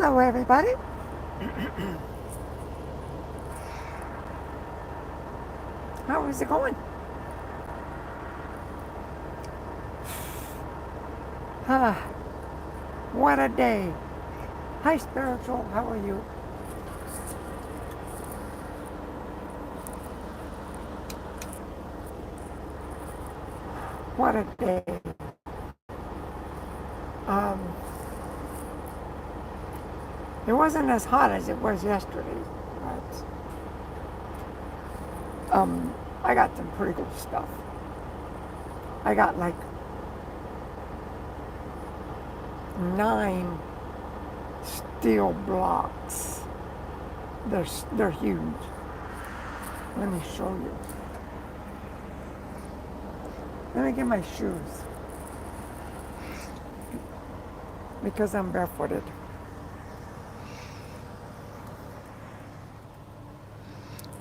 Hello, everybody. How is it going? Ah, what a day. Hi, Spiritual. How are you? What a day. Um, it wasn't as hot as it was yesterday, but I got some pretty good stuff. I got like 9 steel blocks. They're huge. Let me show you. Let me get my shoes because I'm barefooted.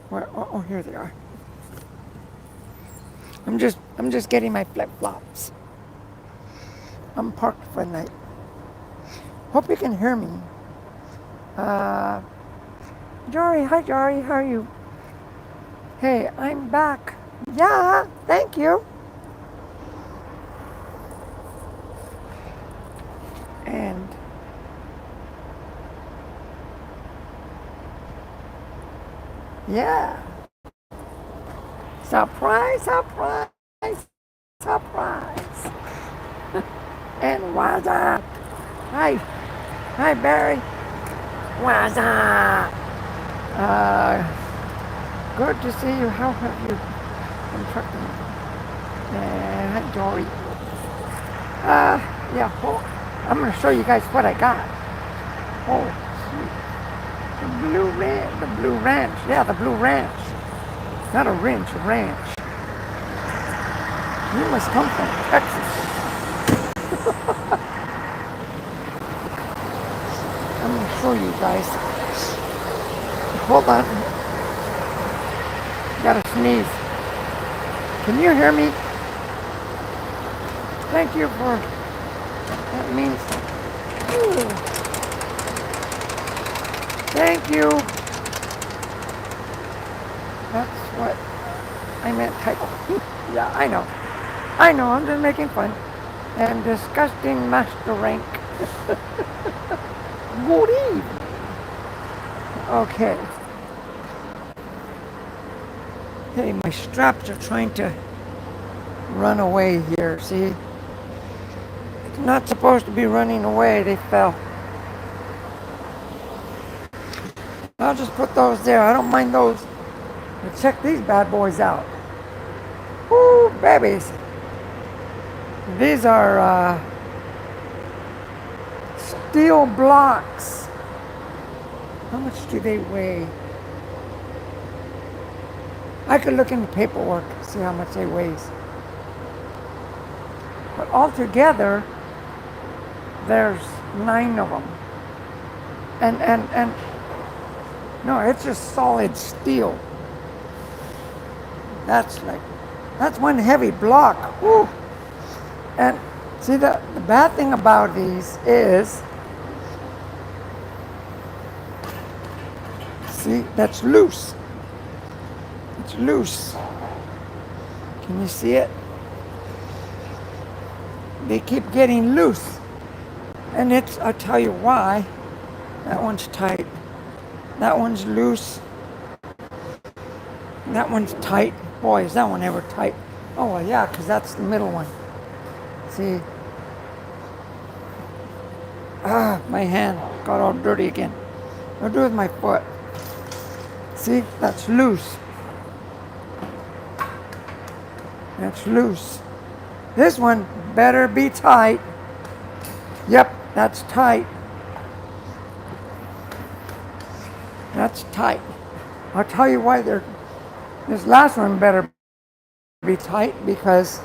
Where, oh, here they are. I'm just getting my flip flops. I'm parked for the night. Hope you can hear me. Jory, hi Jory, how are you? Hey, I'm back. Yeah, thank you. And yeah, surprise, surprise, surprise. And what's up? Hi Barry. What's up? Good to see you. How have you been trucking? And hi Dory. Yeah, I'm gonna show you guys what I got. Oh, sweet. The blue ranch. Yeah, the blue ranch. Not a wrench, a ranch. You must come from Texas. I'm gonna show you guys. Hold on. Gotta sneeze. Can you hear me? Thank you for, that means, ooh. Thank you. That's what I meant typo. Yeah, I know. I'm just making fun. And disgusting master rank. Good evening. Okay. Hey, my straps are trying to run away here, see? It's not supposed to be running away, they fell. I'll just put those there, I don't mind those. But check these bad boys out. Woo, babies. These are steel blocks. How much do they weigh? I could look in the paperwork, see how much they weigh. But altogether, there's 9 of them. And no, it's just solid steel. That's one heavy block. Woo. And see, the bad thing about these is, see, that's loose. It's loose. Can you see it? They keep getting loose. And I'll tell you why. That one's tight. That one's loose. That one's tight. Boy, is that one ever tight. Oh, well, yeah, because that's the middle one. See? My hand got all dirty again. I'll do it with my foot. See? That's loose. That's loose. This one better be tight. Yep, that's tight. That's tight. I'll tell you why this last one better be tight because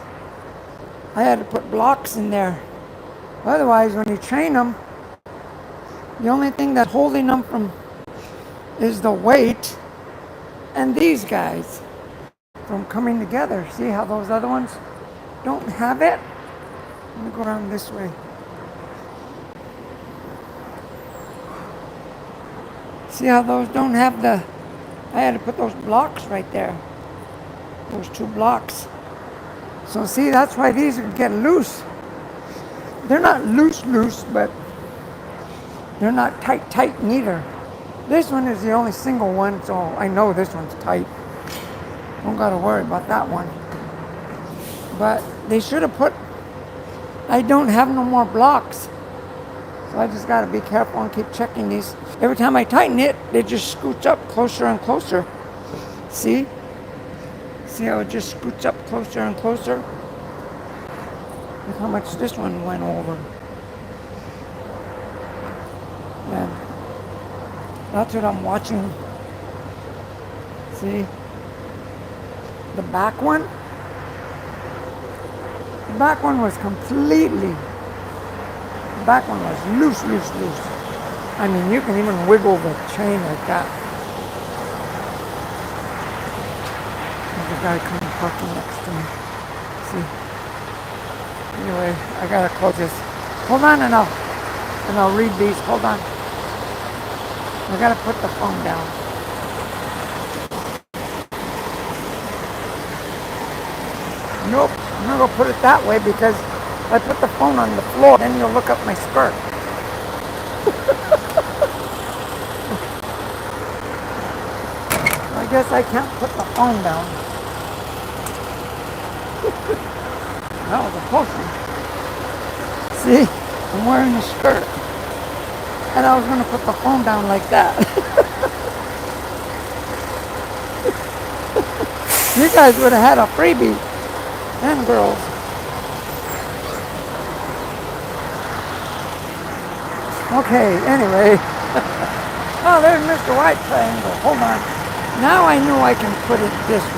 I had to put blocks in there. Otherwise, when you train them, the only thing that's holding them is the weight and these guys from coming together. See how those other ones don't have it? Let me go around this way. See how those don't have the, I had to put those blocks right there. Those 2 blocks. So see, that's why these get loose. They're not loose, but they're not tight neither. This one is the only single one, so I know this one's tight. Don't gotta worry about that one. But they should have put, I don't have no more blocks. So I just gotta be careful and keep checking these. Every time I tighten it, it just scoots up closer and closer. See? See how it just scoots up closer and closer? Look how much this one went over. And that's what I'm watching. See? The back one? The back one was completely, the back one was loose. I mean, you can even wiggle the chain like that. There's a guy coming parking next to me. See? Anyway, I gotta close this. Hold on and I'll read these. Hold on. I gotta put the phone down. Nope, I'm not gonna put it that way because if I put the phone on the floor, then you'll look up my skirt. I guess I can't put the phone down. That was a close one. See, I'm wearing a skirt. And I was gonna put the phone down like that. You guys would have had a freebie. And girls. Okay, anyway. Oh, there's Mr. White Triangle. Hold on. Now I know I can put it this way.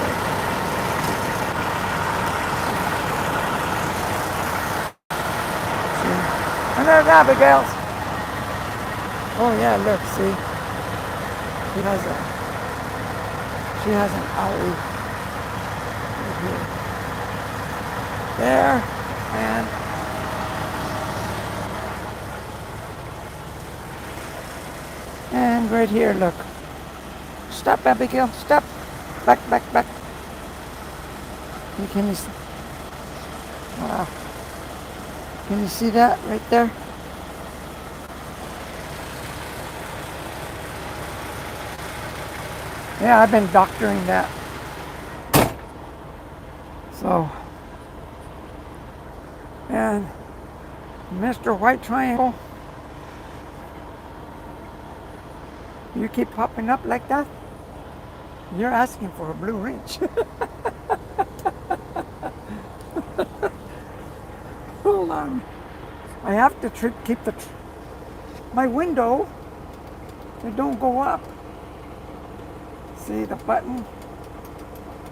See? And there's Abigail's. Oh yeah, look, see? She has an owie right here. There, and right here, look. Stop, Abigail, stop. Back. Can you see? Wow. Can you see that right there? Yeah, I've been doctoring that. So, and Mr. White Triangle, you keep popping up like that, you're asking for a blue wrench. Hold on. I have to keep my window, it don't go up. See the button?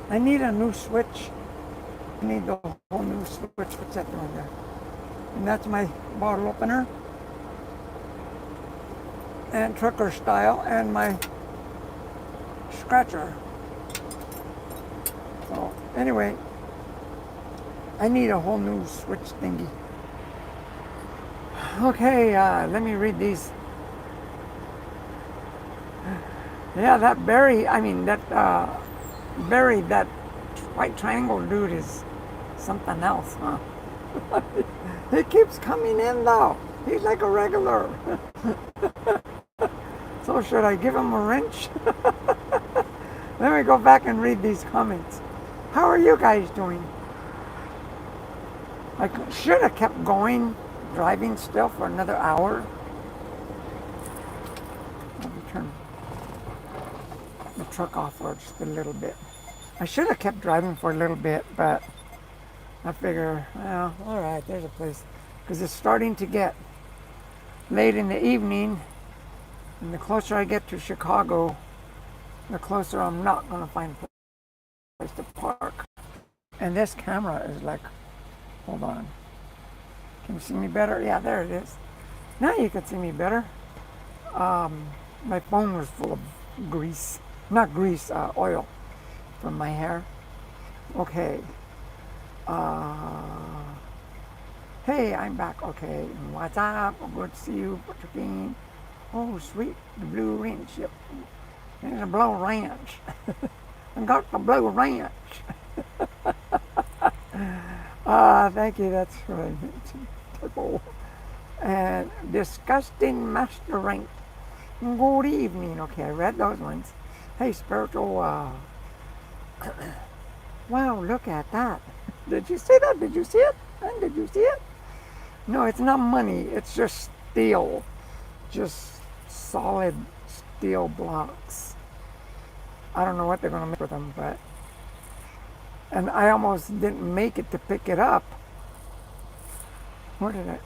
I need a new switch. I need the whole new switch. What's that doing there? And that's my bottle opener. And trucker style and my scratcher. So anyway, I need a whole new switch thingy. Okay, let me read these. Yeah, that Barry, that White Triangle dude is something else, huh? He keeps coming in though. He's like a regular. So should I give him a wrench? Let me go back and read these comments. How are you guys doing? I should have kept going, driving still for another hour. Let me turn the truck off for just a little bit. I should have kept driving for a little bit, but I figure, well, all right, there's a place. Because it's starting to get late in the evening, and the closer I get to Chicago, the closer I'm not going to find a place to park. And this camera is like, hold on. Can you see me better? Yeah, there it is. Now you can see me better. My phone was full of grease. Not grease, oil from my hair. Okay. Hey, I'm back. Okay. What's up? Good to see you, Patrick. Oh, sweet, the Blue Ranch. Yep. There's a Blue Ranch. I got the Blue Ranch. Thank you. That's what I meant to typo. And disgusting master rank. Good evening. Okay, I read those ones. Hey, spiritual. Wow, look at that. Did you see that? Did you see it? And did you see it? No, it's not money. It's just steel. Just solid steel blocks. I don't know what they're going to make with them, but. And I almost didn't make it to pick it up. Where did I?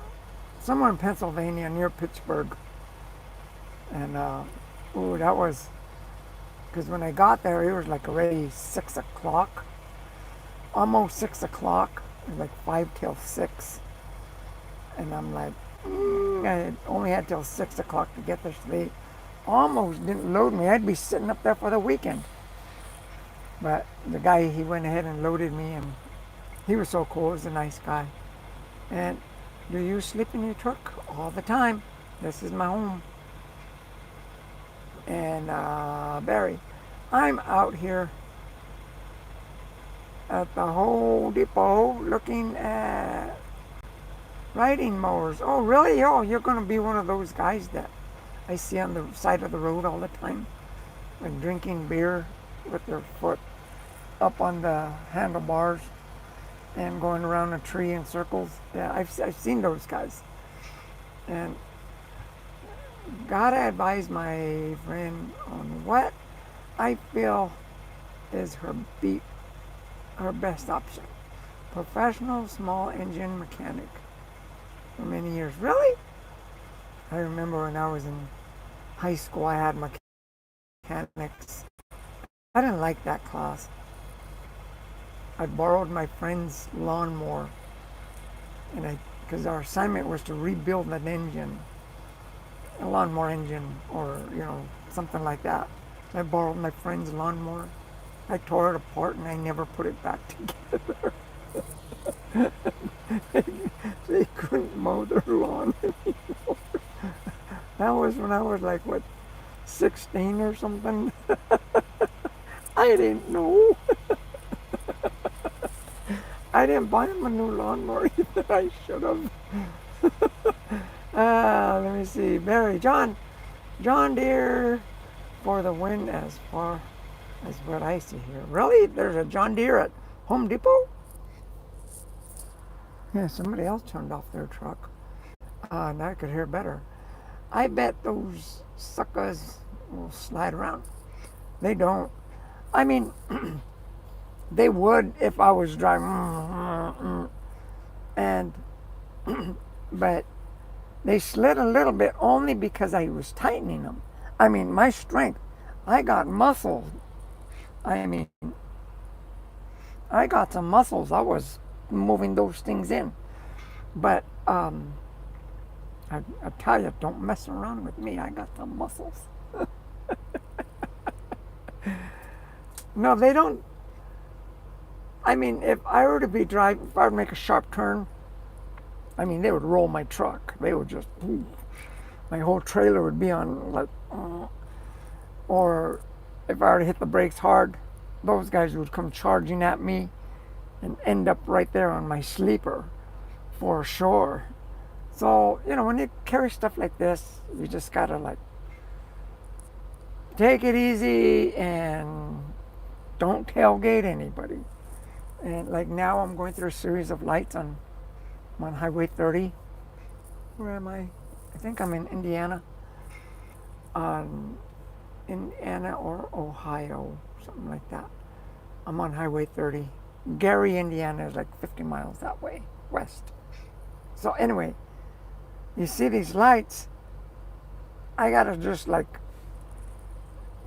Somewhere in Pennsylvania near Pittsburgh. And, ooh, that was. Because when I got there, it was like already 6 o'clock. Almost 6 o'clock. It was like 5 till 6. And I'm like, I only had till 6 o'clock to get there, so they almost didn't load me. I'd be sitting up there for the weekend. But the guy, he went ahead and loaded me, and he was so cool. He was a nice guy. And do you sleep in your truck? All the time. This is my home. And Barry, I'm out here at the Home Depot looking at riding mowers. Oh, really? Oh, you're going to be one of those guys that I see on the side of the road all the time, like drinking beer with their foot up on the handlebars and going around a tree in circles. Yeah, I've seen those guys. And gotta advise my friend on what I feel is her best option. Professional small engine mechanic for many years. Really? I remember when I was in high school, I had mechanics. I didn't like that class. I borrowed my friend's lawnmower, and because our assignment was to rebuild an engine, a lawnmower engine, or something like that. I borrowed my friend's lawnmower. I tore it apart and I never put it back together. They couldn't mow their lawn anymore. That was when I was like, 16 or something? I didn't know. I didn't buy him a new lawnmower either. I should have. Let me see. Barry, John Deere for the win as far as what I see here. Really? There's a John Deere at Home Depot? Yeah, somebody else turned off their truck. Now I could hear better. I bet those suckers will slide around. They don't. I mean, they would if I was driving. And, but they slid a little bit only because I was tightening them. I mean, my strength. I got muscles. I mean, I got some muscles. I was moving those things in. But I tell you, don't mess around with me. I got some muscles. No, they don't. I mean, if I were to be driving, if I would make a sharp turn, I mean, they would roll my truck. They would just, my whole trailer would be on like, or if I were to hit the brakes hard, those guys would come charging at me and end up right there on my sleeper for sure. So, when you carry stuff like this, you just gotta take it easy and don't tailgate anybody. And like now I'm going through a series of lights I'm on Highway 30. Where am I? I think I'm in Indiana. Indiana or Ohio, something like that. I'm on Highway 30. Gary, Indiana is like 50 miles that way, west. So anyway, you see these lights, I gotta just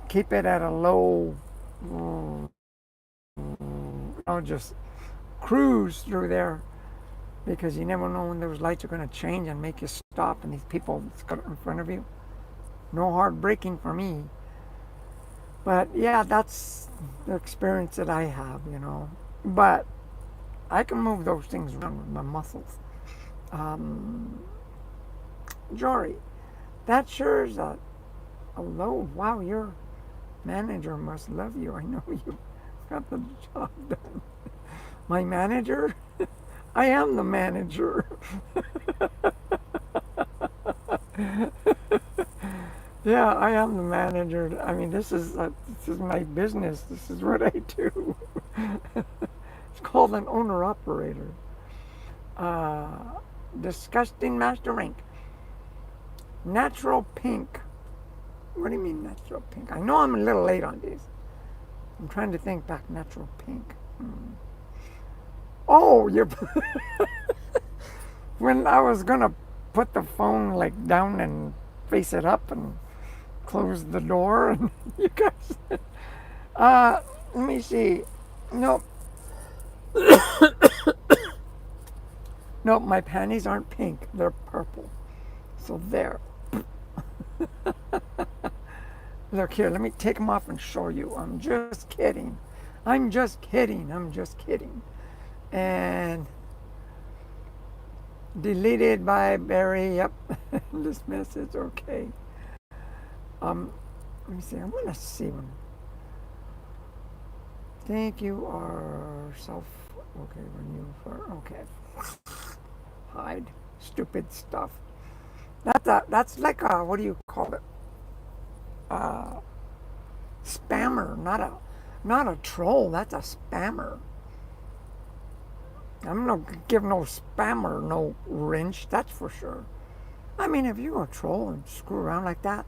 keep it at a low, just cruise through there, because you never know when those lights are going to change and make you stop, and these people that's got in front of you. No hard braking for me. But yeah, that's the experience that I have, But I can move those things around with my muscles. Jory, That sure is a load. Wow, your manager must love you. I know you got the job done. My manager? I am the manager. Yeah, I am the manager. I mean, this is my business. This is what I do. It's called an owner operator. Uh, Disgusting Master Rank. Natural pink. What do you mean natural pink? I know I'm a little late on these. I'm trying to think back. Natural pink. Oh, you're when I was gonna put the phone like down and face it up and close the door, and you guys. Let me see. Nope, nope. My panties aren't pink. They're purple. So there. Look here. Let me take them off and show you. I'm just kidding. I'm just kidding. I'm just kidding. And deleted by Barry. Yep. This message. Okay. Um, Let me see. I'm gonna see one. Think you are self. Okay, when you for okay. Hide stupid stuff. That's like a what do you call it? Uh, Spammer, not a troll. That's a spammer. I'm not gonna give no spammer no wrench. That's for sure. I mean, if you're a troll and screw around like that,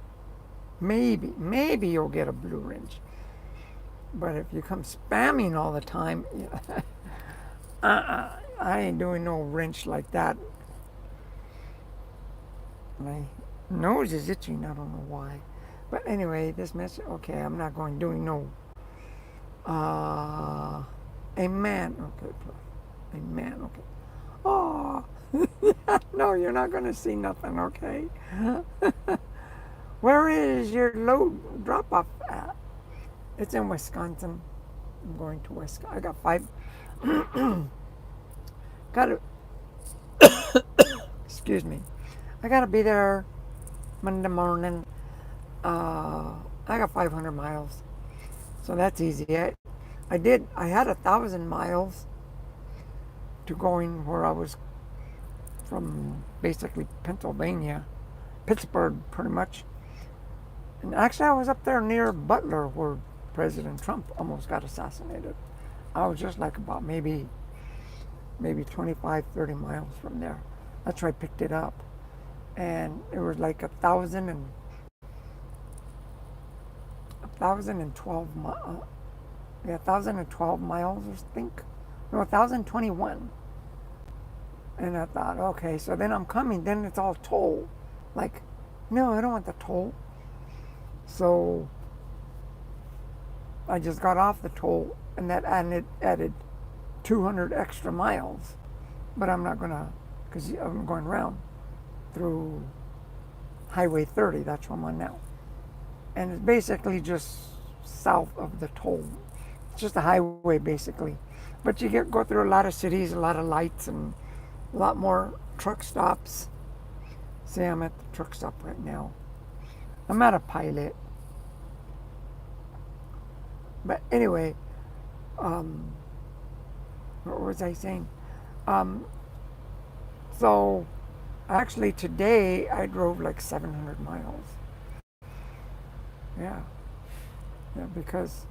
maybe you'll get a blue wrench. But if you come spamming all the time, I ain't doing no wrench like that. My nose is itching. I don't know why. But anyway, this message. Okay, I'm not going doing no. Uh, a man. Okay, a man. Okay. Oh, no, you're not going to see nothing. Okay. Where is your load drop off at? It's in Wisconsin. I'm going to Wisconsin. I got five. Got to. Excuse me. I got to be there Monday morning. I got 500 miles, so that's easy. I had 1,000 miles to going where I was from, basically Pennsylvania, Pittsburgh, pretty much. And actually, I was up there near Butler, where President Trump almost got assassinated. I was just like about maybe 25, 30 miles from there. That's where I picked it up, and it was like 1,012 miles, I think. No, 1,021. And I thought, okay, so then I'm coming, then it's all toll. Like, no, I don't want the toll. So I just got off the toll, and that added 200 extra miles. But I'm not gonna, because I'm going around through Highway 30. That's where I'm on now. And it's basically just south of the toll. It's just a highway, basically. But you go through a lot of cities, a lot of lights, and a lot more truck stops. See, I'm at the truck stop right now. I'm at a Pilot. But anyway, what was I saying? So actually today I drove like 700 miles. Yeah. Yeah, because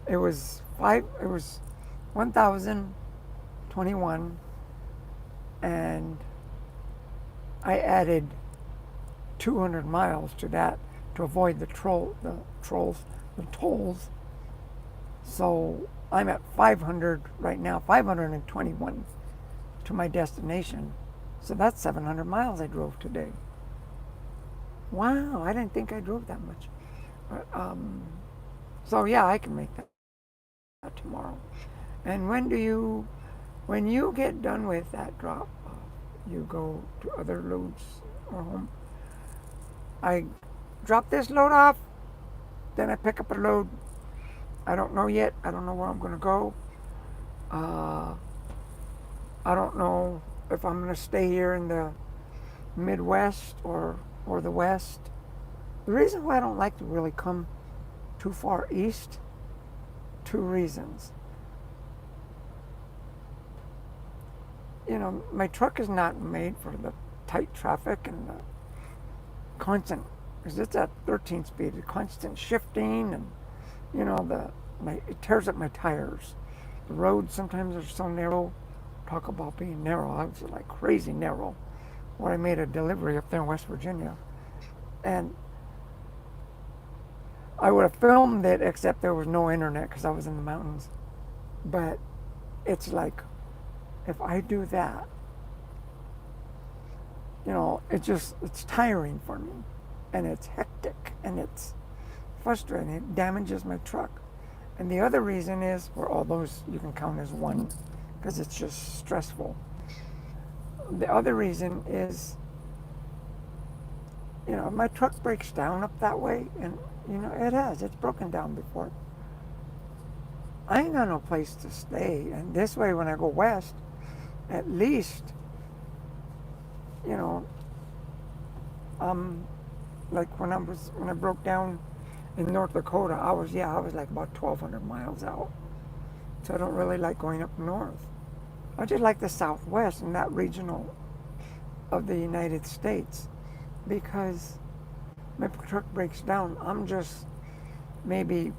it was 1,021, and I added 200 miles to that to avoid the tolls. So I'm at 500 right now, 521 to my destination. So that's 700 miles I drove today. Wow, I didn't think I drove that much. But, so yeah, I can make that tomorrow. And when you get done with that drop, you go to other loads or home. I drop this load off, then I pick up a load. I don't know yet. I don't know where I'm going to go. I don't know if I'm going to stay here in the Midwest or or the west. The reason why I don't like to really come too far east, two reasons. My truck is not made for the tight traffic and the constant, because it's at 13 speed, the constant shifting, and it tears up my tires. The roads sometimes are so narrow. Talk about being narrow. I was like crazy narrow when I made a delivery up there in West Virginia. And I would have filmed it except there was no internet because I was in the mountains. But it's like, if I do that, it's tiring for me. And it's hectic and it's frustrating. It damages my truck. And the other reason is, for all those you can count as one, because it's just stressful. The other reason is, my truck breaks down up that way, and it's broken down before. I ain't got no place to stay, and this way when I go west, at least, like when I broke down in North Dakota, I was like about 1,200 miles out. So I don't really like going up north. I just like the Southwest and that regional of the United States, because my truck breaks down. I'm just maybe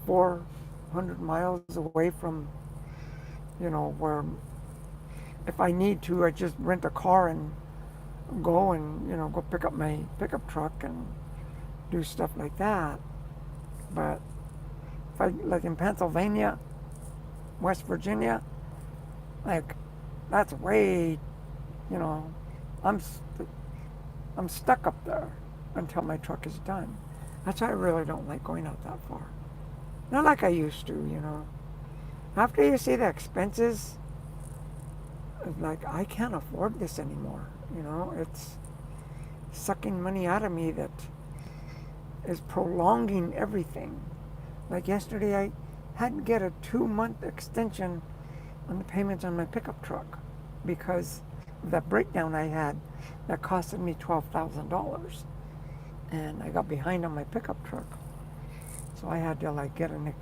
400 miles away from, where if I need to, I just rent a car and go and, go pick up my pickup truck and do stuff like that. But if I, like in Pennsylvania, West Virginia, like that's way, I'm I'm stuck up there until my truck is done. That's why I really don't like going out that far. Not like I used to. After you see the expenses, it's like I can't afford this anymore. It's sucking money out of me that is prolonging everything. Like yesterday, I had to get a 2-month extension on the payments on my pickup truck because of that breakdown I had that costed me $12,000. And I got behind on my pickup truck. So I had to get an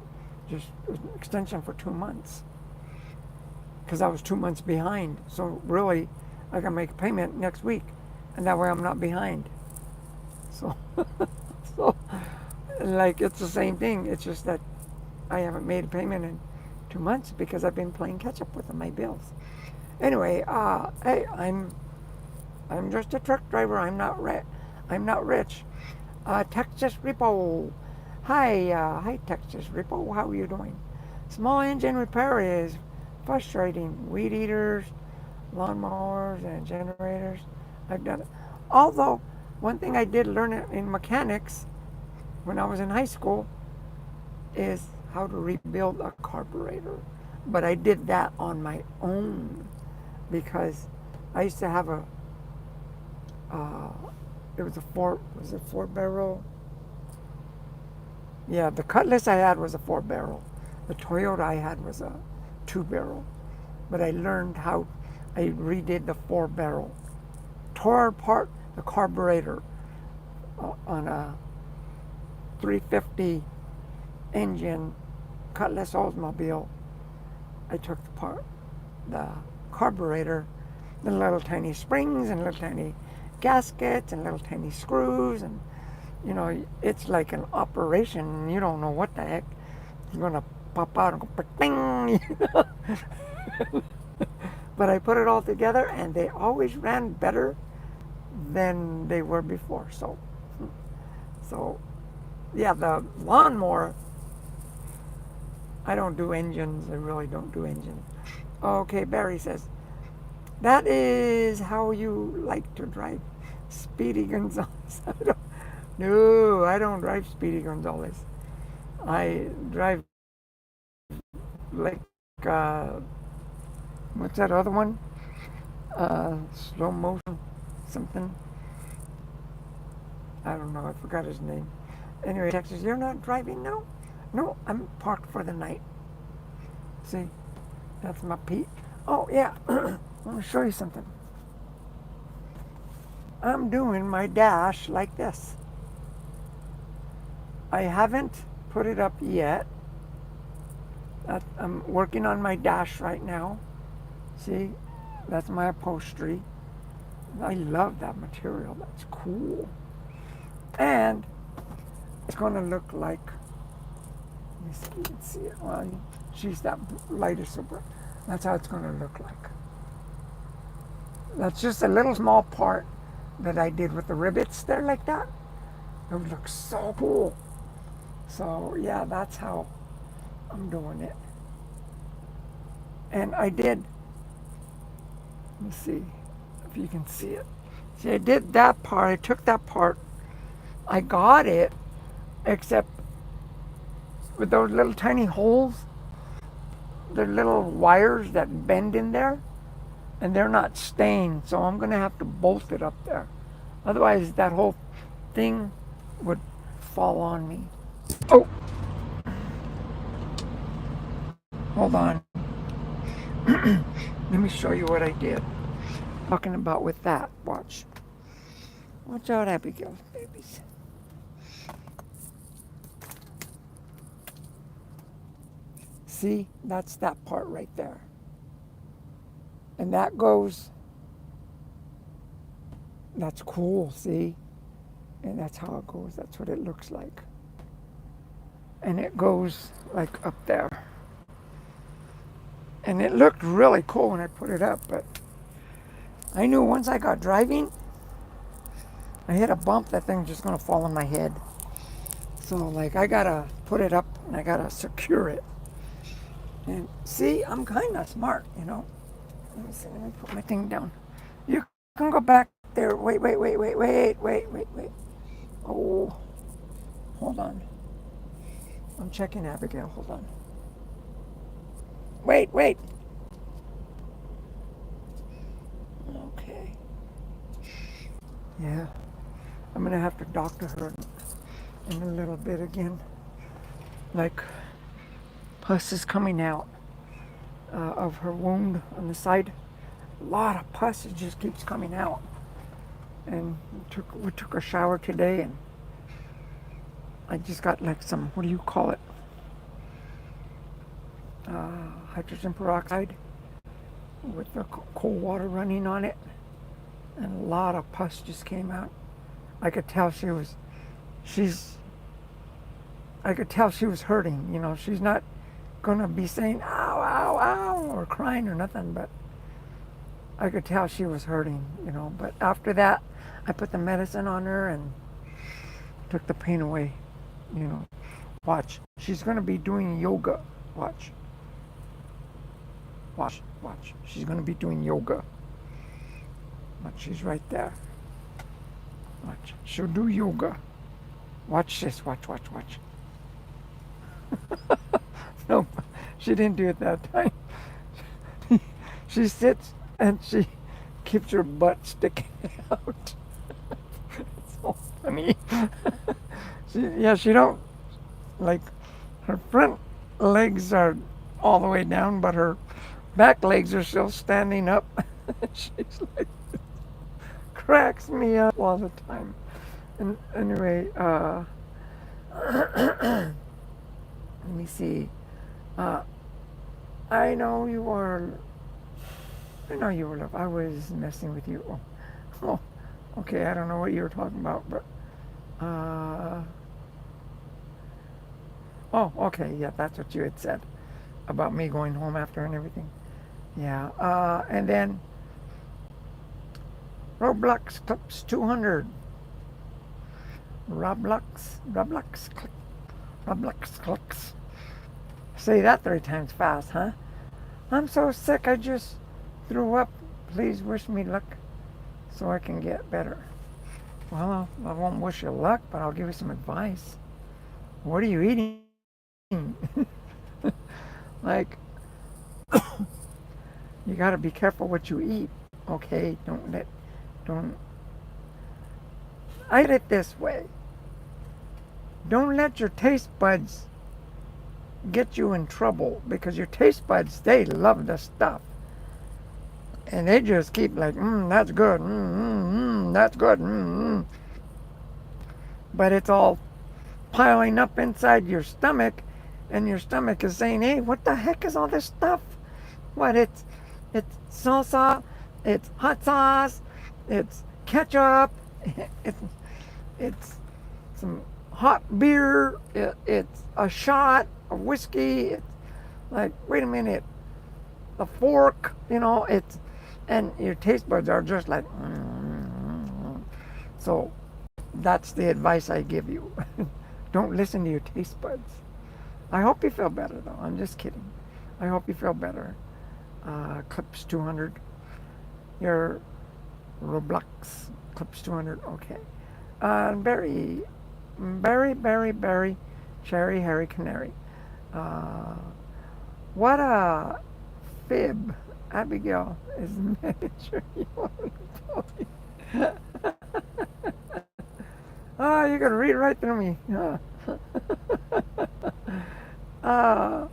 extension for 2 months because I was 2 months behind. So really, I can make a payment next week, and that way I'm not behind. So, so it's the same thing. It's just that I haven't made a payment in 2 months because I've been playing catch up with my bills. Anyway, hey, I'm just a truck driver. I'm not rich. Texas Repo. Hi, Texas Repo. How are you doing? Small engine repair is frustrating. Weed eaters, lawnmowers, and generators. I've done it. Although, one thing I did learn in mechanics when I was in high school is how to rebuild a carburetor. But I did that on my own because I used to have it was a 4-barrel? Yeah, the Cutlass I had was a 4-barrel. The Toyota I had was a 2-barrel. But I learned how I redid the 4-barrel. Tore apart the carburetor on a 350 engine Cutlass Oldsmobile. I took the carburetor, the little tiny springs and little tiny gaskets and little tiny screws, and it's like an operation. You don't know what the heck you're gonna pop out and go bing. But I put it all together, and they always ran better than they were before. So yeah, the lawnmower. I don't do engines. I really don't do engines. Okay, Barry says, that is how you like to drive Speedy Gonzales. I don't drive Speedy Gonzales. I drive like, what's that other one? Slow motion something. I don't know. I forgot his name. Anyway, Texas, you're not driving now? No, I'm parked for the night. See, that's my Pete. Oh, yeah. I want to show you something. I'm doing my dash like this. I haven't put it up yet. I'm working on my dash right now. See, that's my upholstery. I love that material. That's cool. And it's going to look like, let me see if you can see it. Well, she's that light is so bright. That's how it's going to look like. That's just a little small part that I did with the rivets there like that. It would look so cool. So yeah, that's how I'm doing it. And I did, let me see if you can see it. See, I did that part. I took that part. I got it, except with those little tiny holes, the little wires that bend in there, and they're not staying. So I'm going to have to bolt it up there. Otherwise, that whole thing would fall on me. Oh, hold on. Let me show you what I did. Talking about with that. Watch. Watch out, Abigail, babies. See, that's that part right there. And that goes, that's cool, see? And that's how it goes. That's what it looks like. And it goes like up there. And it looked really cool when I put it up, but I knew once I got driving, I hit a bump, that thing's just gonna fall on my head. So like I gotta put it up and I gotta secure it. And see, I'm kinda smart, you know. Let me see, let me put my thing down. You can go back there. Wait. Oh, hold on. I'm checking Abigail, hold on. Wait. Okay. Yeah, I'm gonna have to doctor her in a little bit again. Like, pus is coming out of her wound on the side. A lot of pus, it just keeps coming out. And we took a shower today, and I just got like some, what do you call it? Hydrogen peroxide with the cold water running on it. And a lot of pus just came out. I could tell I could tell she was hurting. You know, she's not gonna be saying ow or crying or nothing, but I could tell she was hurting, you know. But after that, I put the medicine on her and took the pain away, you know. Watch, she's gonna be doing yoga. Watch. She's gonna be doing yoga. Watch, she's right there. Watch, she'll do yoga. Watch this, watch. No, she didn't do it that time. She sits and she keeps her butt sticking out. It's so funny. She don't, like, her front legs are all the way down, but her back legs are still standing up. She's like, cracks me up all the time. And anyway, let me see. I know you were. I was messing with you. Oh, okay. I don't know what you were talking about, but. Oh, okay. Yeah, that's what you had said about me going home after and everything. Yeah. And then Roblox Clips 200. Roblox clicks. Say that 3 times fast, huh? I'm so sick I just threw up. Please wish me luck so I can get better. Well, I won't wish you luck, but I'll give you some advice. What are you eating? Like, you gotta be careful what you eat, okay? I did it this way. Don't let your taste buds get you in trouble, because your taste buds, they love the stuff. And they just keep like, that's good, that's good. But it's all piling up inside your stomach, and your stomach is saying, "Hey, what the heck is all this stuff? What it's salsa, it's hot sauce, it's ketchup, it's it's some hot beer, it's a shot of whiskey. It's like, wait a minute, the fork, it's, and your taste buds are just like, so that's the advice I give you. Don't listen to your taste buds. I hope you feel better though. I'm just kidding. I hope you feel better. Clips 200. Your Roblox Clips 200. Okay. Berry, Cherry, Harry, Canary. Uh, what a fib. Abigail is manager. Oh, you can read right through me. uh,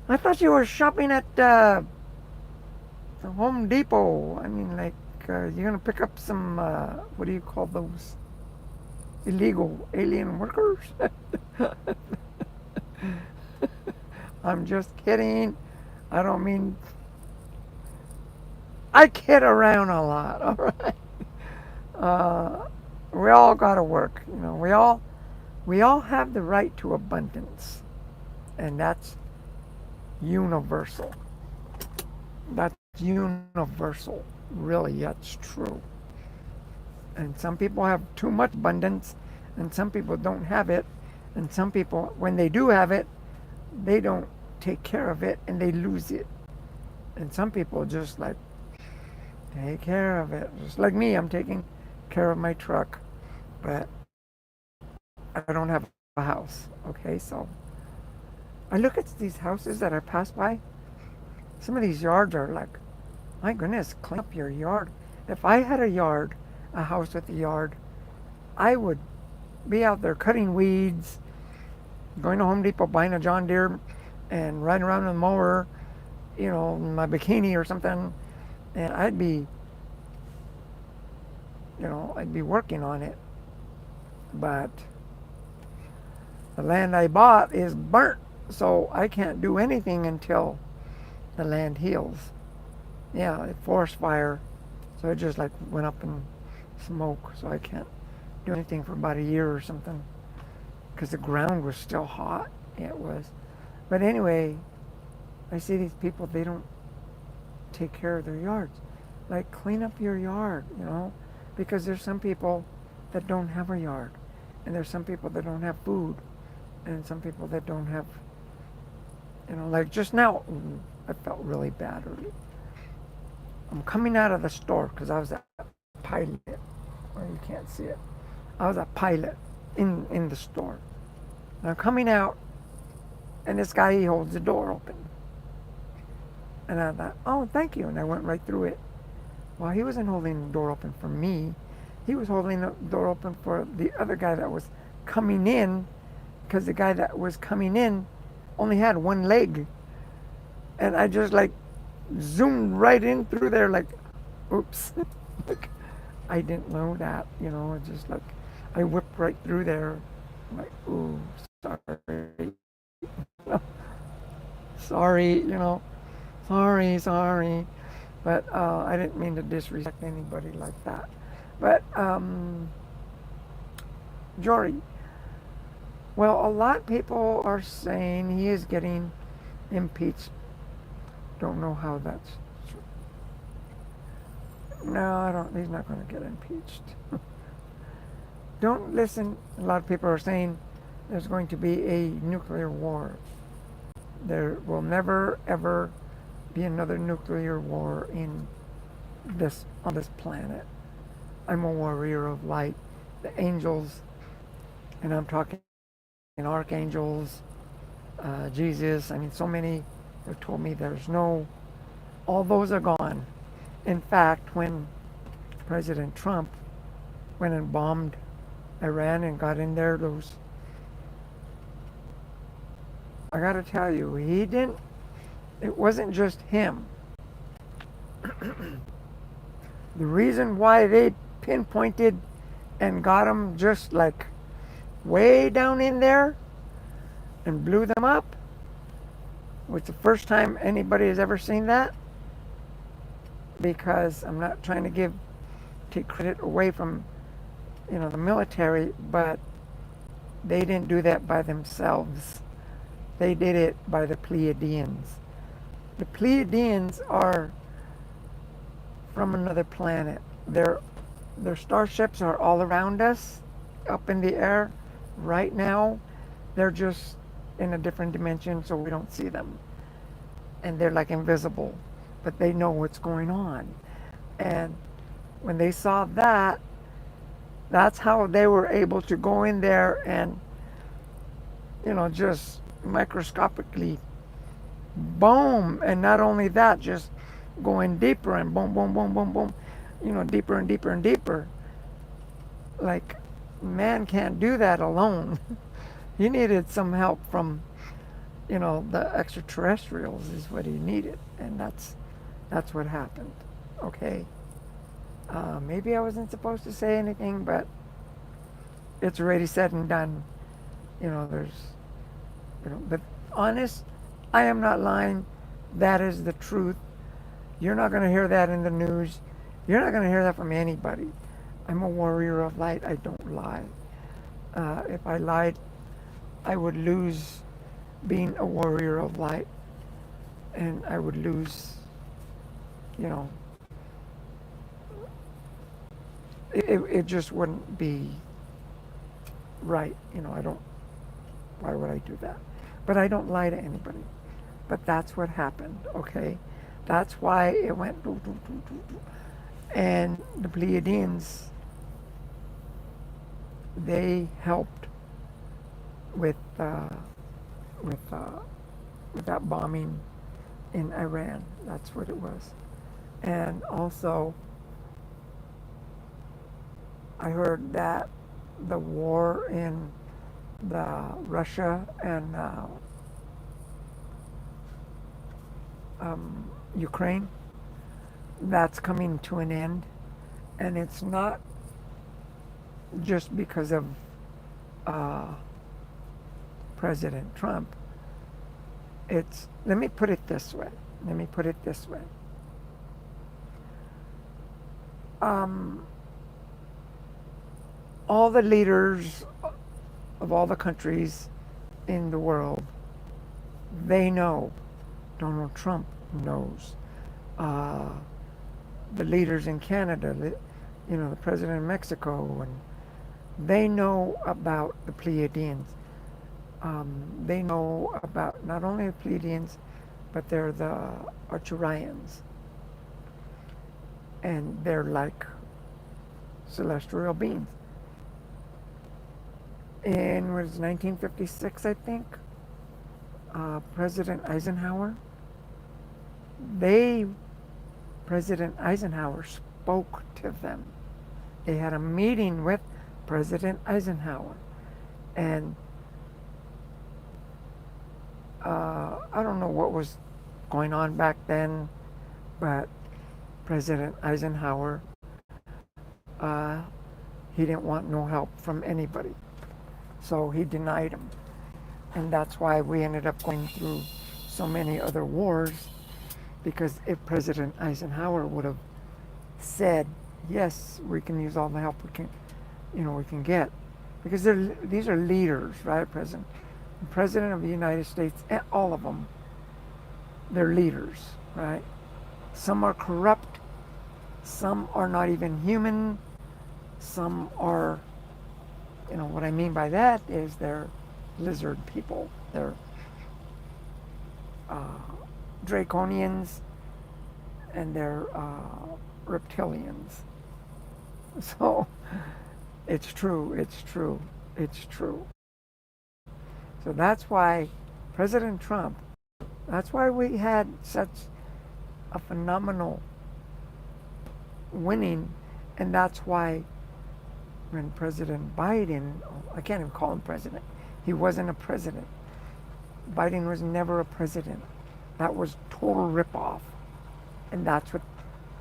I thought you were shopping at the Home Depot. I mean, like, you're gonna pick up some, what do you call those? Illegal alien workers? I'm just kidding. I don't mean. I kid around a lot, alright? Uh, we all gotta work, we all have the right to abundance. And that's universal. That's universal. Really, that's true. And some people have too much abundance, and some people don't have it. And some people, when they do have it, they don't take care of it and they lose it. And some people just like take care of it. Just like me, I'm taking care of my truck, but I don't have a house. Okay, so I look at these houses that I pass by. Some of these yards are like, my goodness, clean up your yard. If I had a yard, a house with a yard, I would be out there cutting weeds, going to Home Depot, buying a John Deere, and riding around with a mower, in my bikini or something, and I'd be working on it. But the land I bought is burnt, so I can't do anything until the land heals. Yeah, a forest fire, so it just like went up in smoke, so I can't do anything for about a year or something, because the ground was still hot. Yeah, it was. But anyway, I see these people, they don't take care of their yards. Like, clean up your yard, because there's some people that don't have a yard, and there's some people that don't have food, and some people that don't have, like just now, I felt really bad early. I'm coming out of the store because I was at Pilot. Well, you can't see it. I was at Pilot in the store. And I'm coming out, and this guy, he holds the door open. And I thought, oh, thank you. And I went right through it. Well, he wasn't holding the door open for me. He was holding the door open for the other guy that was coming in, because the guy that was coming in only had one leg. And I just like zoomed right in through there, like, oops. Like, I didn't know that, just like, I whipped right through there. I'm like, ooh, sorry. Sorry, sorry. But I didn't mean to disrespect anybody like that. But, Jory, well, a lot of people are saying he is getting impeached. Don't know how that's true. No, I don't. He's not going to get impeached. Don't listen. A lot of people are saying there's going to be a nuclear war. There will never, ever be another nuclear war on this planet. I'm a warrior of light. The angels, and I'm talking archangels, Jesus. I mean, so many have told me all those are gone. In fact, when President Trump went and bombed Iran and got in there, I gotta tell you, it wasn't just him. The reason why they pinpointed and got them just like way down in there and blew them up was the first time anybody has ever seen that. Because I'm not trying to take credit away from the military, but they didn't do that by themselves. They did it by the Pleiadians. The Pleiadians are from another planet. Their starships are all around us, up in the air right now. They're just in a different dimension, so we don't see them. And they're like invisible, but they know what's going on. And when they saw that, that's how they were able to go in there and, just microscopically boom. And not only that, just going deeper and boom, boom, boom, boom, boom, deeper and deeper and deeper. Like, man can't do that alone. He needed some help from, the extraterrestrials is what he needed. And that's what happened. Okay. Maybe I wasn't supposed to say anything, but it's already said and done. But honest, I am not lying. That is the truth. You're not going to hear that in the news. You're not going to hear that from anybody. I'm a warrior of light. I don't lie. If I lied, I would lose being a warrior of light. And I would lose, it just wouldn't be right. Why would I do that? But I don't lie to anybody. But that's what happened, okay? That's why it went doo, doo, doo, doo, doo. And the Pleiadians, they helped with that bombing in Iran. That's what it was. And also, I heard that the war in Russia and Ukraine, that's coming to an end. And it's not just because of President Trump. Let me put it this way. All the leaders of all the countries in the world, they know. Donald Trump knows. The leaders in Canada, the president of Mexico, and they know about the Pleiadians. They know about not only the Pleiadians, but they're the Arcturians. And they're like celestial beings. In 1956, I think, President Eisenhower spoke to them. They had a meeting with President Eisenhower. And I don't know what was going on back then, but President Eisenhower, he didn't want no help from anybody. So he denied him. And that's why we ended up going through so many other wars, because if President Eisenhower would have said, yes, we can use all the help we can get, because these are leaders, right? The President of the United States, all of them, they're leaders, right? Some are corrupt, some are not even human, some are, what I mean by that is they're lizard people. They're draconians, and they're reptilians. So it's true. So that's why President Trump, that's why we had such a phenomenal winning, and that's why when President Biden, I can't even call him president, he wasn't a president. Biden was never a president. That was total ripoff. And that's what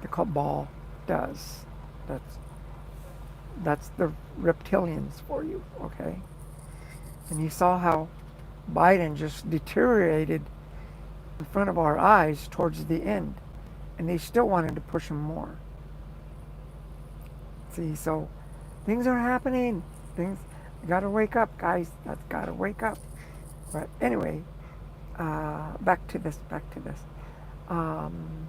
the cabal does. That's that's the reptilians for you, okay? And you saw how Biden just deteriorated in front of our eyes towards the end, and they still wanted to push him more. See, so things are happening. Things, you gotta wake up, guys. That's gotta wake up. But anyway, back to this. Back to this. Um,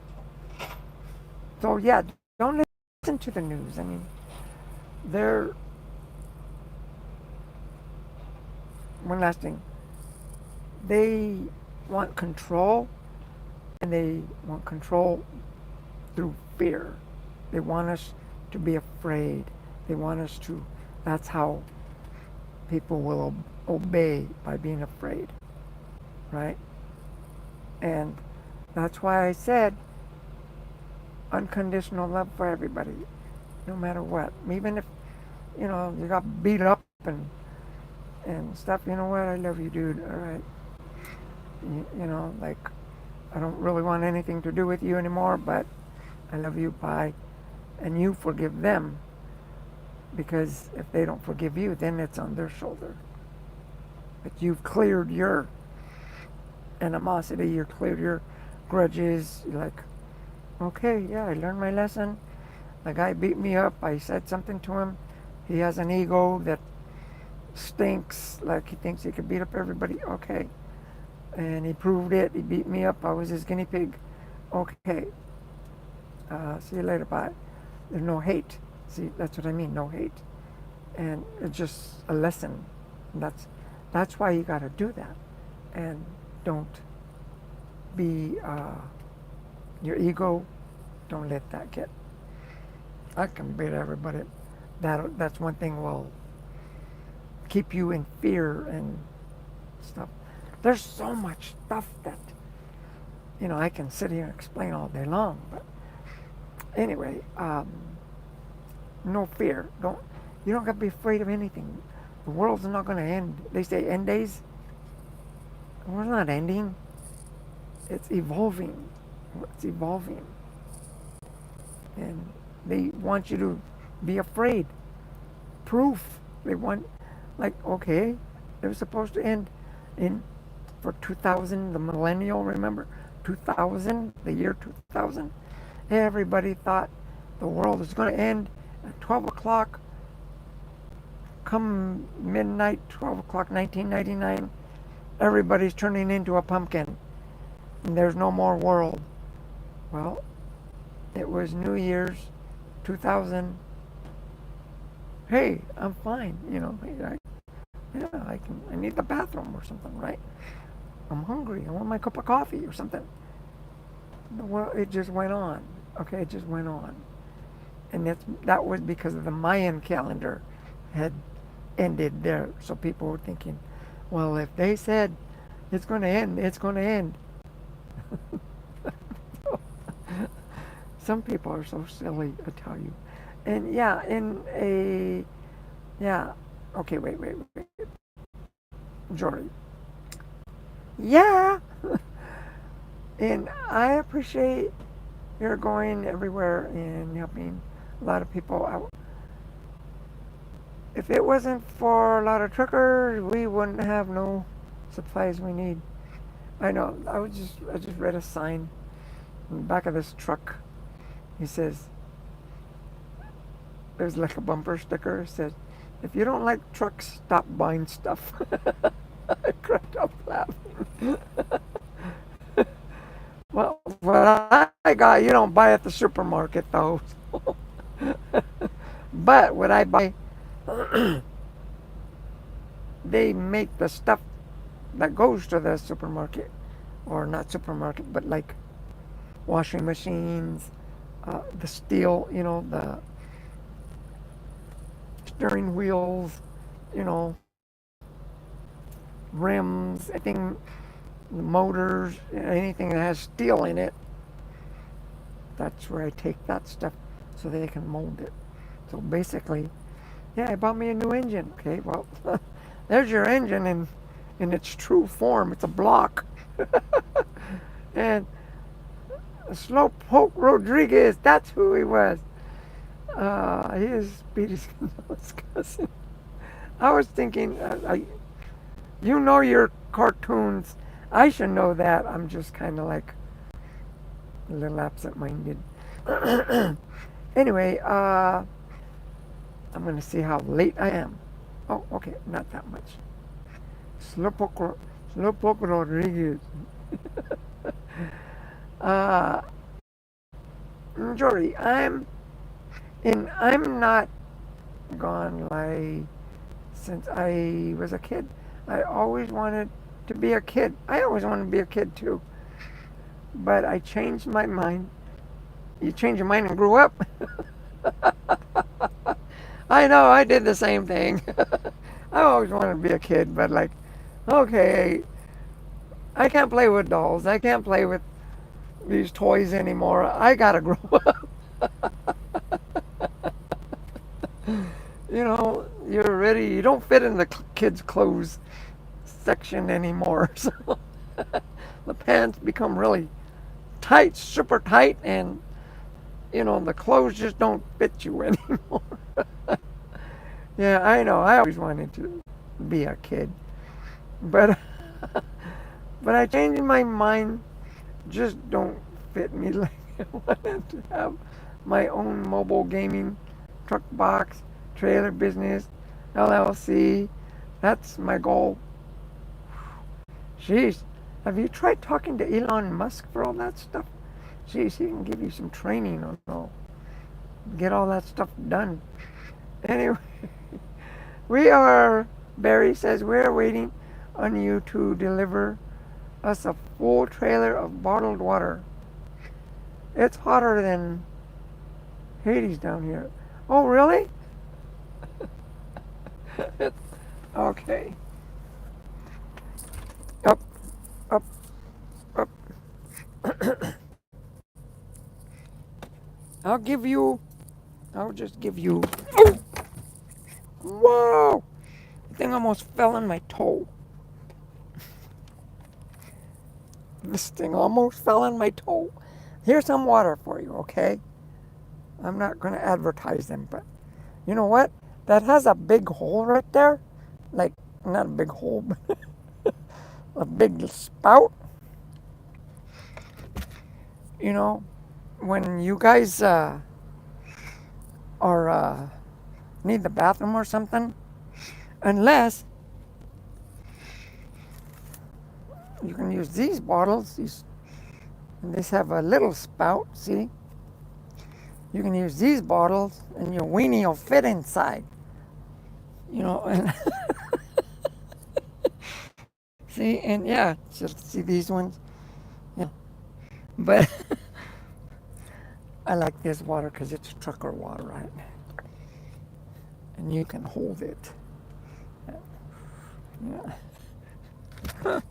so yeah, don't listen to the news. I mean, they're one last thing. They want control, and they want control through fear. They want us to be afraid. They want us to. That's how people will obey, by being afraid, right? And that's why I said unconditional love for everybody, no matter what. Even if you got beat up and stuff. You know what? I love you, dude. All right. Like, I don't really want anything to do with you anymore, but I love you. Bye. And you forgive them, because if they don't forgive you, then it's on their shoulder. But you've cleared your animosity, you've cleared your grudges. You're like, okay, yeah, I learned my lesson. The guy beat me up. I said something to him. He has an ego that stinks, like he thinks he could beat up everybody. Okay. And he proved it. He beat me up. I was his guinea pig. Okay. See you later. Bye. There's no hate. See, that's what I mean. No hate. And it's just a lesson. And that's why you got to do that. And don't be your ego. Don't let that get. I can beat everybody. That's one thing will keep you in fear and stuff. There's so much stuff that I can sit here and explain all day long. But anyway, no fear. You don't got to be afraid of anything. The world's not going to end. They say end days. We're not ending. It's evolving. It's evolving. And they want you to be afraid. Proof. They want, like, okay, they were supposed to end for 2000, the millennial, remember? 2000, the year 2000. Everybody thought the world was going to end at 12 o'clock. Come midnight, 12 o'clock, 1999, everybody's turning into a pumpkin. And there's no more world. Well, it was New Year's 2000. Hey, I'm fine. I need the bathroom or something, right? I'm hungry. I want my cup of coffee or something. Well, it just went on. Okay, it just went on. And that was because of the Mayan calendar had ended there. So people were thinking, well, if they said it's going to end, it's going to end. Some people are so silly, I tell you. And yeah, okay, wait. Jordy. Yeah. And I appreciate your going everywhere and helping a lot of people out. If it wasn't for a lot of truckers, we wouldn't have no supplies we need. I know. I just read a sign in the back of this truck. He says, there's like a bumper sticker. It says, if you don't like trucks, stop buying stuff. I cracked up laughing. Well, what I got, you don't buy at the supermarket, though. But what I buy, they make the stuff that goes to the supermarket, or not supermarket, but like washing machines, the steel, the steering wheels, rims, anything, motors, anything that has steel in it. That's where I take that stuff so they can mold it. So basically, yeah, I bought me a new engine. Okay, well, there's your engine in its true form. It's a block. And Slowpoke Rodriguez, that's who he was. He is Speedy's cousin. I was thinking, you know your cartoons. I should know that. I'm just kind of like a little absent-minded. Anyway, I'm going to see how late I am. Oh, okay, not that much. Slowpoke, Slowpoke Rodriguez. Uh, Jory, I'm not gone like since I was a kid. I always wanted to be a kid. I always wanted to be a kid too. But I changed my mind. You change your mind and grew up. I know, I did the same thing. I always wanted to be a kid, but like, okay, I can't play with dolls. I can't play with these toys anymore. I gotta grow up. You're ready. You don't fit in the kids' clothes section anymore. So the pants become really tight, super tight, and the clothes just don't fit you anymore. Yeah, I know. I always wanted to be a kid, but but I changed my mind. Just don't fit me. Like I wanted to have my own mobile gaming truck box, trailer business, LLC. That's my goal. Jeez, have you tried talking to Elon Musk for all that stuff? Jeez, he can give you some training on all, get all that stuff done. Anyway, Barry says, we're waiting on you to deliver us a full trailer of bottled water. It's hotter than Hades down here. Oh, really? Okay. Up, up, up. I'll just give you. Whoa! The thing almost fell on my toe. This thing almost fell on my toe. Here's some water for you, okay? I'm not going to advertise them, but you know what? That has a big hole right there. Like, not a big hole, but a big spout. When you guys are need the bathroom or something, unless you can use these bottles. These have a little spout, see? You can use these bottles and your weenie will fit inside. And see, and yeah, just see these ones. Yeah. But I like this water because it's trucker water, right? And you can hold it. Yeah.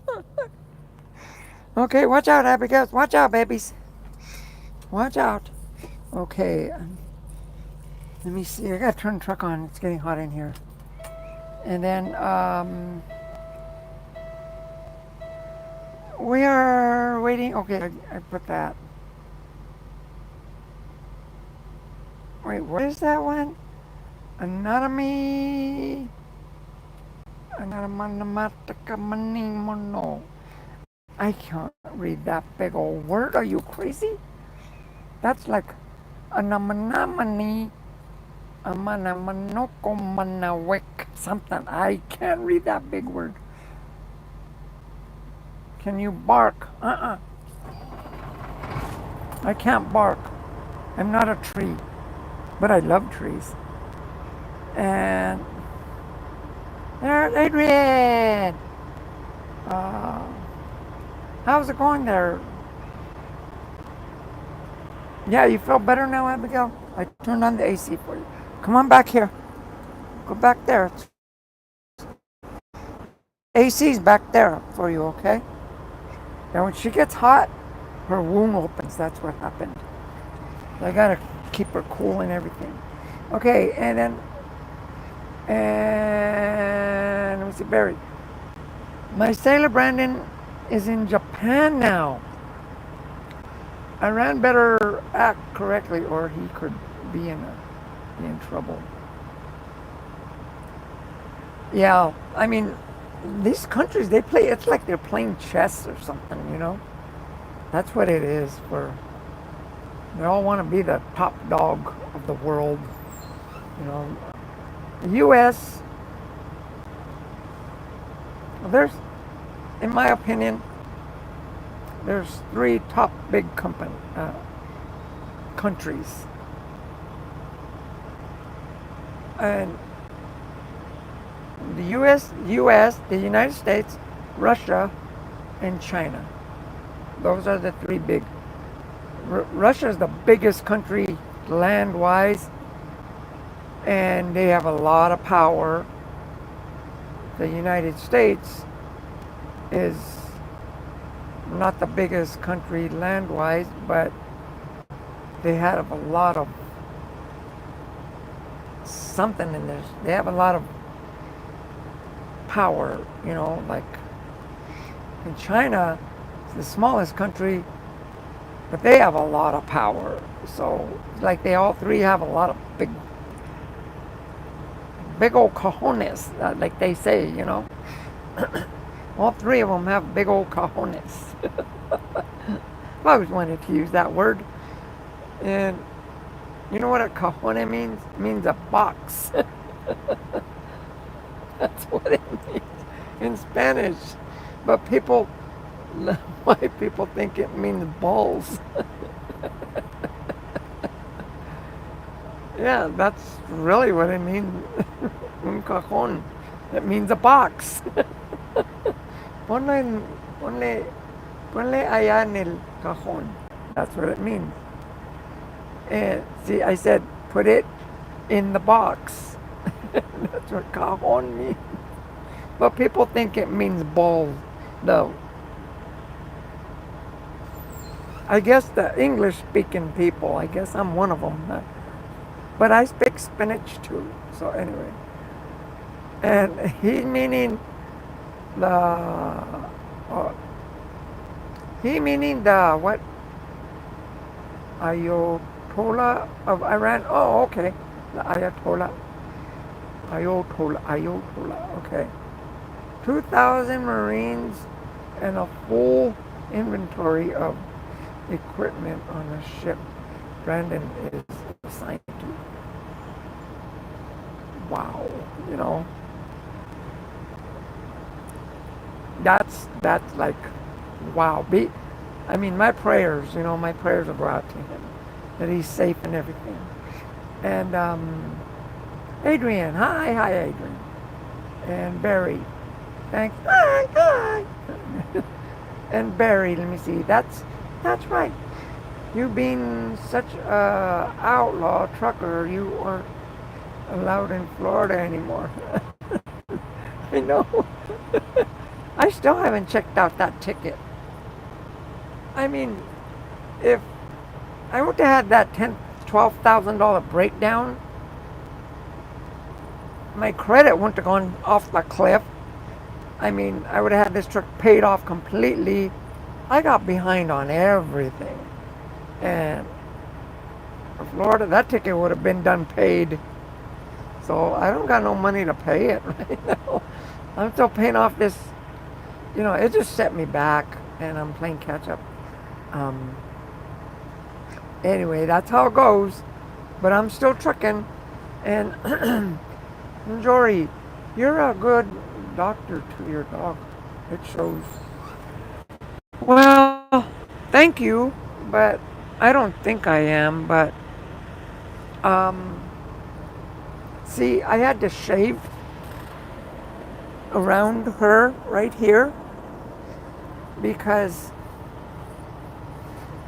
Okay, watch out, Abigail. Watch out, babies. Watch out. Okay. Let me see. I gotta turn the truck on. It's getting hot in here. And then we are waiting. Okay, I put that. Wait, what is that one? Anatomy. Mono. I can't read that big old word. Are you crazy? That's like anamanamani, amanamanokomanawek, something. I can't read that big word. Can you bark? I can't bark. I'm not a tree, but I love trees. And there's Adrian. How's it going there? Yeah, you feel better now, Abigail? I turned on the AC for you. Come on back here. Go back there. AC's back there for you, okay? Now when she gets hot, her womb opens. That's what happened. So I gotta keep her cool and everything. Okay, and let me see, Barry. My sailor Brandon is in Japan now. Iran better act correctly or he could be in be in trouble. Yeah, I mean, these countries, they play, it's like they're playing chess or something, you know? That's what it is for, they all want to be the top dog of the world, you know? The U.S., there's, in my opinion, there's three top big countries. And the U.S., the United States, Russia, and China. Those are the three big. Russia is the biggest country land-wise, and they have a lot of power. The United States is not the biggest country land-wise, but they have a lot of something in there. They have a lot of power, you know, like in China, it's the smallest country, but they have a lot of power. So, like they all three have a lot of big old cojones, like they say, you know. All three of them have big old cojones. I always wanted to use that word. And you know what a cajone means? It means a box. That's what it means in Spanish. But people, white people think it means balls. Yeah, that's really what it means. Un cajón. It means a box. Ponle, ponle, ponle allá en el cajón. That's what it means. And see, I said, put it in the box. That's what cajón means. But people think it means balls, though. I guess the English-speaking people, I guess I'm one of them. But I speak Spanish too. So anyway. And he's meaning the what? Ayatollah of Iran. Oh, okay. The Ayatollah. Ayatollah. Okay. 2,000 Marines and a full inventory of equipment on a ship Brandon is assigned to. Wow, you know, that's like, wow. I mean, my prayers, you know, my prayers will go out to him that he's safe and everything. And Adrian, hi, Adrian, and Barry, thanks, hi. And Barry, let me see, that's right. You being such a outlaw trucker, you aren't allowed in Florida anymore. I know. I still haven't checked out that ticket. I mean, if I would have had that $12,000 breakdown, my credit wouldn't have gone off the cliff. I mean, I would have had this truck paid off completely. I got behind on everything. And for Florida, that ticket would have been done paid. So I don't got no money to pay it right now. I'm still paying off this, you know, it just set me back and I'm playing catch up. Anyway, that's how it goes. But I'm still trucking. And Jory, you're a good doctor to your dog. It shows. Well, thank you, but I don't think I am. But see, I had to shave around her right here because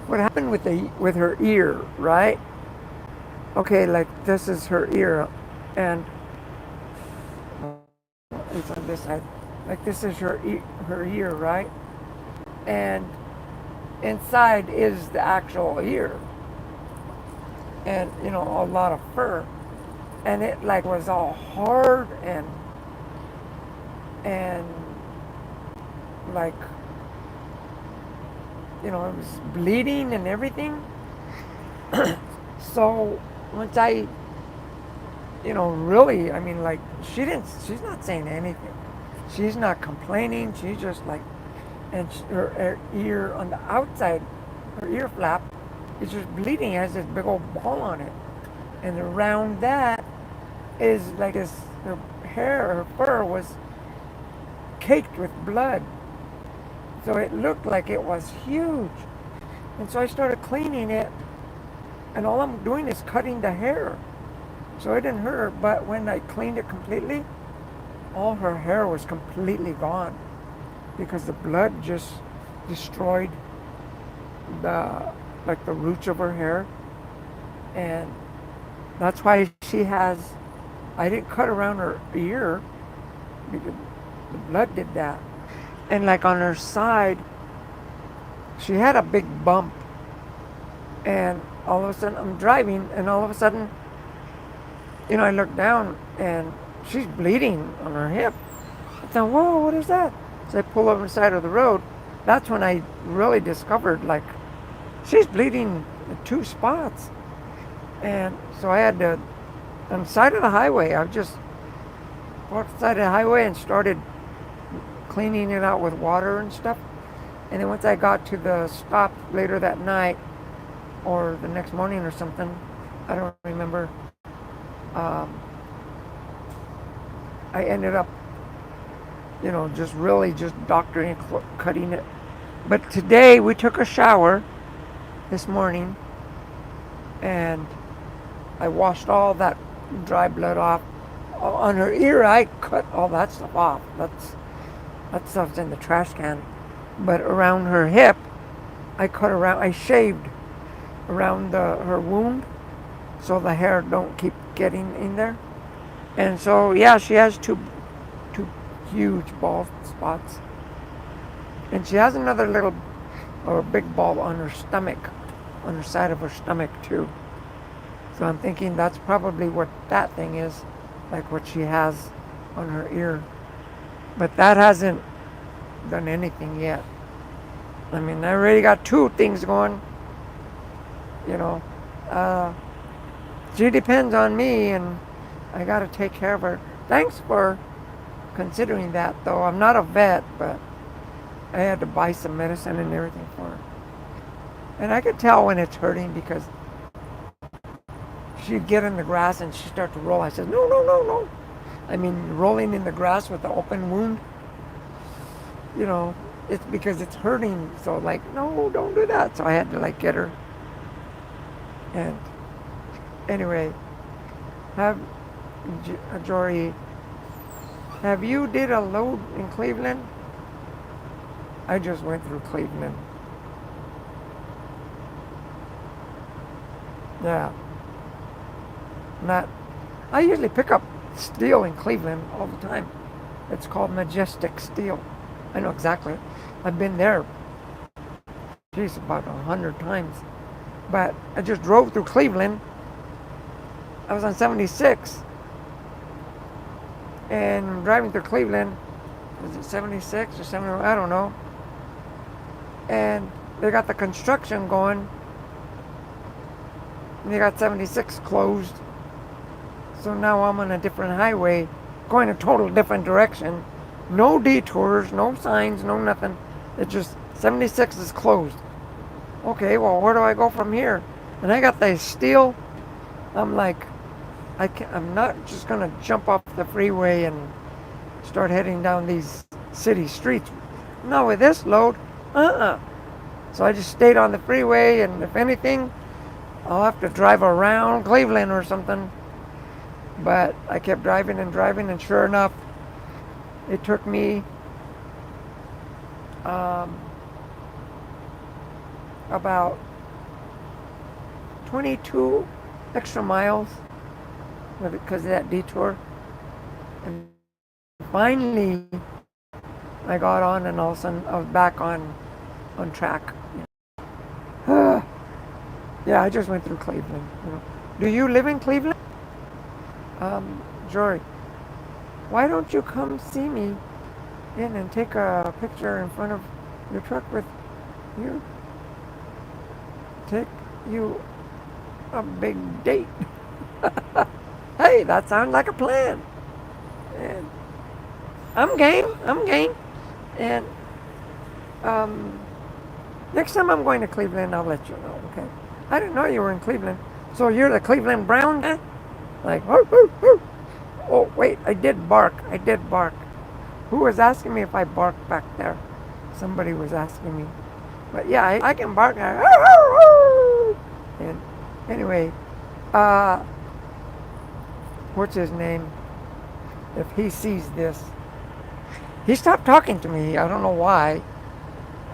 what happened with her ear, right? Okay, like this is her ear, and it's on this side. Like this is her ear, right? And inside is the actual ear, and you know, a lot of fur, and it like was all hard and like, you know, it was bleeding and everything. So once I really, I mean, like, she's not saying anything. She's not complaining. She's just like, and her ear on the outside, her ear flap, is just bleeding. It has this big old ball on it. And around that is like this, her hair, her fur was caked with blood. So it looked like it was huge. And so I started cleaning it, and all I'm doing is cutting the hair. So it didn't hurt her, but when I cleaned it completely, all her hair was completely gone because the blood just destroyed the like the roots of her hair. And that's why she has, I didn't cut around her ear because the blood did that. And like on her side, she had a big bump. And all of a sudden, I'm driving, and all of a sudden, I look down, and she's bleeding on her hip. I thought, whoa, what is that? So I pull over the side of the road. That's when I really discovered, like, she's bleeding in two spots. And so I had to, on the side of the highway, I just walked the side of the highway and started cleaning it out with water and stuff. And then once I got to the stop later that night, or the next morning or something, I don't remember, I ended up, just really just doctoring and cutting it. But today we took a shower this morning, and I washed all that dry blood off. On her ear, I cut all that stuff off. That stuff's in the trash can. But around her hip, I shaved around her wound so the hair don't keep getting in there. And so, yeah, she has two huge bald spots. And she has another little or big ball on her stomach, on her side of her stomach too. So I'm thinking that's probably what that thing is, like what she has on her ear. But that hasn't done anything yet. I mean, I already got two things going, you know. She depends on me, and I got to take care of her. Thanks for considering that, though. I'm not a vet, but I had to buy some medicine and everything for her. And I could tell when it's hurting because she'd get in the grass and she'd start to roll. I said, no, no, no, no. I mean, rolling in the grass with the open wound, it's because it's hurting. So, like, no, don't do that. So I had to, like, get her. And anyway, Jory, have you did a load in Cleveland? I just went through Cleveland. Yeah. I usually pick up steel in Cleveland all the time. It's called Majestic Steel. I know exactly. I've been there, geez, about 100 times. But I just drove through Cleveland. I was on 76. And driving through Cleveland, was it 76 or 70? I don't know. And they got the construction going. And they got 76 closed. So now I'm on a different highway, going a total different direction. No detours, no signs, no nothing. It's just 76 is closed. Okay, well, where do I go from here? And I got the steel. I'm like, I'm not just going to jump off the freeway and start heading down these city streets. No, with this load, So I just stayed on the freeway, and if anything, I'll have to drive around Cleveland or something. But I kept driving, and sure enough, it took me about 22 extra miles because of that detour. And finally, I got on, and all of a sudden, I was back on track. Yeah, I just went through Cleveland. Do you live in Cleveland? Jory, why don't you come see me in and take a picture in front of your truck with you? Take you a big date. Hey, that sounds like a plan. And I'm game. I'm game. And um, next time I'm going to Cleveland, I'll let you know. Okay? I didn't know you were in Cleveland. So you're the Cleveland Brown guy? Like, whoo, whoo, whoo. Oh, wait, I did bark. I did bark. Who was asking me if I barked back there? Somebody was asking me. But yeah, I can bark. And anyway, uh, what's his name? If he sees this, he stopped talking to me. I don't know why.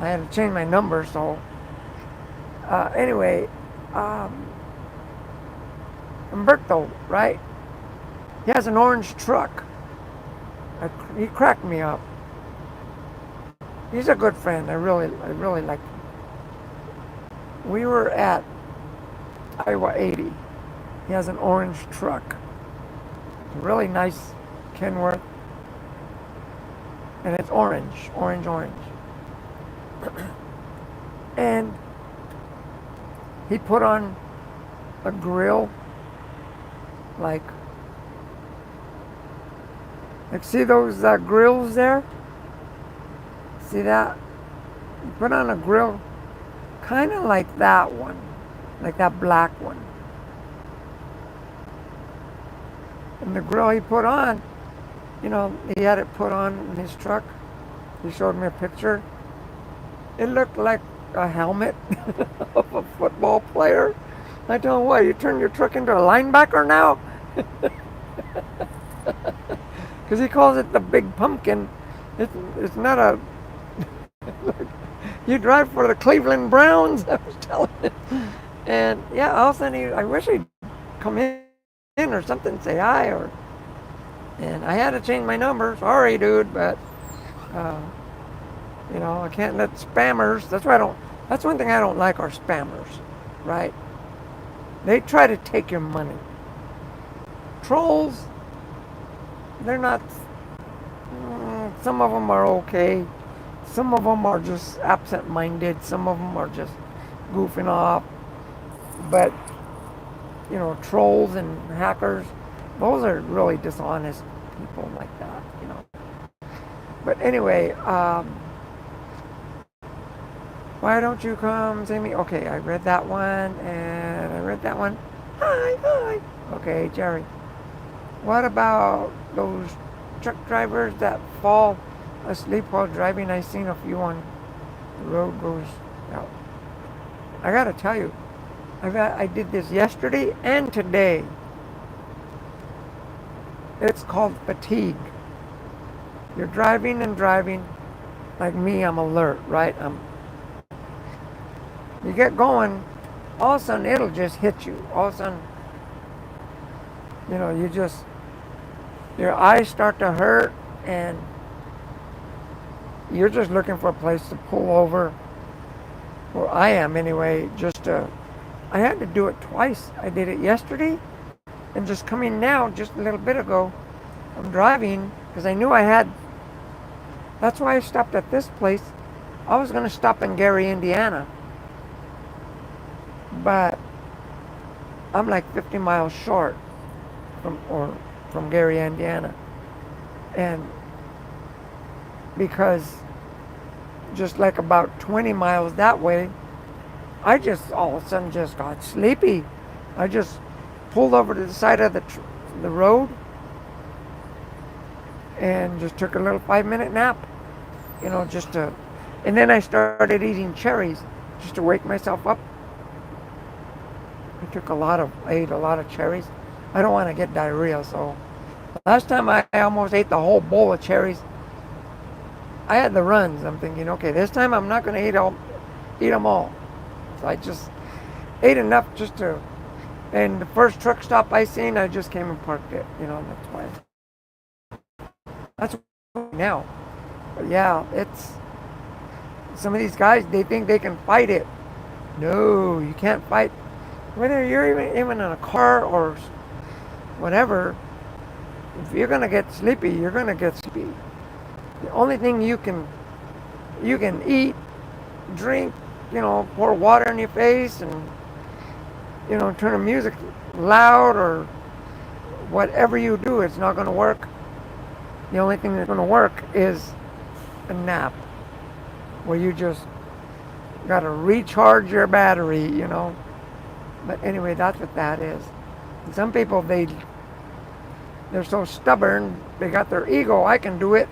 I had to change my number, so. Anyway, um, Umberto, right? He has an orange truck. He cracked me up. He's a good friend. I really like him. We were at Iowa 80. He has an orange truck. Really nice Kenworth. And it's orange, orange, orange. And he put on a grill, like see those grills there? See that? He put on a grill, kind of like that one, like that black one. And the grill he put on, he had it put on in his truck. He showed me a picture. It looked like a helmet of a football player. I told him, what, you turned your truck into a linebacker now? Because he calls it the big pumpkin. It's not a... You drive for the Cleveland Browns, I was telling him. And yeah, all of a sudden, I wish he'd come in or something, say hi, and I had to change my number. Sorry, dude, but uh, I can't let spammers. That's one thing I don't like are spammers, right? They try to take your money. Trolls, they're not. Some of them are okay. Some of them are just absent-minded. Some of them are just goofing off. But trolls and hackers, those are really dishonest people like that. But anyway, why don't you come see me? Okay, I read that one, and I read that one. Hi, hi. Okay, Jerry. What about those truck drivers that fall asleep while driving? I seen a few on the road goes out. I gotta tell you, I did this yesterday and today. It's called fatigue. You're driving and driving. Like me, I'm alert, right? You get going, all of a sudden it'll just hit you. All of a sudden, your eyes start to hurt, and you're just looking for a place to pull over. Where I am anyway, I had to do it twice. I did it yesterday, and just coming now, just a little bit ago, I'm driving, because I knew that's why I stopped at this place. I was going to stop in Gary, Indiana, but I'm like 50 miles short from Gary, Indiana. And because just like about 20 miles that way, I just all of a sudden just got sleepy. I just pulled over to the side of the road and just took a little 5-minute nap, and then I started eating cherries just to wake myself up. I ate a lot of cherries. I don't want to get diarrhea, so last time I almost ate the whole bowl of cherries. I had the runs. I'm thinking, okay, this time I'm not going to eat them all. So I just ate enough and the first truck stop I seen, I just came and parked it. That's now. But yeah, it's some of these guys, they think they can fight it. No, you can't fight. Whether you're even in a car or whatever, if you're gonna get sleepy, you're gonna get sleepy. The only thing you can eat, drink, pour water in your face, and turn the music loud or whatever you do, it's not going to work. The only thing that's going to work is a nap where you just got to recharge your battery. But anyway, that's what that is. And some people, they're so stubborn, they got their ego, I can do it.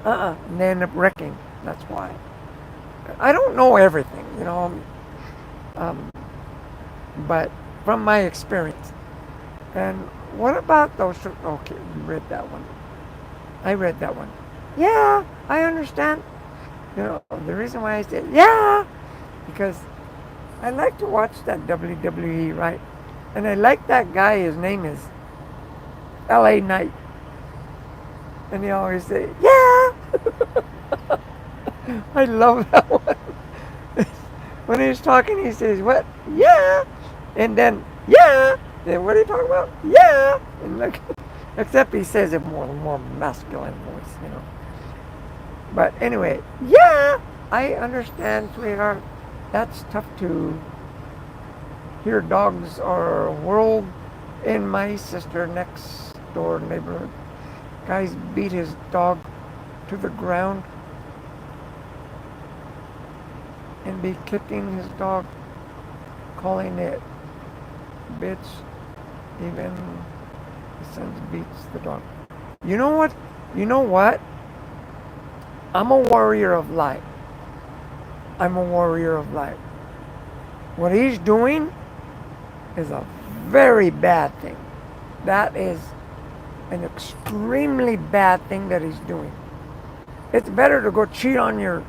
And they end up wrecking. That's why. I don't know everything, um, but from my experience. And what about those? Okay, you read that one. I read that one. Yeah, I understand. The reason why I said yeah, because I like to watch that WWE, right? And I like that guy. His name is L.A. Knight, and he always say yeah. I love that one. When he's talking, he says what? Yeah, and then yeah. Then what are you talking about? Yeah, and like, except he says it more masculine voice. But anyway, yeah, I understand, sweetheart. That's tough to hear. Dogs are a world. In my sister next door neighborhood, guys beat his dog to the ground and be kicking his dog, calling it bitch. Even his son beats the dog. You know what? You know what? I'm a warrior of light. I'm a warrior of light. What he's doing is a very bad thing. That is an extremely bad thing that he's doing. It's better to go cheat on your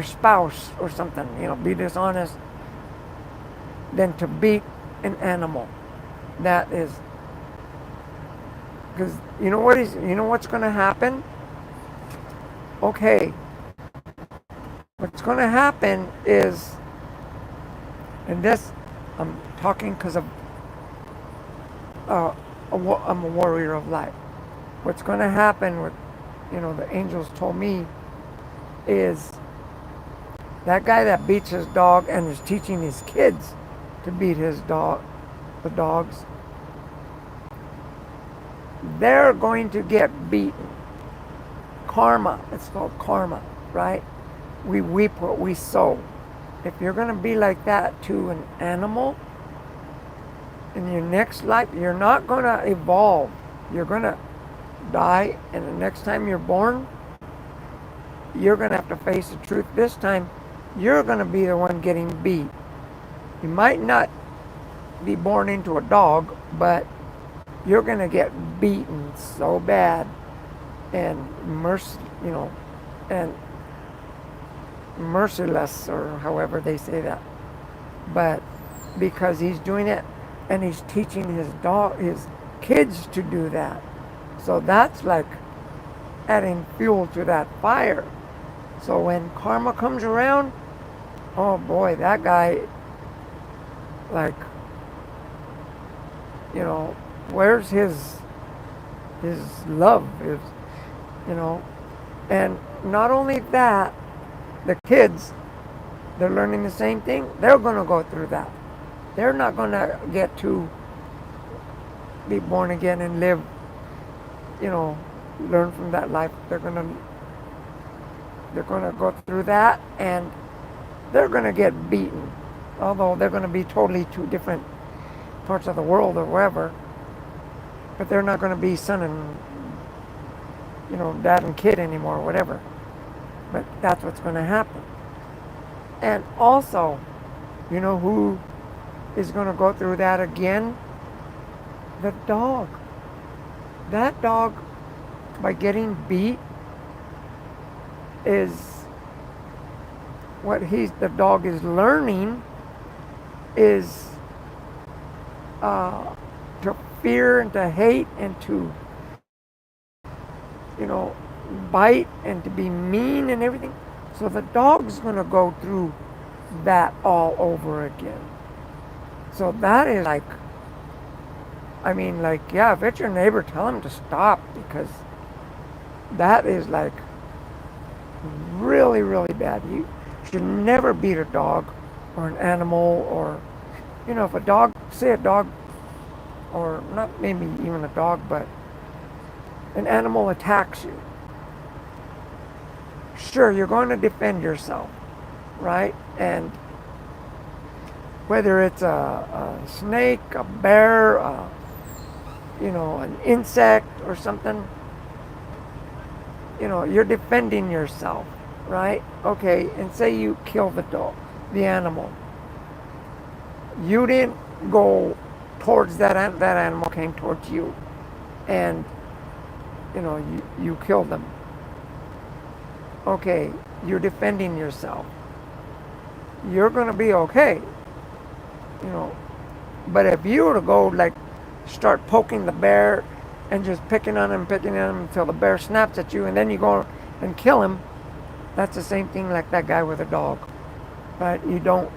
spouse or something, be dishonest, than to beat an animal. That is, because you know what's going to happen? Okay, what's going to happen is, and this, I'm talking because of, I'm a warrior of light. What's going to happen with, the angels told me, is that guy that beats his dog and is teaching his kids to beat the dogs, they're going to get beaten. Karma, it's called karma, right? We reap what we sow. If you're going to be like that to an animal, in your next life, you're not going to evolve. You're going to die, and the next time you're born, you're going to have to face the truth. This time, you're going to be the one getting beat. You might not be born into a dog, but you're going to get beaten so bad and and merciless, or however they say that. But because he's doing it, and he's teaching his kids to do that. So that's like adding fuel to that fire. So when karma comes around, oh boy, that guy, like, where's his love? And not only that, the kids, they're learning the same thing. They're going to go through that. They're not going to get to be born again and live, learn from that life. They're going to go through that, and they're going to get beaten. Although they're going to be totally two different parts of the world or wherever. But they're not going to be son and, dad and kid anymore, whatever. But that's what's going to happen. And also, who is going to go through that again? The dog. That dog, by getting beat, is what the dog is learning is to fear and to hate and to, bite and to be mean and everything. So the dog's going to go through that all over again. So that is like, yeah, if it's your neighbor, tell him to stop, because that is like really, really bad. You should never beat a dog or an animal, or, if a dog or not maybe even a dog, but an animal attacks you, sure, you're going to defend yourself, right? And whether it's a snake, a bear, an insect or something, you're defending yourself, right? Okay, and say you kill the dog, the animal. You didn't go towards that animal came towards you, and you killed them. Okay, you're defending yourself. You're gonna be okay, you know. But if you were to go like start poking the bear and just picking on him until the bear snaps at you, and then you go and kill him, that's the same thing like that guy with a dog, right? You don't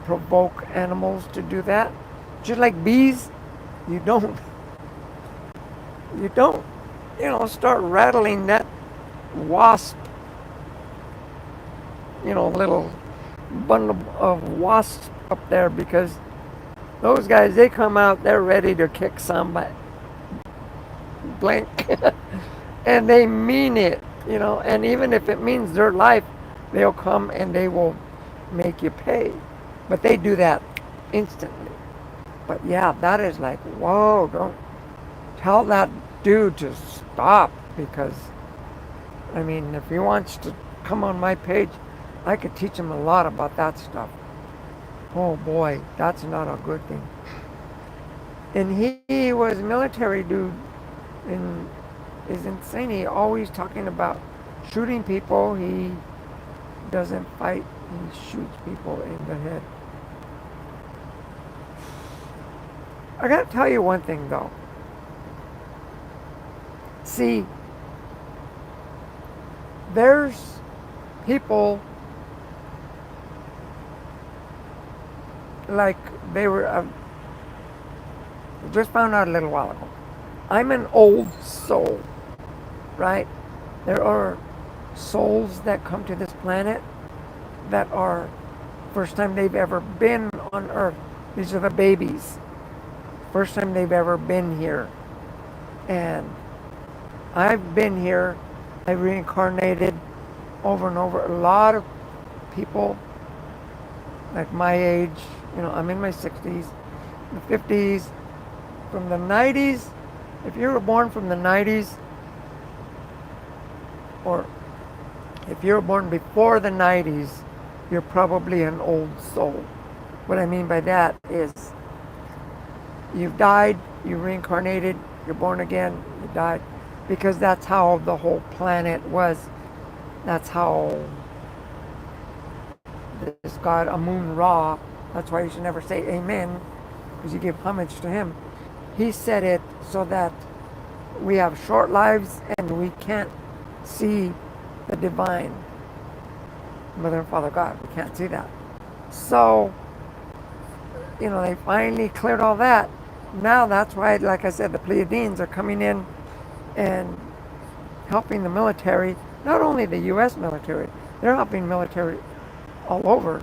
provoke animals to do that. Just like bees, you don't, you don't, start rattling that wasp, little bundle of wasps up there, because those guys, they come out, they're ready to kick somebody blank. And they mean it, and even if it means their life, they'll come and they will make you pay. But they do that instantly. But yeah, that is like, whoa, don't tell that dude to stop, because I mean, if he wants to come on my page, I could teach him a lot about that stuff. Oh boy, that's not a good thing. And he was a military dude, and is insane. He always talking about shooting people. He doesn't fight. He shoots people in the head. I gotta tell you one thing though. See, there's people like they were, just found out a little while ago. I'm an old soul, right? There are souls that come to this planet that are first time they've ever been on Earth. These are the babies. First time they've ever been here. And I've been here. I reincarnated over and over. A lot of people like my age, I'm in my 60s, the 50s, from the 90s. If you were born from the 90s, or if you were born before the 90s, you're probably an old soul. What I mean by that is you've died, you reincarnated, you're born again, you died, because that's how the whole planet was. That's how this God, Amun Ra, that's why you should never say amen, because you give homage to him. He said it so that we have short lives and we can't see the divine, Mother and Father God. We can't see that. So, they finally cleared all that. Now that's why, like I said, the Pleiadians are coming in and helping the military, not only the U.S. military, they're helping military all over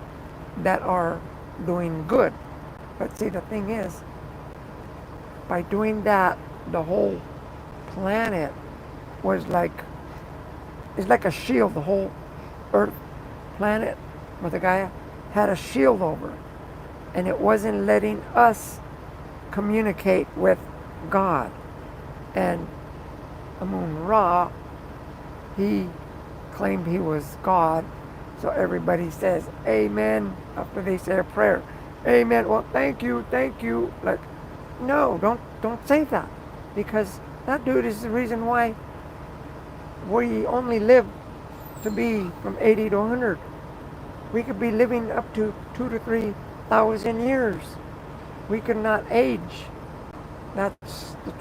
that are doing good. But see, the thing is, by doing that, the whole planet was like, it's like a shield. The whole Earth planet, Mother Gaia, had a shield over it. And it wasn't letting us communicate with God. And Amun Ra, he claimed he was God. So everybody says amen after they say a prayer. Amen. Well, thank you. Like, no, don't say that, because that dude is the reason why we only live to be from 80 to 100. We could be living up to 2 to 3,000 years. We could not age. That's the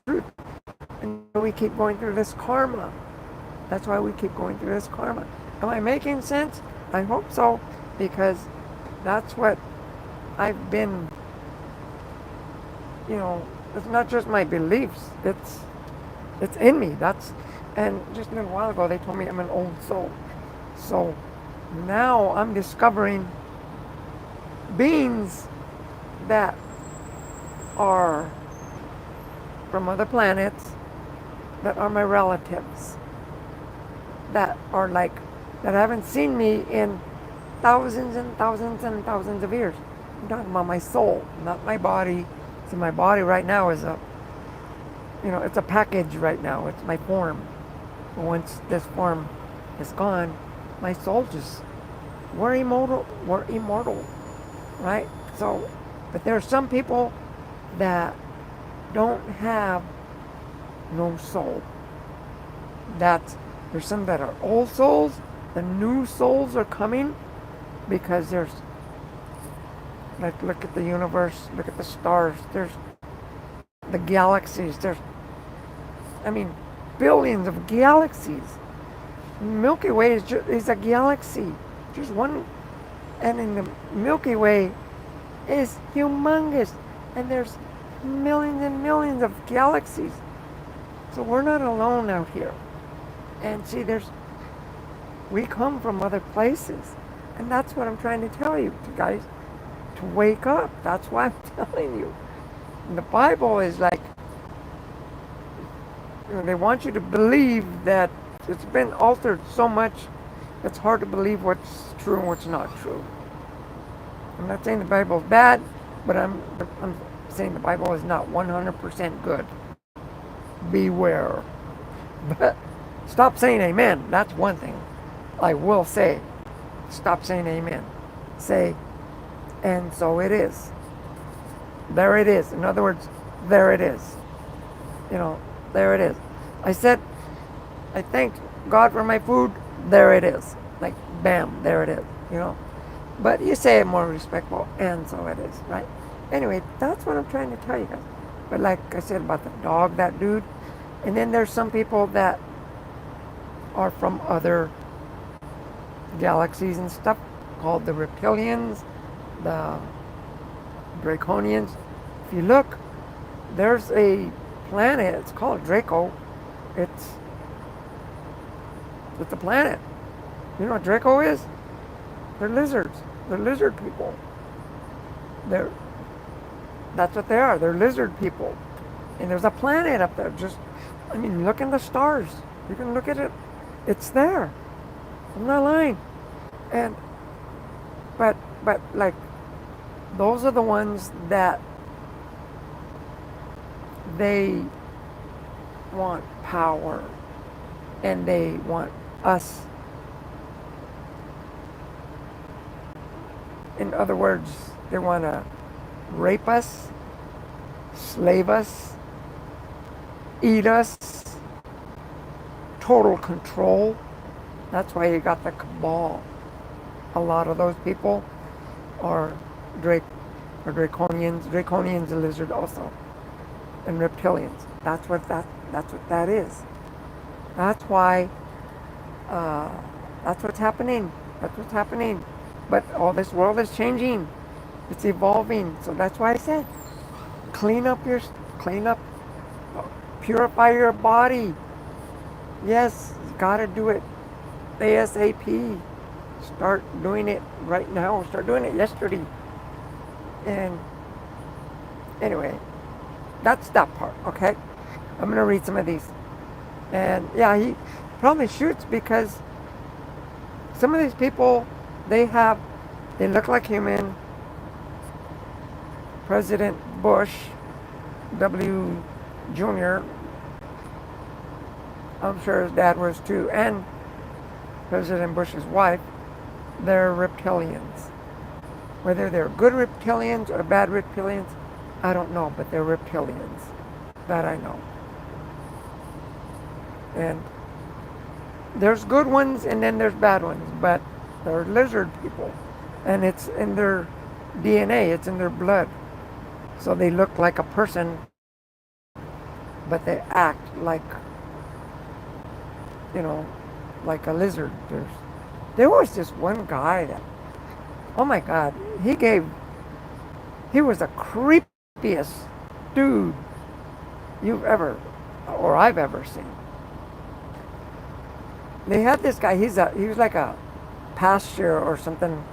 truth. And we keep going through this karma. That's why we keep going through this karma. Am I making sense? I hope so, because that's what I've been, it's not just my beliefs, it's in me. And just a little while ago they told me I'm an old soul. So now I'm discovering beings that are from other planets that are my relatives that are like that haven't seen me in thousands and thousands and thousands of years. I'm talking about my soul, not my body. So my body right now is it's a package right now. It's my form. But once this form is gone, my soul just, we're immortal. We're immortal, right? So, but there are some people that don't have no soul. There's some that are old souls. The new souls are coming because there's, like, look at the universe, look at the stars. There's the galaxies. Billions of galaxies. Milky Way is a galaxy. Just one, and in the Milky Way is humongous, and there's millions and millions of galaxies. So we're not alone out here. And see, we come from other places, and that's what I'm trying to tell you, guys, to wake up. That's why I'm telling you. And the Bible is like, they want you to believe that it's been altered so much, it's hard to believe what's true and what's not true. I'm not saying the Bible is bad, but I'm saying the Bible is not 100% good. Beware. But stop saying amen. That's one thing I will say. Stop saying amen. Say, and so it is. There it is. In other words, there it is. There it is. I said, I thanked God for my food. There it is. Like, bam, there it is. But you say it more respectful, and so it is, right? Anyway, that's what I'm trying to tell you guys. But like I said about the dog, that dude, and then there's some people that are from other galaxies and stuff called the reptilians, the draconians. If you look, there's a planet, it's called Draco. It's a planet. You know what Draco is? They're lizards. They're lizard people. That's what they are. They're lizard people. And there's a planet up there. Look in the stars. You can look at it. It's there. I'm not lying. But like, those are the ones that they want power, and they want us. In other words, they want to rape us, slave us, eat us, total control. That's why you got the cabal. A lot of those people are draconians. Draconians, a lizard also, and reptilians. That's what that is. That's why. That's what's happening. That's what's happening. But all this world is changing. It's evolving. So that's why I said, clean up, purify your body. Yes, you gotta do it ASAP. Start doing it right now. Start doing it yesterday. And anyway, that's that part, okay? I'm gonna read some of these. And yeah, he probably shoots because some of these people, they look like human. President Bush, W. Jr., I'm sure his dad was too, and President Bush's wife, they're reptilians. Whether they're good reptilians or bad reptilians, I don't know, but they're reptilians. That I know. And there's good ones and then there's bad ones, but they're lizard people. And it's in their DNA, it's in their blood. So they look like a person, but they act like, like a lizard. There was this one guy that, oh my God, he was the creepiest dude I've ever seen. They had this guy, he was like a pastor or something.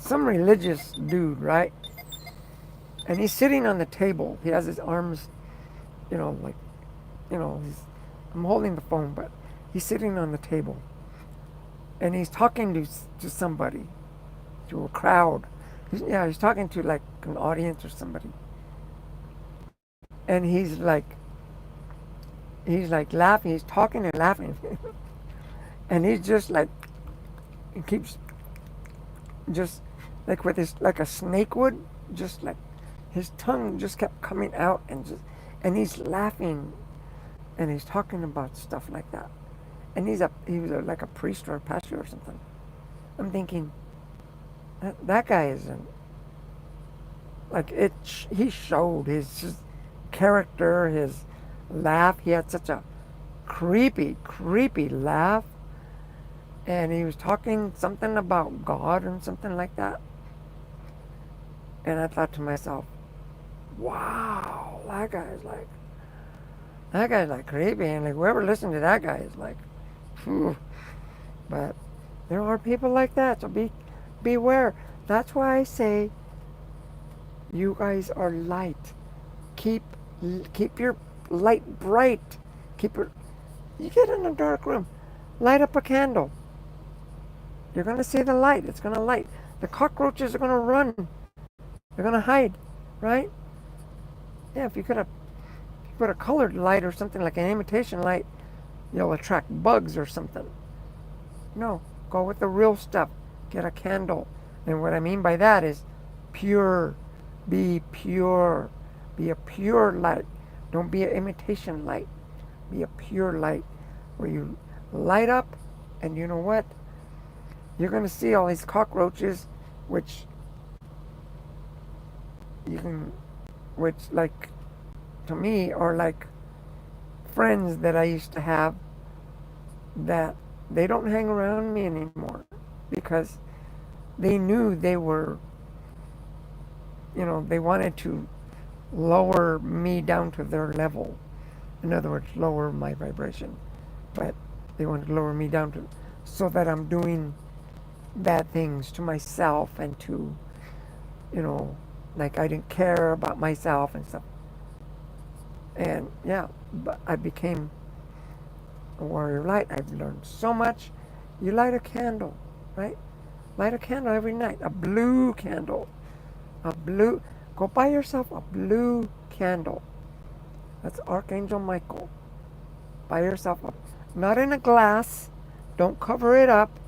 some religious dude, right? And he's sitting on the table. He has his arms, like, I'm holding the phone, but he's sitting on the table. And he's talking to somebody, to a crowd. He's talking to like an audience or somebody. And he's like laughing. He's talking and laughing. And he's just like, he keeps just like with his, like a snake would, just like his tongue just kept coming out and he's laughing and he's talking about stuff like that. And like a priest or a pastor or something. I'm thinking, that guy isn't, like he showed his character, his laugh. He had such a creepy laugh. And he was talking something about God and something like that. And I thought to myself, wow, that guy's like creepy. And like whoever listened to that guy is like, phew. But there are people like that, so beware. That's why I say you guys are light. Keep your light bright. You get in a dark room, light up a candle. You're going to see the light. It's going to light. The cockroaches are going to run. They're going to hide, right? Yeah, if you put a colored light or something like an imitation light, you'll attract bugs or something. No, go with the real stuff. Get a candle. And what I mean by that is pure. Be pure. Be a pure light. Don't be an imitation light. Be a pure light where you light up, and you know what? You're going to see all these cockroaches, which like, to me, are like friends that I used to have that they don't hang around me anymore because they knew they were, they wanted to lower me down to their level. In other words, lower my vibration. But they wanted to lower me down so that I'm doing bad things to myself and to, like I didn't care about myself and stuff. And yeah, but I became a warrior light. I've learned so much. You light a candle, right? Light a candle every night. A blue candle. Go buy yourself a blue candle. That's Archangel Michael. Buy yourself not in a glass. Don't cover it up.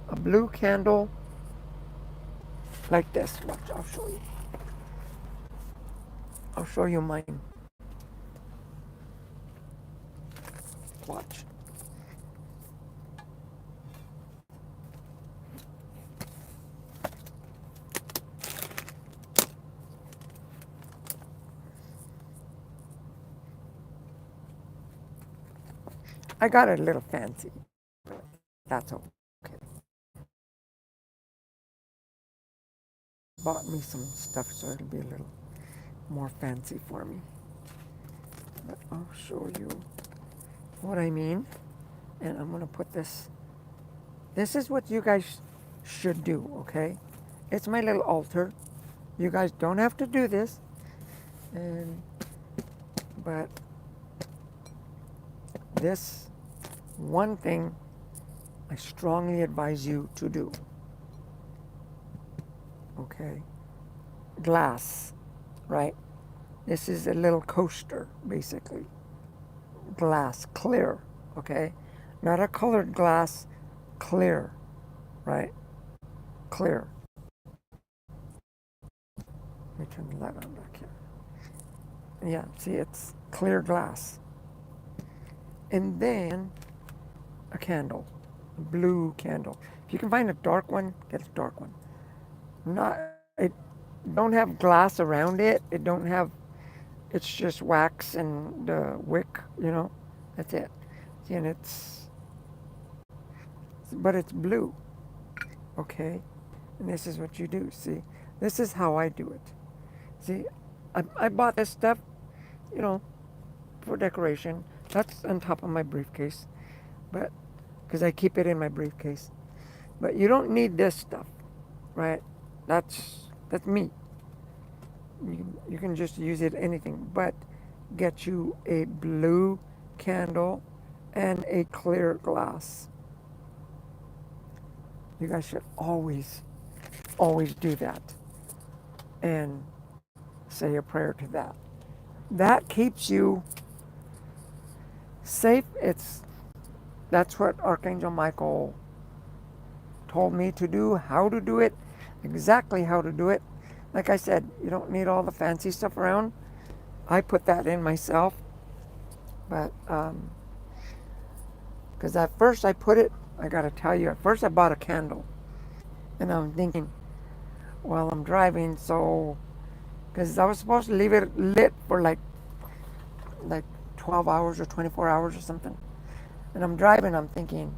A blue candle like this. Watch, I'll show you. I'll show you mine. Watch. I got it a little fancy, but that's okay. Bought me some stuff so it'll be a little more fancy for me. But I'll show you what I mean. And I'm going to put this. This is what you guys should do, okay? It's my little altar. You guys don't have to do this. But this one thing I strongly advise you to do. Okay? Glass, right? This is a little coaster, basically. Glass, clear, okay? Not a colored glass, clear, right? Clear. Let me turn the light on back here. Yeah, see, it's clear glass. And then a candle, a blue candle. If you can find a dark one, get a dark one. It don't have glass around it. It's just wax and wick, that's it. See, and but it's blue, okay? And this is what you do, see? This is how I do it. See, I bought this stuff, for decoration. That's on top of my briefcase, but because I keep it in my briefcase. But you don't need this stuff, right? That's me. You can just use it anything, but get you a blue candle and a clear glass. You guys should always do that and say a prayer to that. That keeps you safe. That's what Archangel Michael told me to do, how to do it, exactly how to do it. Like I said, you don't need all the fancy stuff around. I put that in myself, but because at first I put it, I gotta tell you, at first I bought a candle, and I'm thinking, well, I'm driving, so because I was supposed to leave it lit for like 12 hours or 24 hours or something, and I'm driving, I'm thinking,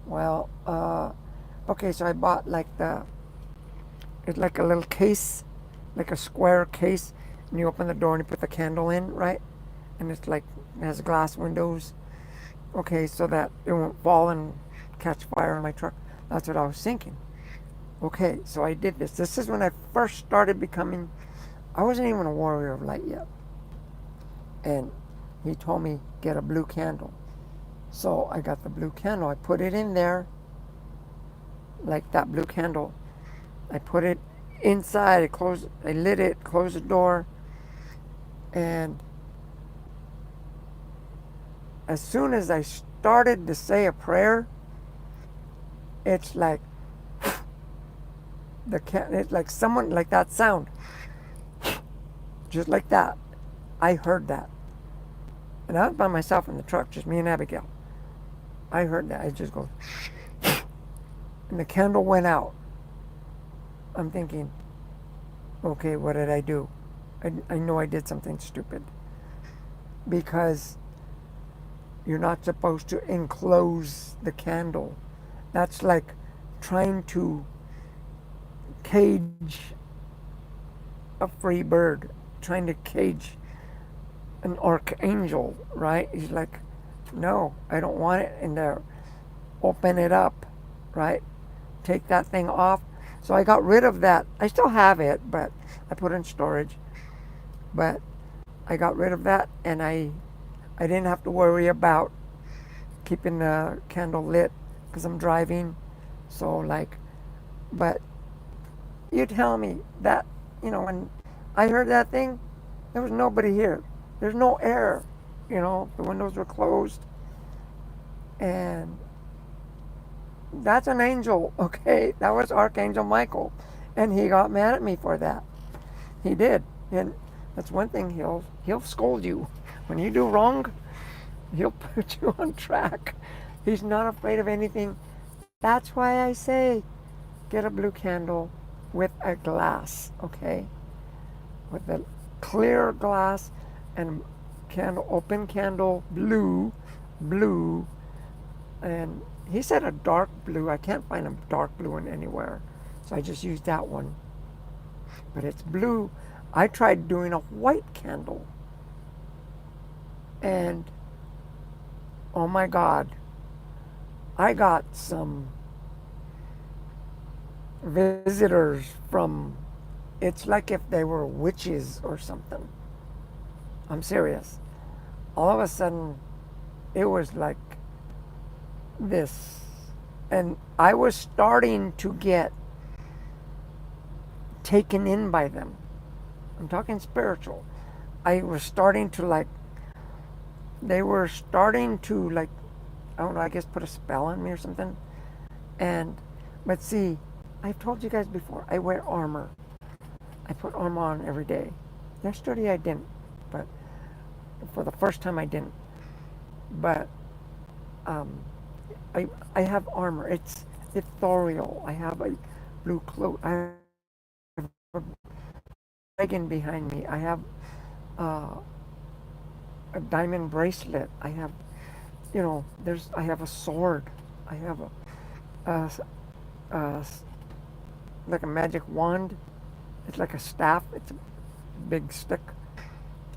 well, okay, so I bought it's like a little case, like a square case, and you open the door and you put the candle in, right? And it's like it has glass windows. Okay, so that it won't fall and catch fire in my truck. That's what I was thinking. Okay, so I did this. This is when I first started becoming. I wasn't even a warrior of light yet, and he told me get a blue candle. So I got the blue candle. I put it in there, like that blue candle. I put it inside. I lit it. Closed the door, and as soon as I started to say a prayer, it's like it's like someone like that sound, just like that. I heard that, and I was by myself in the truck, just me and Abigail. I heard that. I just go, and the candle went out. I'm thinking, okay, what did I do? I know I did something stupid because you're not supposed to enclose the candle. That's like trying to cage a free bird, trying to cage an archangel, right? He's like, no, I don't want it in there. Open it up, right? Take that thing off. So I got rid of that. I still have it, but I put it in storage. But I got rid of that, and I didn't have to worry about keeping the candle lit because I'm driving. So like, but you tell me that, when I heard that thing, there was nobody here. There's no air. The windows were closed, and that's an angel, okay? That was Archangel Michael, and he got mad at me for that. He did, and that's one thing. He'll scold you when you do wrong. He'll put you on track. He's not afraid of anything. That's why I say get a blue candle with a glass, okay? With a clear glass and open candle, blue, and he said a dark blue. I can't find a dark blue one anywhere, so I just used that one. But it's blue. I tried doing a white candle, and oh my God, I got some visitors from. It's like if they were witches or something. I'm serious. All of a sudden, it was like this. And I was starting to get taken in by them. I'm talking spiritual. I was starting to they were starting to I don't know, I guess put a spell on me or something. And, but see, I've told you guys before, I wear armor. I put armor on every day. Yesterday I didn't, but for the first time I didn't. But um, I have armor. It's ethereal. I have a blue cloak. I have a dragon behind me. I have uh, a diamond bracelet. I have, I have a sword. I have a, a like a magic wand. It's like a staff. It's a big stick.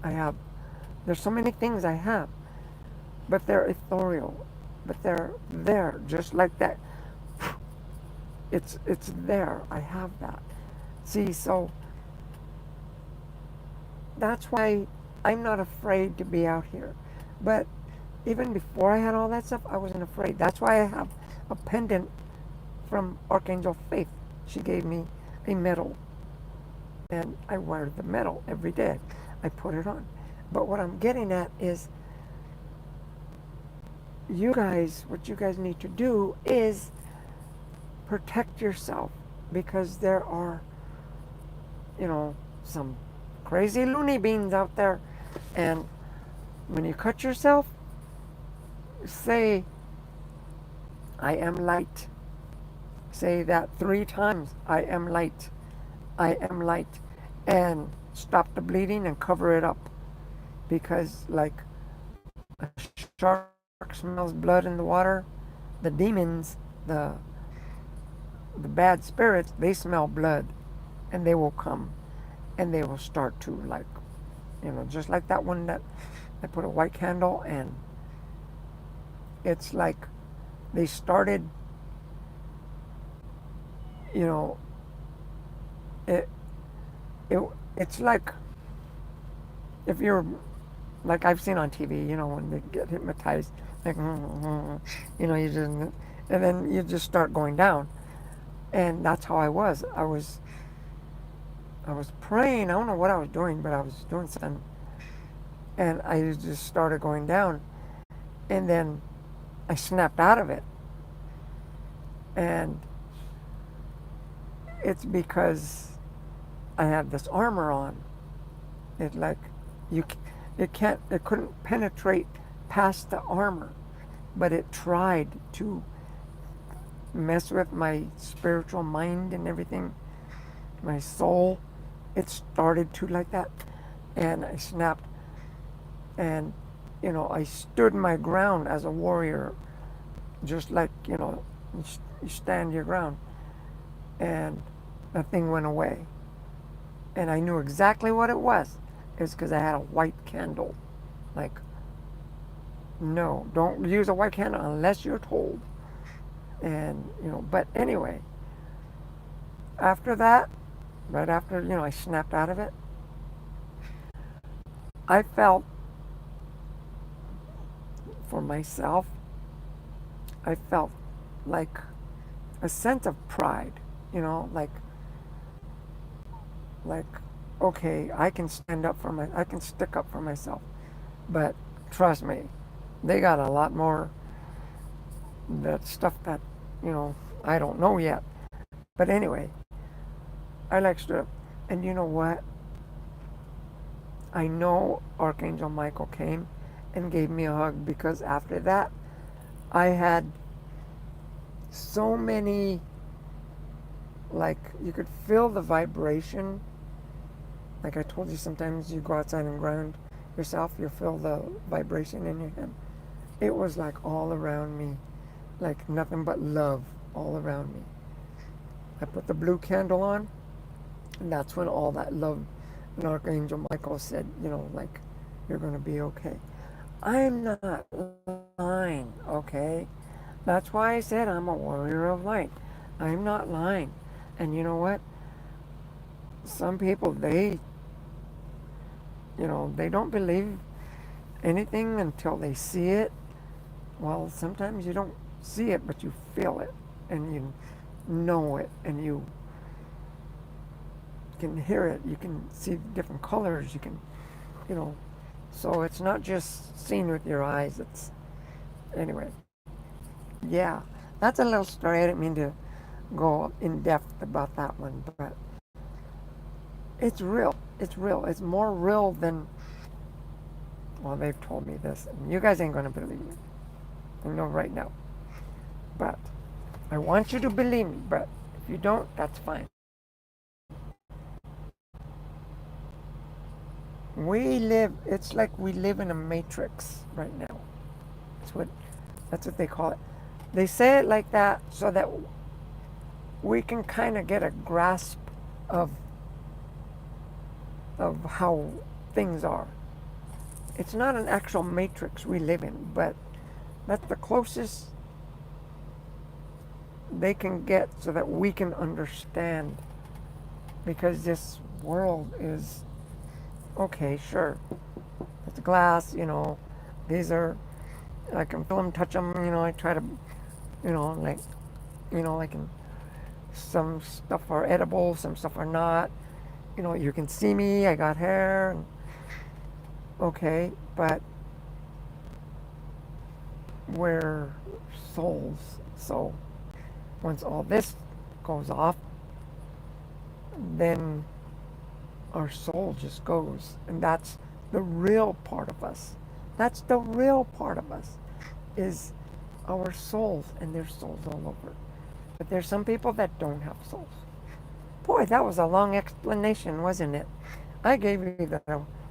I have. There's so many things I have, but they're ethereal. But they're there, just like that. It's there. I have that. See, so that's why I'm not afraid to be out here. But even before I had all that stuff, I wasn't afraid. That's why I have a pendant from Archangel Faith. She gave me a medal, and I wear the medal every day. I put it on. But what I'm getting at is what you guys need to do is protect yourself because there are, you know, some crazy loony beans out there. And when you cut yourself, say, I am light. Say that 3 times. I am light. I am light. And stop the bleeding and cover it up. Because, like a shark smells blood in the water, the demons, the the bad spirits, they smell blood and they will come and they will start to, like, just like that one that I put a white candle, and it's like they started, you know, it, it it's like if you're like I've seen on TV, when they get hypnotized, like, you just, and then you just start going down. And that's how I was. I was praying. I don't know what I was doing, but I was doing something. And I just started going down. And then I snapped out of it. And it's because I had this armor on. It like you it couldn't penetrate past the armor, but it tried to mess with my spiritual mind and everything, my soul. It started to like that, and I snapped. And I stood my ground as a warrior, just like you stand your ground. And the thing went away, and I knew exactly what it was. It's because I had a white candle. Like, no, don't use a white candle unless you're told. And but anyway, after that, right after I snapped out of it, I felt for myself, I felt like a sense of pride, like like okay, I can I can stick up for myself. But trust me, they got a lot more that stuff that you know I don't know yet. But anyway, I like stood up, and you know what? I know Archangel Michael came and gave me a hug because after that, I had so many, like, you could feel the vibration. Like I told you, sometimes you go outside and ground yourself, you feel the vibration in your head. It was like all around me, like nothing but love all around me. I put the blue candle on, and that's when all that love and Archangel Michael said, like, you're going to be okay. I'm not lying, okay? That's why I said I'm a warrior of light. I'm not lying. And you know what? Some people, they don't believe anything until they see it. Well, sometimes you don't see it, but you feel it and you know it and you can hear it. You can see different colors. You can, you know, so it's not just seen with your eyes. Anyway, yeah, that's a little story. I didn't mean to go in depth about that one, but it's real. It's real. It's more real than, well, they've told me this. And you guys ain't going to believe me. I know right now. But I want you to believe me, but if you don't, that's fine. It's like we live in a matrix right now. That's what, that's what they call it. They say it like that so that we can kind of get a grasp of how things are. It's not an actual matrix we live in, but that's the closest they can get so that we can understand because this world is okay, sure. It's glass, these are, I can feel them, touch them, I try to, like, I can, some stuff are edible, some stuff are not. You can see me, I got hair, and okay, but we're souls. So once all this goes off, then our soul just goes. And that's the real part of us. That's the real part of us, is our souls, and there's souls all over. But there's some people that don't have souls. Boy, that was a long explanation, wasn't it? I gave you the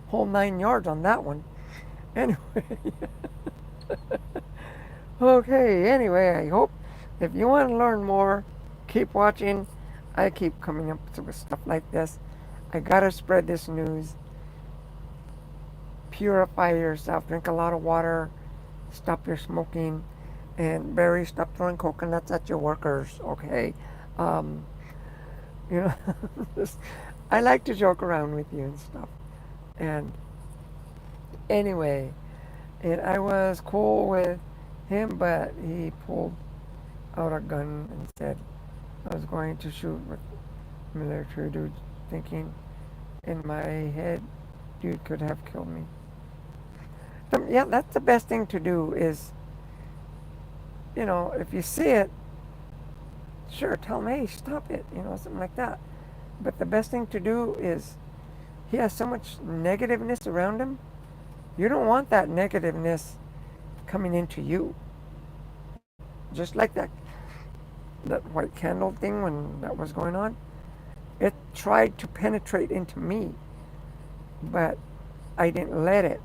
whole 9 yards on that one. Anyway, okay, anyway, I hope if you want to learn more, keep watching. I keep coming up with stuff like this. I gotta spread this news. Purify yourself, drink a lot of water, stop your smoking, and Barry, stop throwing coconuts at your workers, okay? Um, you know, I like to joke around with you and stuff. And anyway, and I was cool with him, but he pulled out a gun and said I was going to shoot with military dude, thinking in my head, dude could have killed me. So, yeah, that's the best thing to do is, if you see it, sure, tell him, hey, stop it, something like that. But the best thing to do is, he has so much negativeness around him. You don't want that negativeness coming into you. Just like that white candle thing when that was going on, it tried to penetrate into me, but I didn't let it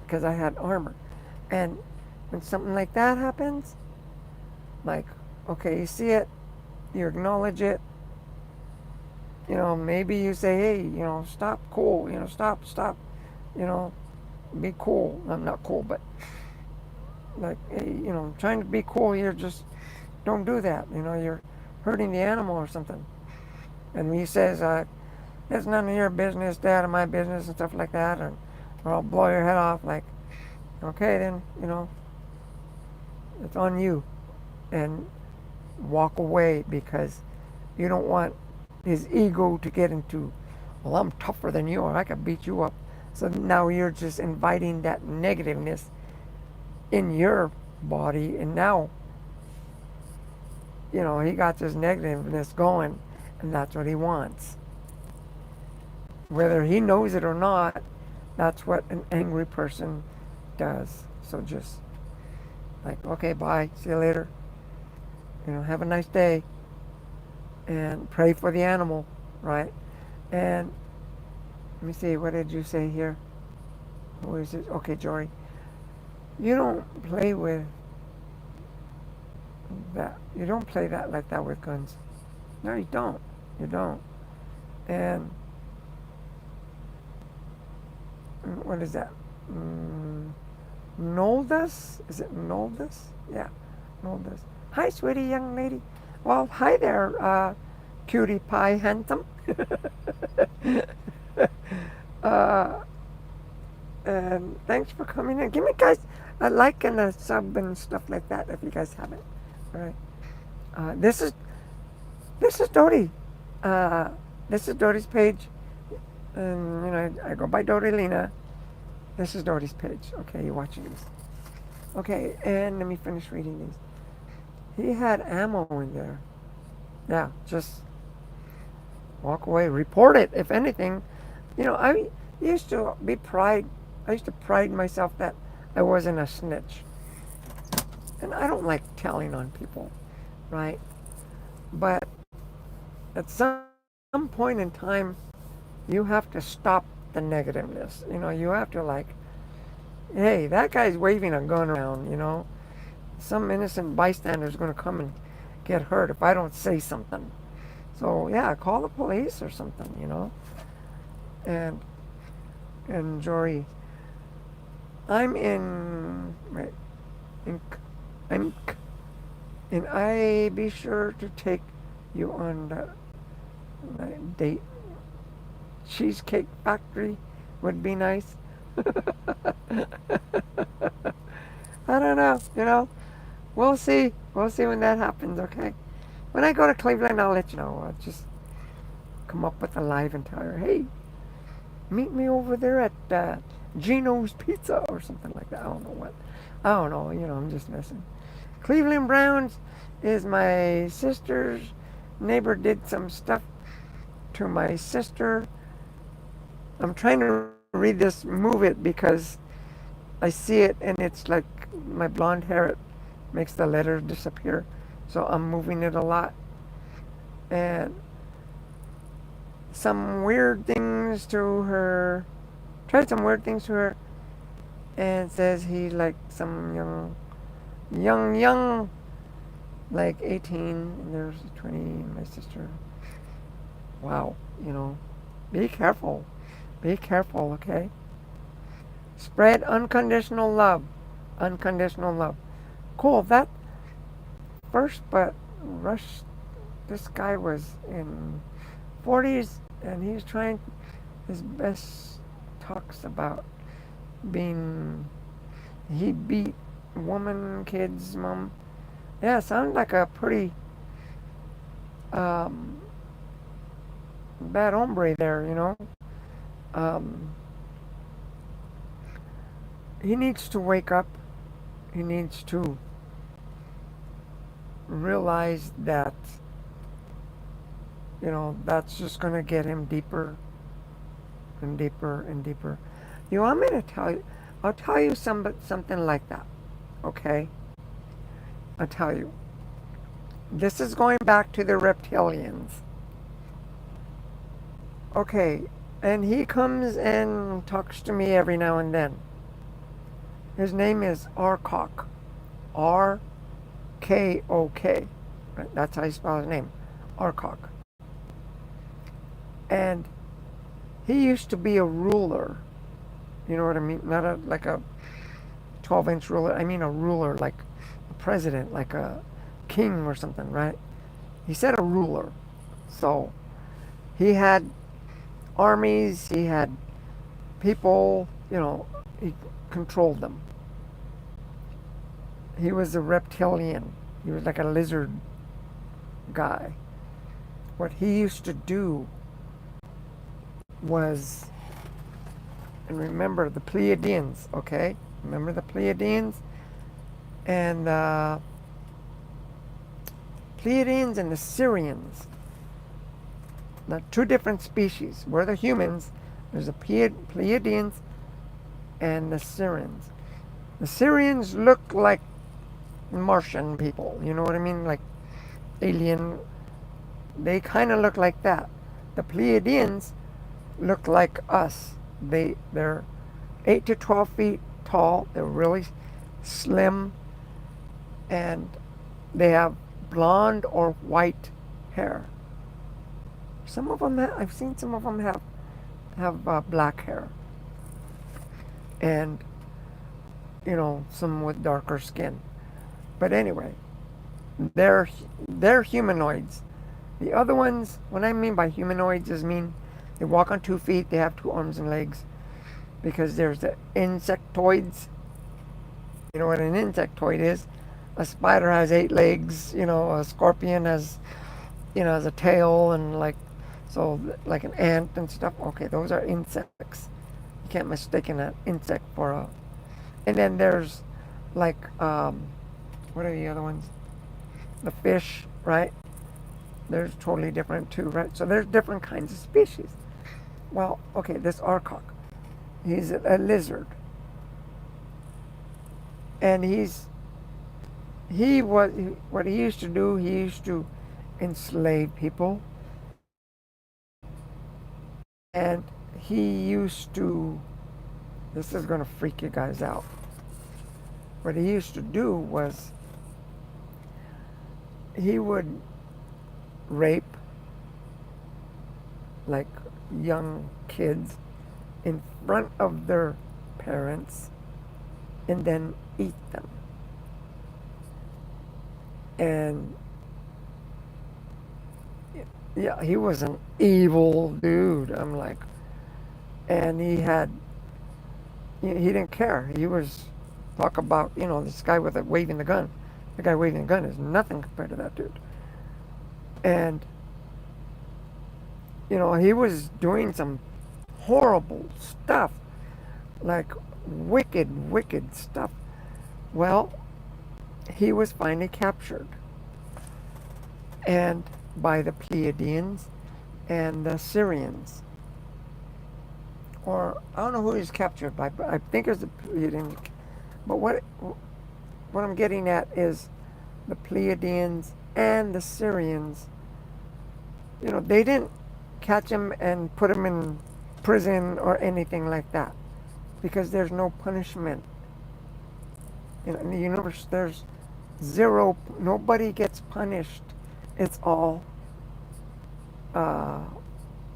because I had armor. And when something like that happens, like, okay, you see it, you acknowledge it, maybe you say, hey, stop, cool, stop, you know, be cool. I'm not cool, but like, hey, trying to be cool here, just don't do that. You're hurting the animal or something. And he says, it's none of your business, stay out of my business and stuff like that, or I'll blow your head off. Like, okay, then, it's on you. And walk away because you don't want his ego to get into, well, I'm tougher than you or I could beat you up. So now you're just inviting that negativeness in your body, and now, he got this negativeness going, and that's what he wants. Whether he knows it or not, that's what an angry person does. So just like, okay, bye, see you later. Have a nice day, and pray for the animal, right? And let me see, what did you say here? Who is it? Okay, Jory. You don't play with that. You don't play that like that with guns. No, you don't. You don't. And what is that? Noldus? Is it Noldus? Yeah, Noldus. Hi, sweetie young lady. Well, hi there, cutie pie handsome. uh, and thanks for coming in. Give me guys a like and a sub and stuff like that if you guys haven't. All right. This is Dodi. Uh, this is Dodi's page, and I go by Dodi Lena. This is Dodi's page. Okay, you're watching this. Okay, and let me finish reading these. He had ammo in there. Yeah, just walk away. Report it, if anything. I used to be pride. I used to pride myself that I wasn't a snitch. And I don't like telling on people, right? But at some point in time, you have to stop the negativeness. You have to like, hey, that guy's waving a gun around, some innocent bystander is going to come and get hurt if I don't say something. So yeah, call the police or something, And Jory, I'm in right, I'm, and I be sure to take you on that date cheesecake factory would be nice. I don't know, We'll see. We'll see when that happens, okay? When I go to Cleveland, I'll let you know. I'll just come up with a live and tell her, hey, meet me over there at Gino's Pizza or something like that. I don't know what. I don't know. I'm just messing. Cleveland Browns is my sister's neighbor did some stuff to my sister. I'm trying to read this, move it because I see it and it's like my blonde hair it makes the letters disappear. So I'm moving it a lot. And some weird things to her. Tried some weird things to her. And says he like some young, like 18. And there's 20, my sister. Wow, be careful. Be careful, okay? Spread unconditional love. Unconditional love. Cool. That first, but Rush, this guy was in 40s and he's trying his best, talks about being, he beat woman, kids, mom. Yeah, sounds like a pretty um, bad hombre there. Um, he needs to wake up. He needs to realize that, that's just going to get him deeper and deeper and deeper. You want me to tell you? I'll tell you something like that, okay? I'll tell you. This is going back to the reptilians. Okay, and he comes and talks to me every now and then. His name is Arkok. Rkok. That's how you spell his name. Arkok. And he used to be a ruler. You know what I mean? Not like a 12-inch ruler. I mean a ruler, like a president, like a king or something, right? He said a ruler. So he had armies, he had people, he controlled them. He was a reptilian. He was like a lizard guy. What he used to do was, and remember the Pleiadians, okay? Remember the Pleiadians? And the Pleiadians and the Syrians. Now, two different species. We're the humans. There's the Pleiadians and the Syrians. The Syrians look like Martian people. You know what I mean? Like alien. They kind of look like that. The Pleiadians look like us. They're 8 to 12 feet tall. They're really slim, and they have blonde or white hair. Some of them I've seen some of them have black hair, and some with darker skin. But anyway, they're humanoids. The other ones, what I mean by humanoids is mean they walk on 2 feet, they have 2 arms and legs, because there's the insectoids. You know what an insectoid is? A spider has 8 legs. A scorpion has a tail and like an ant and stuff. Okay, those are insects. You can't mistake an insect for a. And then there's like what are the other ones? The fish, right? They're totally different too, right? So there's different kinds of species. Well, okay, this Arkok, he's a lizard, and what he used to do. He used to enslave people, and he used to. This is gonna freak you guys out. What he used to do was he would rape like young kids in front of their parents and then eat them. And yeah, he was an evil dude. I'm like, And he didn't care. He was talk about, this guy with a waving the gun. The guy waving the gun is nothing compared to that dude. And he was doing some horrible stuff, like wicked, wicked stuff. Well, he was finally captured, and by the Pleiadians and the Syrians, or I don't know who he was captured by, but I think it was the Pleiadians. But what I'm getting at is the Pleiadians and the Syrians. They didn't catch him and put him in prison or anything like that, because there's no punishment. In the universe, there's zero. Nobody gets punished. It's all, uh,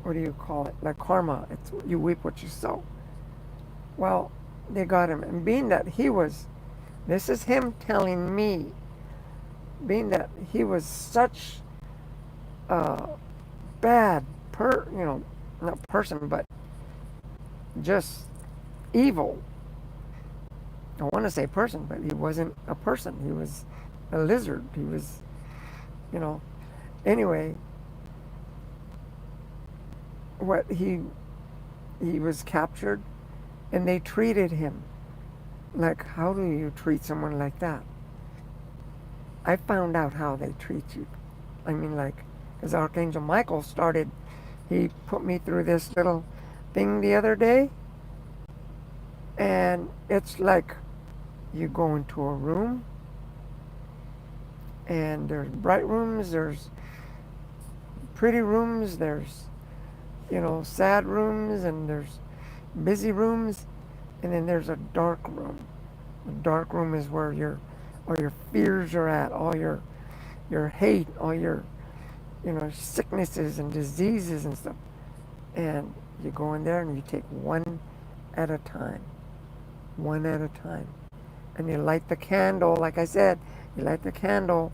what do you call it? Like karma. It's you reap what you sow. Well, they got him, and being that this is him telling me, being that he was such a bad not person, but just evil. I want to say person, but he wasn't a person. He was a lizard. He was, you know. Anyway, what he was captured, and they treated him like, how do you treat someone like that? I found out how they treat you. I mean, like, as Archangel Michael started, he put me through this little thing the other day, and it's like you go into a room, and there's bright rooms, there's pretty rooms, there's, sad rooms, and there's busy rooms, and then there's a dark room. The dark room is where all your fears are at, all your hate, all your, sicknesses and diseases and stuff. And you go in there and you take one at a time, one at a time. And you light the candle, like I said, you light the candle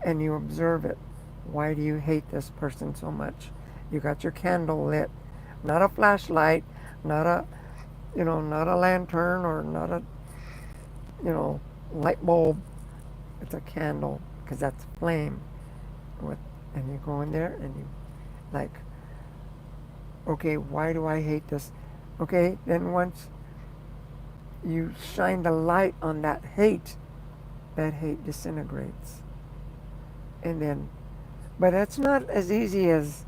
and you observe it. Why do you hate this person so much? You got your candle lit, not a flashlight, not a, not a lantern, or not a, light bulb. It's a candle, because that's flame. And you go in there and you, like, okay, why do I hate this? Okay, then once you shine the light on that hate disintegrates. And then, but it's not as easy as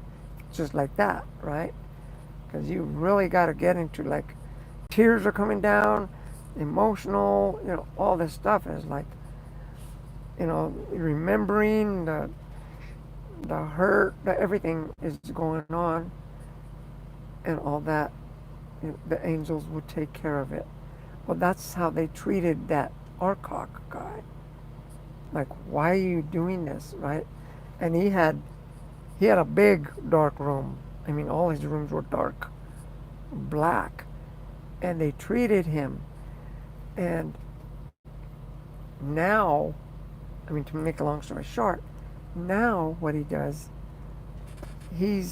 just like that, right? Because you really got to get into, like, tears are coming down, emotional, all this stuff is like, remembering the hurt, everything is going on, and all that. The angels would take care of it. Well, that's how they treated that Archok guy. Like, why are you doing this, right? And he had a big dark room. I mean, all his rooms were dark, black, and they treated him. And now, I mean, to make a long story short, now what he does, he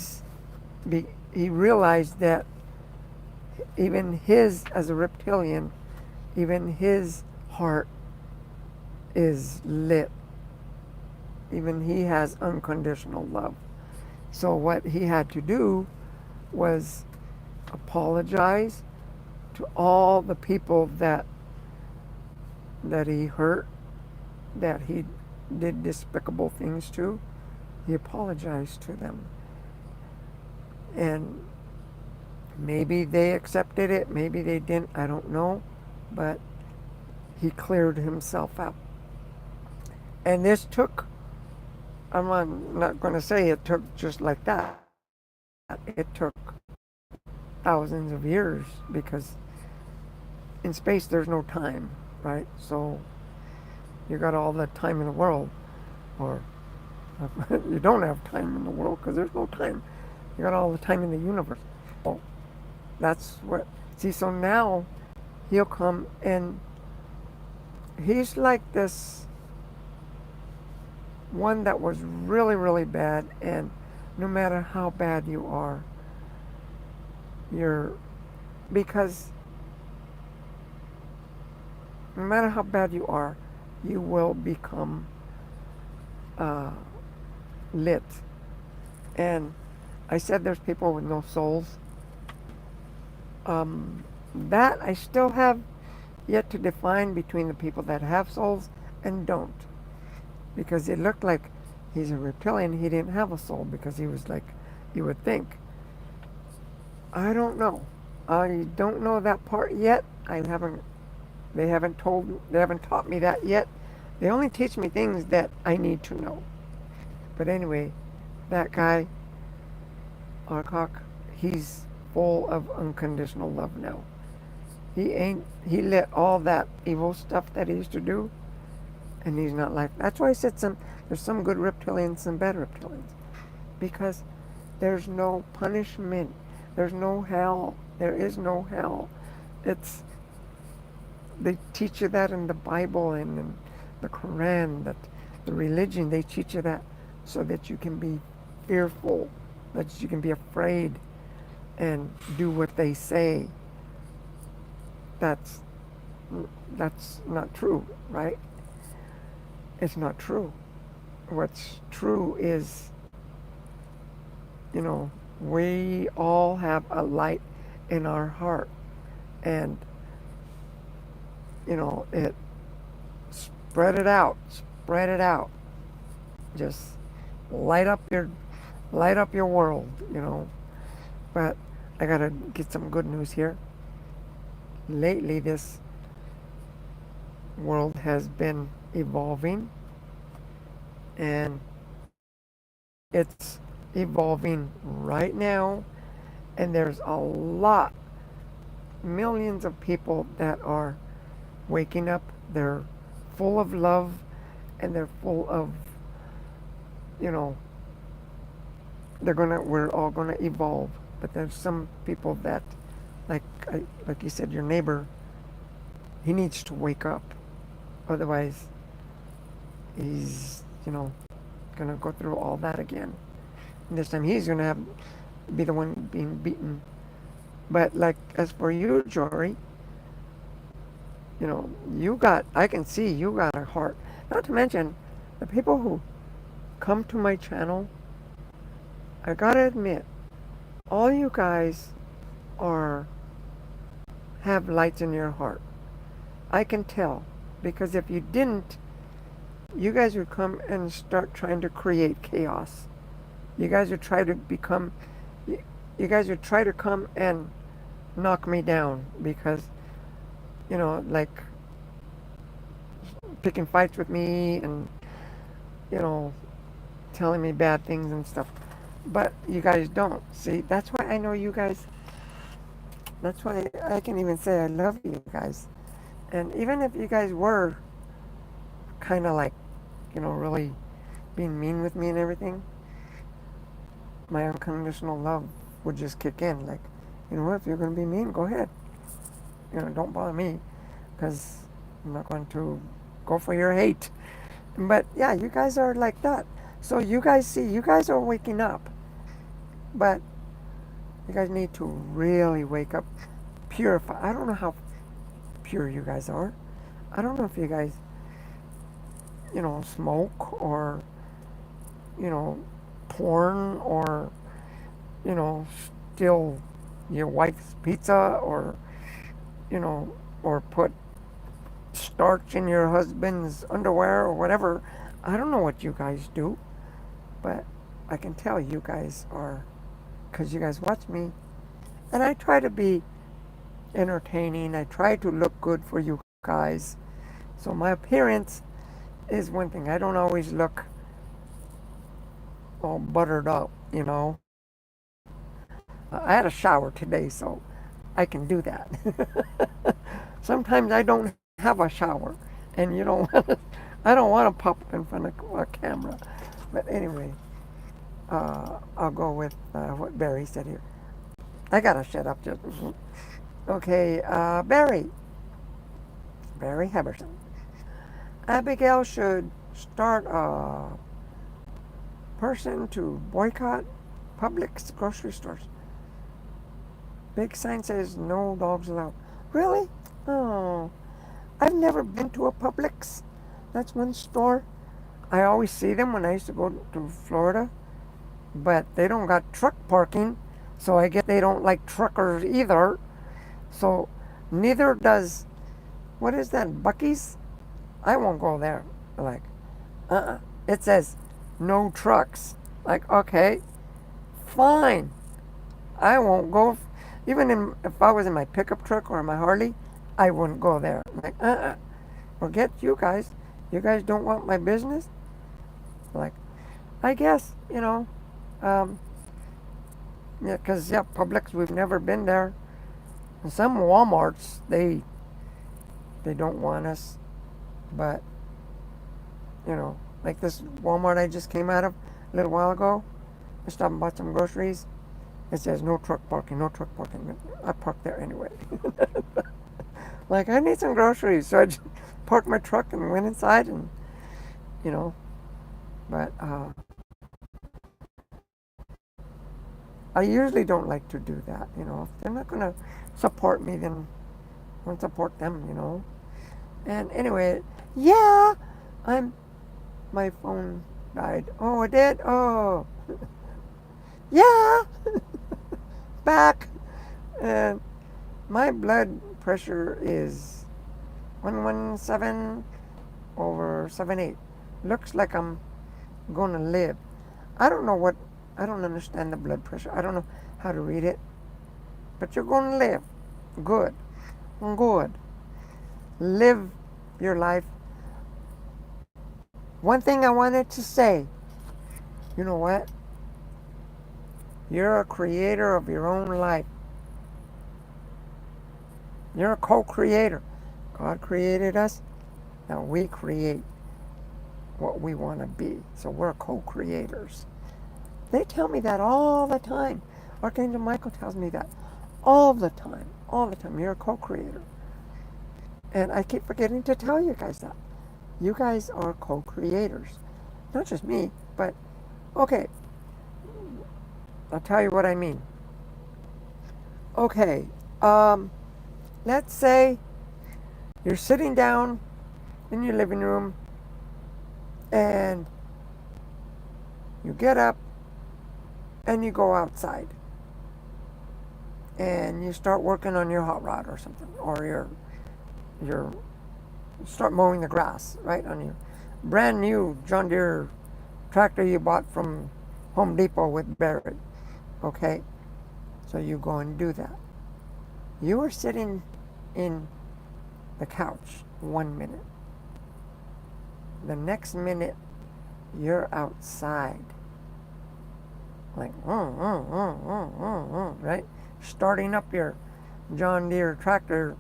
realized that even as a reptilian, even his heart is lit. Even he has unconditional love. So what he had to do was apologize to all the people that he hurt, that he did despicable things to. He apologized to them. And maybe they accepted it, maybe they didn't, I don't know. But he cleared himself out. And this took, I'm not going to say it took just like that. It took thousands of years, because in space there's no time, right? So you got all the time in the world, or you don't have time in the world because there's no time. You got all the time in the universe. So that's what, see, so now he'll come, and he's like this one that was really, really bad, and no matter how bad you are, because no matter how bad you are, you will become uh, lit. And I said there's people with no souls. Um, that I still have yet to define between the people that have souls and don't. Because it looked like he's a reptilian. He didn't have a soul because he was like, you would think. I don't know. I don't know that part yet. I haven't. They haven't told. They haven't taught me that yet. They only teach me things that I need to know. But anyway, that guy, Arcock, he's full of unconditional love now. He ain't. He let all that evil stuff that he used to do, and he's not like. That's why I said some. There's some good reptilians, some bad reptilians, because there's no punishment. There's no hell. There is no hell. It's they teach you that in the Bible and in the Quran, that the religion, they teach you that so that you can be fearful, that you can be afraid and do what they say. That's that's not true, right? It's not true. What's true is, you know, we all have a light in our heart, and it spread it out, just light up your world, But I gotta get some good news here. Lately, this world has been evolving, and it's evolving right now, and there's a lot, millions of people that are waking up. They're full of love, and they're full of, you know, we're all gonna evolve. But there's some people that, like like you said, your neighbor, he needs to wake up. Otherwise, he's, gonna go through all that again. And this time he's gonna be the one being beaten. But like as for you, Jory, I can see you got a heart. Not to mention the people who come to my channel. I gotta admit, all you guys are have lights in your heart. I can tell, because if you didn't, you guys would come and start trying to create chaos. You guys would try to become. You guys would try to come and knock me down because, like picking fights with me and, you know, telling me bad things and stuff. But you guys don't. See, that's why I know you guys. That's why I can even say I love you guys. And even if you guys were kind of like, really being mean with me and everything, my unconditional love would just kick in. Like, you know what, if you're going to be mean, go ahead. Don't bother me because I'm not going to go for your hate. But yeah, you guys are like that. So you guys are waking up. But you guys need to really wake up, purify. I don't know how pure you guys are. I don't know if you guys, smoke or, you know, porn or, steal your wife's pizza or, or put starch in your husband's underwear or whatever. I don't know what you guys do, but I can tell you guys are, because you guys watch me, and I try to be entertaining. I try to look good for you guys. So my appearance is one thing. I don't always look all buttered up. I had a shower today, so I can do that. Sometimes I don't have a shower, and I don't want to pop up in front of a camera. But anyway, I'll go with what Barry said here. I gotta shut up. Just okay. Barry Heberson. Abigail should start a person to boycott Publix grocery stores. Big sign says no dogs allowed. Really? Oh, I've never been to a Publix. That's one store. I always see them when I used to go to Florida, but they don't got truck parking, so I guess they don't like truckers either. So neither does, what is that, Bucky's? I won't go there. Like, uh-uh. It says no trucks. Like, okay, fine. I won't go. If I was in my pickup truck or my Harley, I wouldn't go there. Like, forget you guys. You guys don't want my business? Like, I guess, um, yeah, because, yeah, Publix, we've never been there. And some Walmarts, they don't want us. But, like this Walmart I just came out of a little while ago, I stopped and bought some groceries. It says no truck parking, no truck parking. I parked there anyway. Like, I need some groceries. So I just parked my truck and went inside and, you know, but I usually don't like to do that. If they're not going to support me, then I won't support them. And anyway, yeah, my phone died. Oh, it did? Oh, yeah, back. And my blood pressure is 117 over 78. Looks like I'm going to live. I don't know what, I don't understand the blood pressure. I don't know how to read it. But you're going to live. Good. Good. Live your life. One thing I wanted to say, you know what? You're a creator of your own life. You're a co-creator. God created us. Now we create what we want to be. So we're co-creators. They tell me that all the time. Archangel Michael tells me that all the time. All the time. You're a co-creator. And I keep forgetting to tell you guys that. You guys are co-creators. Not just me, but okay. I'll tell you what I mean. Okay. Let's say you're sitting down in your living room and you get up and you go outside and you start working on your hot rod or something, or you start mowing the grass, right, on your brand new John Deere tractor you bought from Home Depot with Barrett. Okay, so you go and do that. You are sitting in the couch 1 minute. The next minute, you're outside. Like, right? Starting up your John Deere tractor,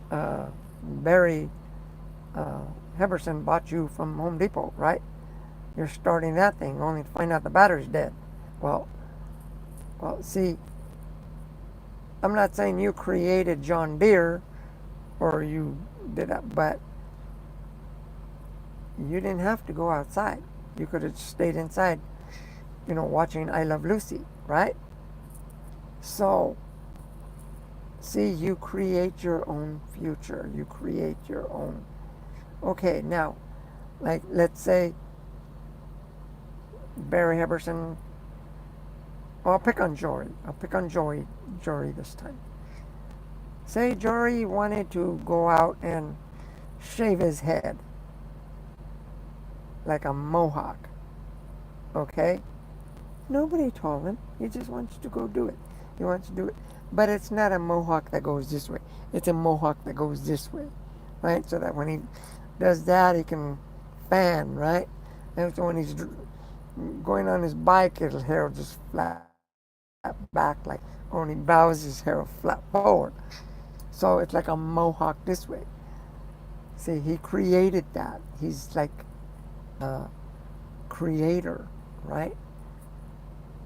Barry Heberson bought you from Home Depot, right? You're starting that thing only to find out the battery's dead. Well, see, I'm not saying you created John Deere or you did that, but you didn't have to go outside. You could have stayed inside, watching I Love Lucy, right? So, see, you create your own future. You create your own. Okay, now, like, let's say Barry Heberson. I'll pick on Jory. I'll pick on Jory this time. Say Jory wanted to go out and shave his head like a mohawk. Okay? Nobody told him. He just wants to go do it. He wants to do it. But it's not a mohawk that goes this way. It's a mohawk that goes this way. Right? So that when he does that, he can fan, right? And so when he's going on his bike, his hair will just flat back, like, or when he bows, his hair will flat forward. So it's like a mohawk this way. See, he created that. He's like a creator, right?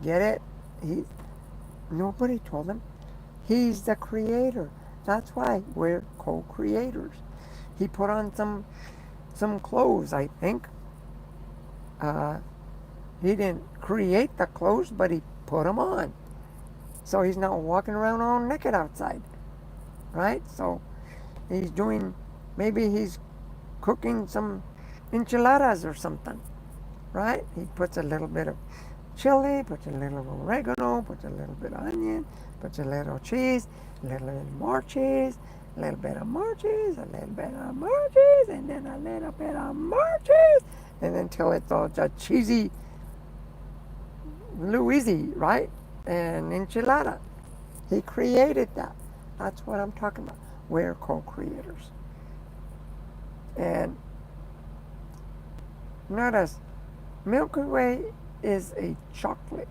Get it? Nobody told him. He's the creator. That's why we're co-creators. He put on some clothes, I think. He didn't create the clothes, but he put them on. So he's not walking around all naked outside, right? So he's doing, maybe he's cooking some enchiladas or something, right? He puts a little bit of chili, puts a little oregano, puts a little bit of onion, puts a little cheese, a little bit more cheese, a little bit of more cheese, a little bit of more cheese, and then a little bit of more cheese, and until it's all a cheesy Louisi, right? And enchilada. He created that. That's what I'm talking about. We're co-creators. And notice, Milky Way is a chocolate.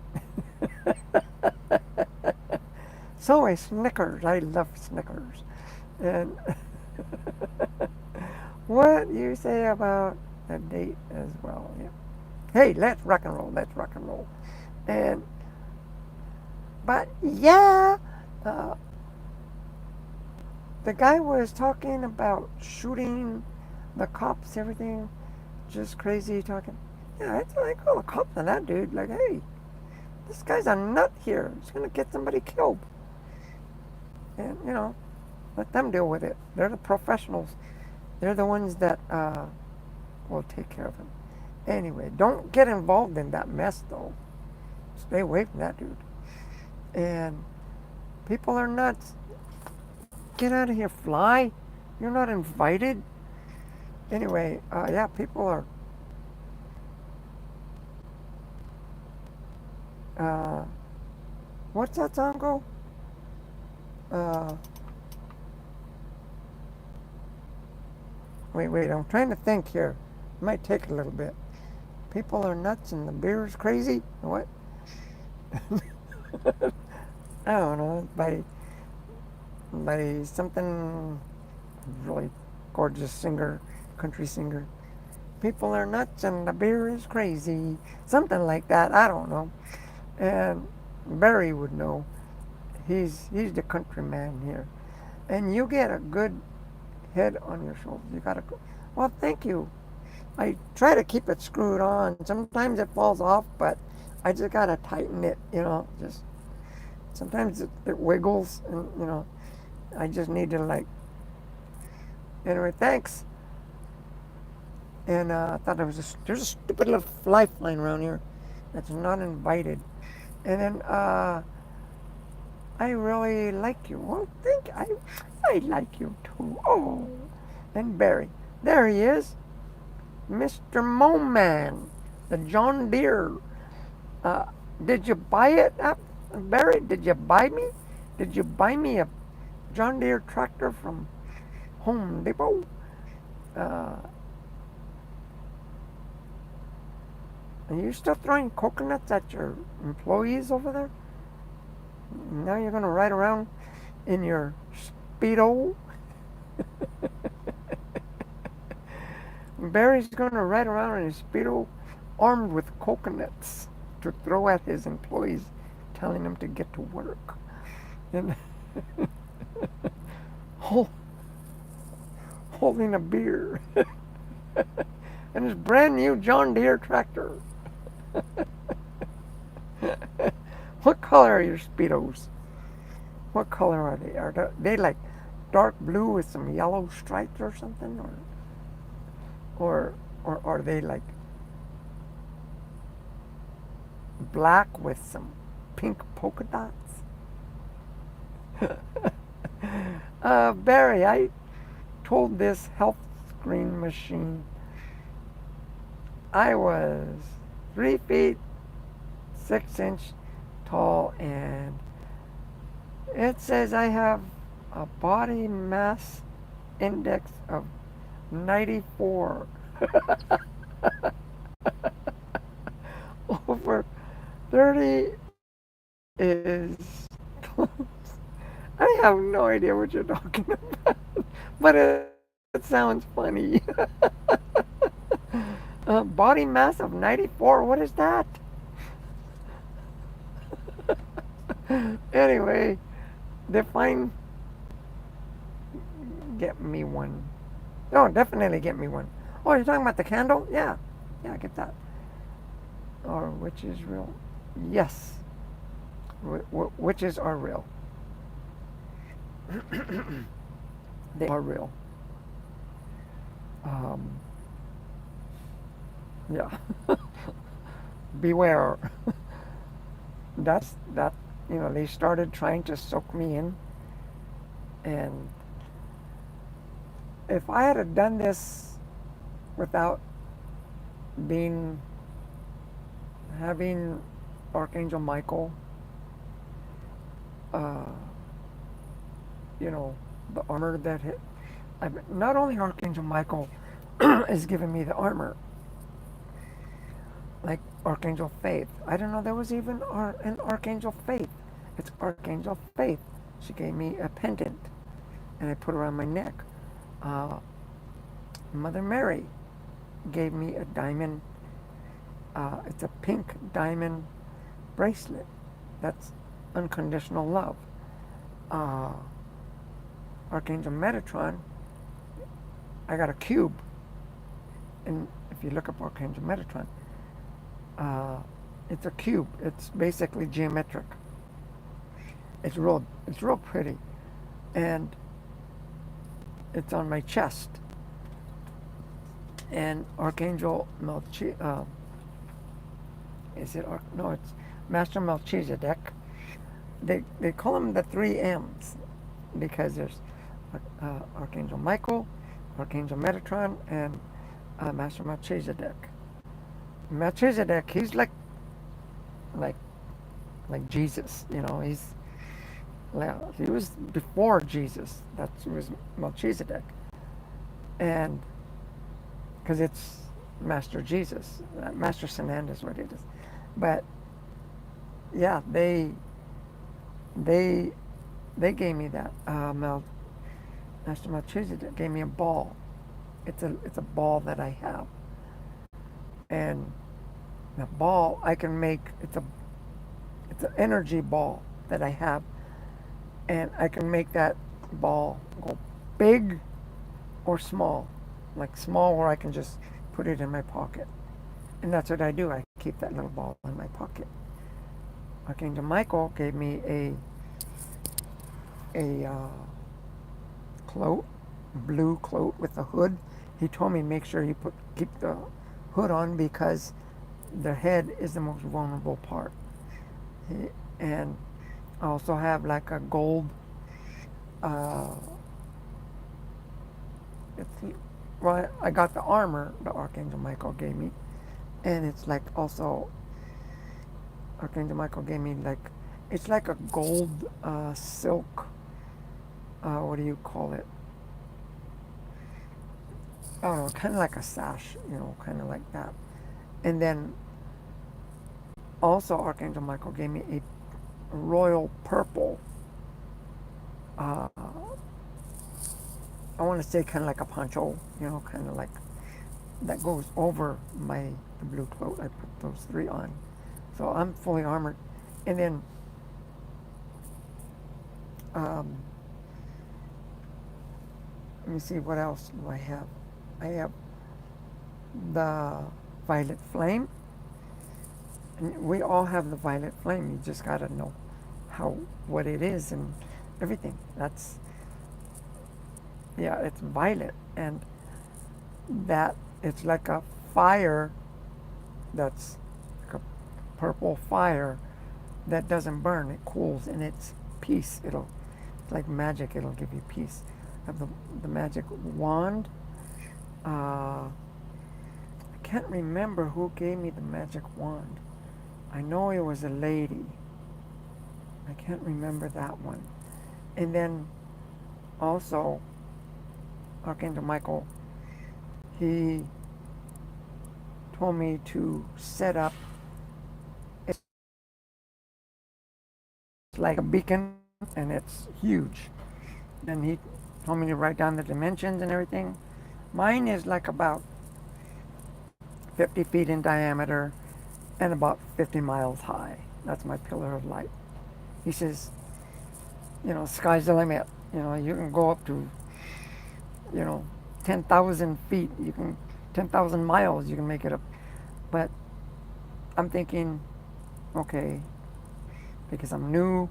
So is Snickers. I love Snickers. And what you say about a date as well? Yeah. Hey, let's rock and roll. Let's rock and roll. And but yeah, uh, the guy was talking about shooting the cops, everything, just crazy talking. Yeah, I call the cops on that dude. Like, hey, this guy's a nut here. He's gonna get somebody killed. And let them deal with it. They're the professionals. They're the ones that will take care of him. Anyway, don't get involved in that mess though. Stay away from that dude. And people are nuts. Get out of here, fly. You're not invited. Anyway, yeah, people are. Uh, what's that song go? Uh, wait, I'm trying to think here. It might take a little bit. People are nuts and the beer is crazy. What? I don't know. By something really gorgeous singer, country singer. People are nuts and the beer is crazy. Something like that. I don't know. And Barry would know. He's the country man here. And you get a good head on your shoulders. You gotta go. Well, thank you. I try to keep it screwed on. Sometimes it falls off, but I just gotta tighten it. Just sometimes it wiggles, and I just need to like. Anyway, thanks. And I thought there's a stupid little fly flying around here that's not invited. And then I really like you. Well, I like you too. Oh, and Barry, there he is, Mr. Moman, the John Deere. Uh, did you buy it, Barry? Did you buy me? Did you buy me a John Deere tractor from Home Depot? Uh, are you still throwing coconuts at your employees over there? Now you're going to ride around in your Speedo? Barry's going to ride around in his Speedo armed with coconuts to throw at his employees, telling them to get to work. And holding a beer. And his brand new John Deere tractor. What color are your Speedos? What color are they? Are they like dark blue with some yellow stripes or something? Or are they like black with some pink polka dots? Barry, I told this health screen machine I was 3 feet 6 inch tall, and it says I have a body mass index of 94. Over 30 is close. I have no idea what you're talking about, but it sounds funny. Body mass of 94? What is that? Anyway, define. Get me one. Oh, definitely get me one. Oh, you're talking about the candle? Yeah, get that. Or which is real? Yes. Witches are real. They are real. Um, yeah. Beware. That. They started trying to soak me in, and if I had done this without being having Archangel Michael, uh, you know, the armor that hit. Not only Archangel Michael is giving me the armor, like Archangel Faith. I didn't know there was even an Archangel Faith. It's Archangel Faith. She gave me a pendant, and I put it around my neck. Uh, Mother Mary gave me a diamond. It's a pink diamond bracelet. That's unconditional love. Uh, Archangel Metatron, I got a cube. And if you look up Archangel Metatron, uh, it's a cube. It's basically geometric. It's real pretty, and it's on my chest. And Archangel is it? No, it's Master Melchizedek. They call him the three M's because there's Archangel Michael, Archangel Metatron, and Master Melchizedek. Melchizedek, he's like like Jesus. He was before Jesus. That was Melchizedek, and because it's Master Jesus, Master Sananda is what it is. But yeah, they they gave me that. Master Melchizedek gave me a ball. It's a ball that I have, and the ball I can make. It's an energy ball that I have, and I can make that ball go big or small, like small where I can just put it in my pocket. And that's what I do. I keep that little ball in my pocket. Archangel Michael gave me a cloak, blue cloak with a hood. He told me make sure you keep the hood on because the head is the most vulnerable part. And I also have like a gold. Uh, it's well, I got the armor the Archangel Michael gave me, and it's like also Archangel Michael gave me like it's like a gold silk. What do you call it? I don't know, kind of like a sash, kind of like that. And then also Archangel Michael gave me a royal purple. Uh, I want to say kind of like a poncho, kind of like that goes over the blue cloak. I put those three on, so I'm fully armored. And then um, let me see what else do I have. I have the violet flame, and we all have the violet flame. You just gotta know what it is and everything. That's yeah, it's violet, and that it's like a fire that's like a purple fire that doesn't burn. It cools and it's peace. It's like magic. It'll give you peace. I have the magic wand. I can't remember who gave me the magic wand. I know it was a lady. I can't remember that one. And then also Archangel Michael, he told me to set up it's like a beacon and it's huge. And he told me to write down the dimensions and everything. Mine is like about 50 feet in diameter and about 50 miles high. That's my pillar of light. He says, sky's the limit. You can go up to, you know, 10,000 feet. 10,000 miles, you can make it up. But I'm thinking, okay, because I'm new.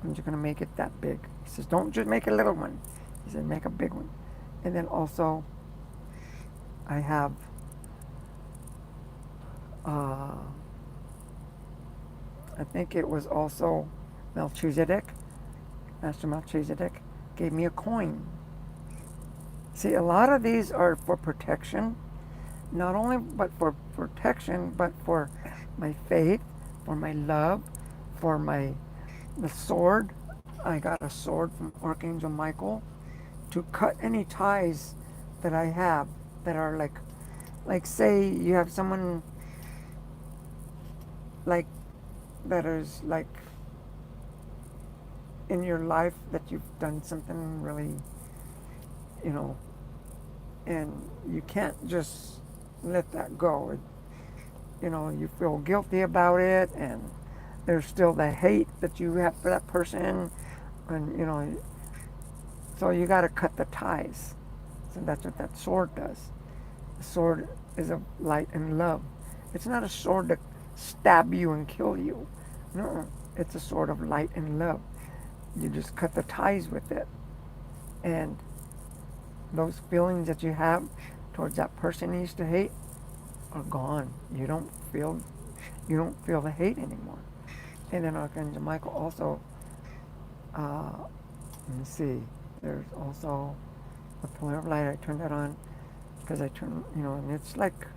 I'm just going to make it that big. He says, don't just make a little one. He said, make a big one. And then also, I have, uh, I think it was also Melchizedek, Master Melchizedek, gave me a coin. See, a lot of these are for protection, not only but for protection, but for my faith, for my love, for my the sword. I got a sword from Archangel Michael to cut any ties that I have that are like say you have someone like that is like in your life that you've done something really, you know, and you can't just let that go. You know, you feel guilty about it, and there's still the hate that you have for that person, and you know, so you got to cut the ties. So that's what that sword does. The sword is of light and love. It's not a sword to stab you and kill you. No, it's a sword of light and love. You just cut the ties with it, and those feelings that you have towards that person you used to hate are gone. You don't feel the hate anymore. And then Archangel Michael also, let me see, there's also a pillar of light. I turned that on because I turn, you know, and it's like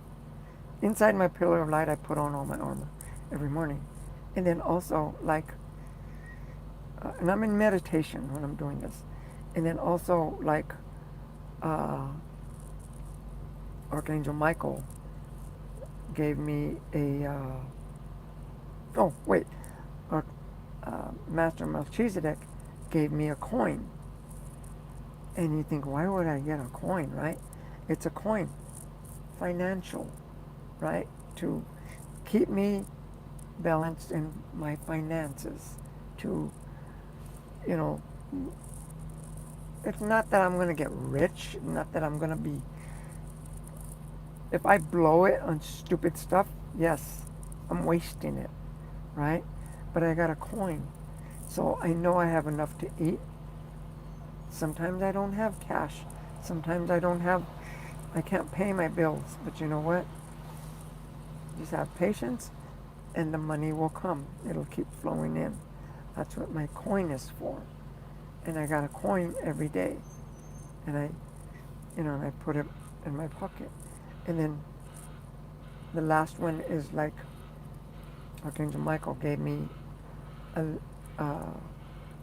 inside my pillar of light, I put on all my armor every morning. And then also, like, and I'm in meditation when I'm doing this. And then also, like, uh, Archangel Michael gave me a, oh, wait, Arch, Master Melchizedek gave me a coin. And you think, why would I get a coin, right? It's a coin, financial, right? To keep me balanced in my finances. To, you know, it's not that I'm going to get rich, not that I'm going to be, if I blow it on stupid stuff, yes, I'm wasting it, right? But I got a coin. So I know I have enough to eat. Sometimes I don't have cash. Sometimes I can't pay my bills. But you know what? Just have patience and the money will come. It'll keep flowing in. That's what my coin is for. And I got a coin every day. And and I put it in my pocket. And then the last one is like Archangel Michael gave me a, uh,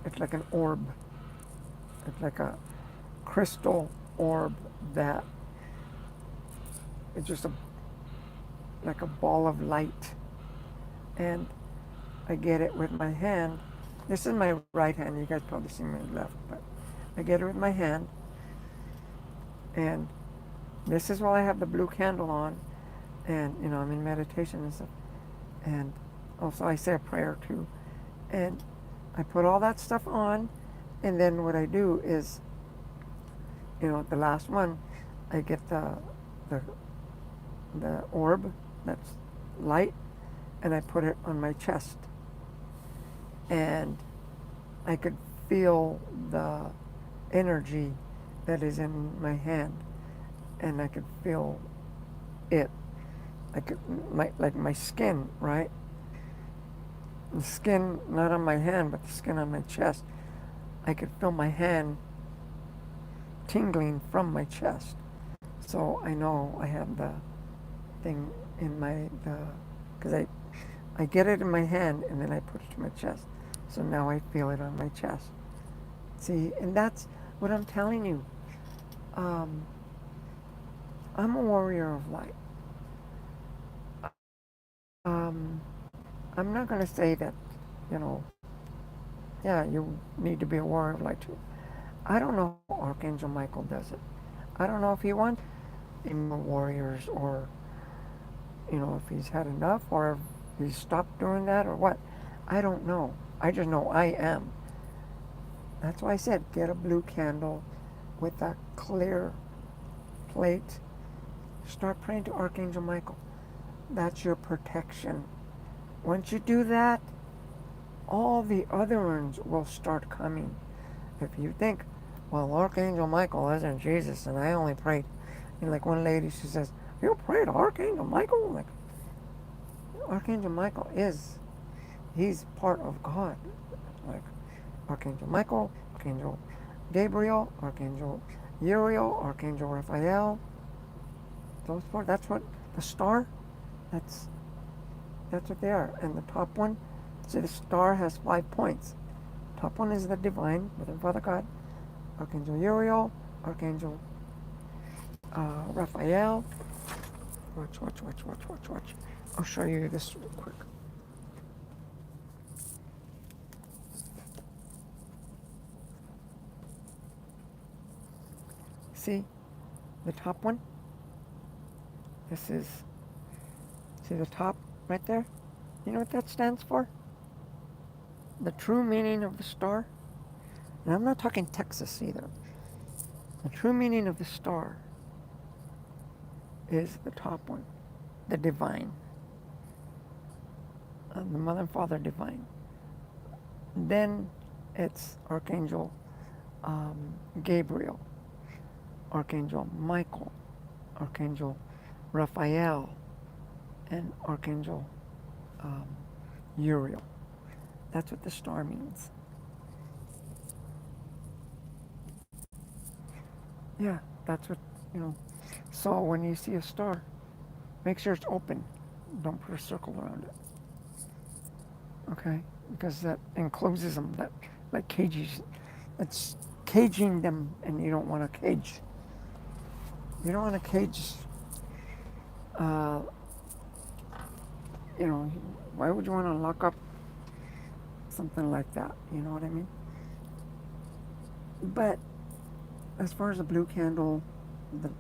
it's like an orb. It's like a crystal orb that it's just like a ball of light. And I get it with my hand. This is my right hand. You guys probably see my left, but I get it with my hand. And this is while I have the blue candle on. And, you know, I'm in meditation and stuff. And also I say a prayer too. And I put all that stuff on. And then what I do is, you know, the last one, I get the, the orb that's light and I put it on my chest. And I could feel the energy that is in my hand, and I could feel it. I could like my skin, right? The skin not on my hand, but the skin on my chest. I could feel my hand tingling from my chest. So I know I have the thing in my the because I get it in my hand and then I put it to my chest. So now I feel it on my chest. See, and that's what I'm telling you. Um, I'm a warrior of light. Um, I'm not going to say that, you know, yeah, you need to be a warrior of light too. I don't know how Archangel Michael does it. I don't know if he wants any more warriors or, you know, if he's had enough or if he's stopped doing that or what. I don't know. I just know I am. That's why I said get a blue candle with a clear plate. Start praying to Archangel Michael. That's your protection. Once you do that, all the other ones will start coming. If you think, well, Archangel Michael isn't Jesus, and I only prayed. And like one lady, she says, you prayed Archangel Michael? Like, Archangel Michael he's part of God. Like, Archangel Michael, Archangel Gabriel, Archangel Uriel, Archangel Raphael. Those four, that's what the star, that's that's what they are. And the top one, see the star has 5 points. Top one is the divine, Mother and Father God, Archangel Uriel, Archangel Raphael. Watch. I'll show you this real quick. See the top one? This is, see the top right there? You know what that stands for? The true meaning of the star. And I'm not talking Texas either. The true meaning of the star is the top one, the divine, the Mother and Father divine. Then it's Archangel Gabriel, Archangel Michael, Archangel Raphael, and Archangel Uriel. That's what the star means. Yeah, that's what, you know. So when you see a star, make sure it's open. Don't put a circle around it. Okay? Because that encloses them, that like cages. It's caging them, and you don't want to cage. You don't want to cage, uh, you know, why would you want to lock up something like that? You know what I mean? But as far as the blue candle, the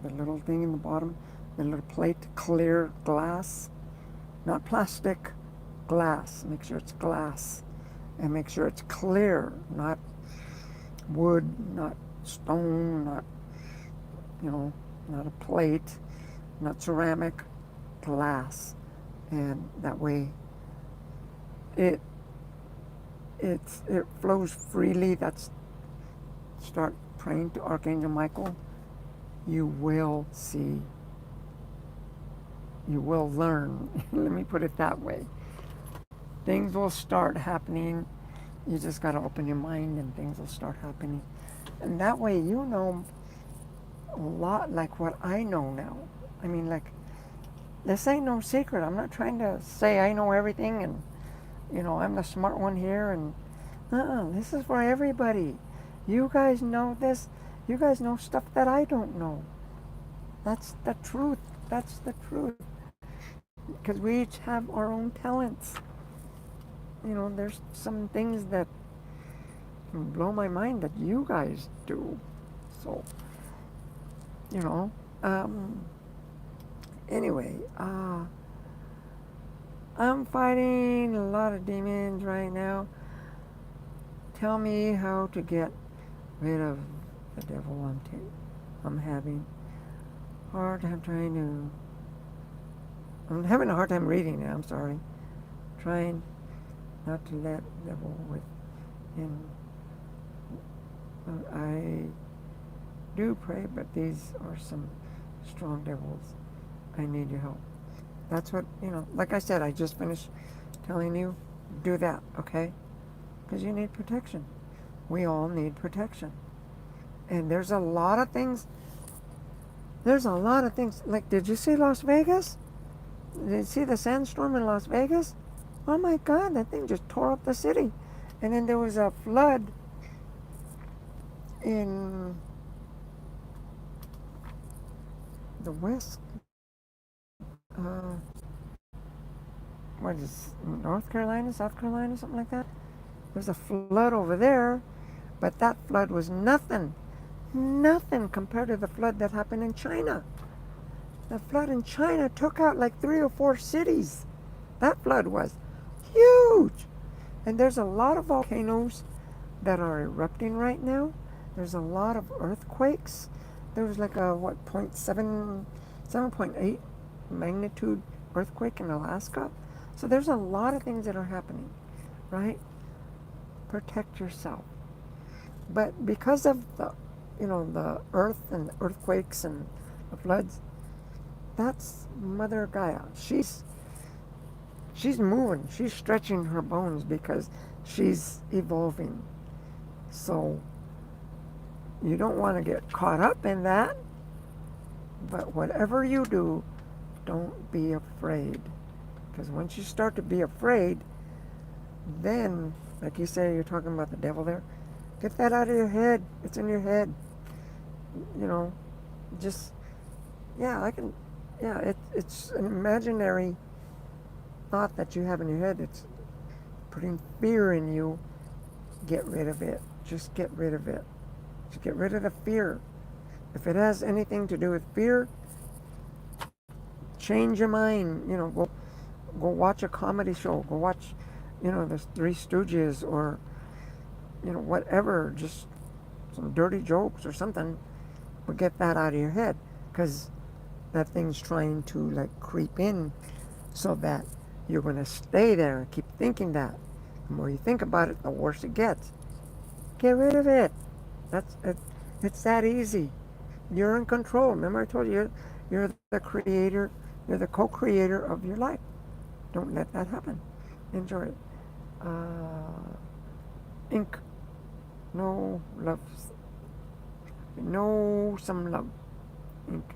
the little thing in the bottom, the little plate, clear glass, not plastic, glass. Make sure it's glass, and make sure it's clear, not wood, not stone, not not a plate, not ceramic, glass, and that way it flows freely. That's start praying to Archangel Michael. You will see. You will learn. Let me put it that way. Things will start happening. You just got to open your mind, and things will start happening. And that way, you know a lot like what I know now. I mean, like, this ain't no secret. I'm not trying to say I know everything and, I'm the smart one here. And this is for everybody. You guys know this. You guys know stuff that I don't know. That's the truth. That's the truth. Because we each have our own talents. There's some things that can blow my mind that you guys do. So, anyway, I'm fighting a lot of demons right now. Tell me how to get rid of the devil I'm having hard time I'm having a hard time reading it. I'm sorry. Trying not to let the devil within. I do pray, but these are some strong devils. I need your help. That's what, like I said, I just finished telling you, do that, okay? Because you need protection. We all need protection. And there's a lot of things. Like, did you see Las Vegas? Did you see the sandstorm in Las Vegas? Oh my God, that thing just tore up the city. And then there was a flood in the west, what is North Carolina, South Carolina, something like that. There's a flood over there, but that flood was nothing compared to the flood that happened in China. The flood in China took out like 3 or 4 cities. That flood was huge. And there's a lot of volcanoes that are erupting right now. There's a lot of earthquakes. There was like a 7.8 magnitude earthquake in Alaska. So there's a lot of things that are happening, right? Protect yourself. But because of the earth and the earthquakes and the floods, that's Mother Gaia. She's moving. She's stretching her bones because she's evolving. So you don't want to get caught up in that. But whatever you do, don't be afraid. Because once you start to be afraid, then, like you say, you're talking about the devil there, get that out of your head. It's in your head. You know, just, yeah, it's an imaginary thought that you have in your head. It's putting fear in you. Get rid of it. Just get rid of it. Just get rid of the fear. If it has anything to do with fear, change your mind. Go watch a comedy show. Go watch, the Three Stooges or, whatever. Just some dirty jokes or something. But get that out of your head, because that thing's trying to like creep in, so that you're going to stay there and keep thinking that. The more you think about it, the worse it gets. Get rid of it. That's it. It's that easy. You're in control. Remember, I told you, you're the creator. You're the co-creator of your life. Don't let that happen. Enjoy it. Ink. No love. No some love. Ink.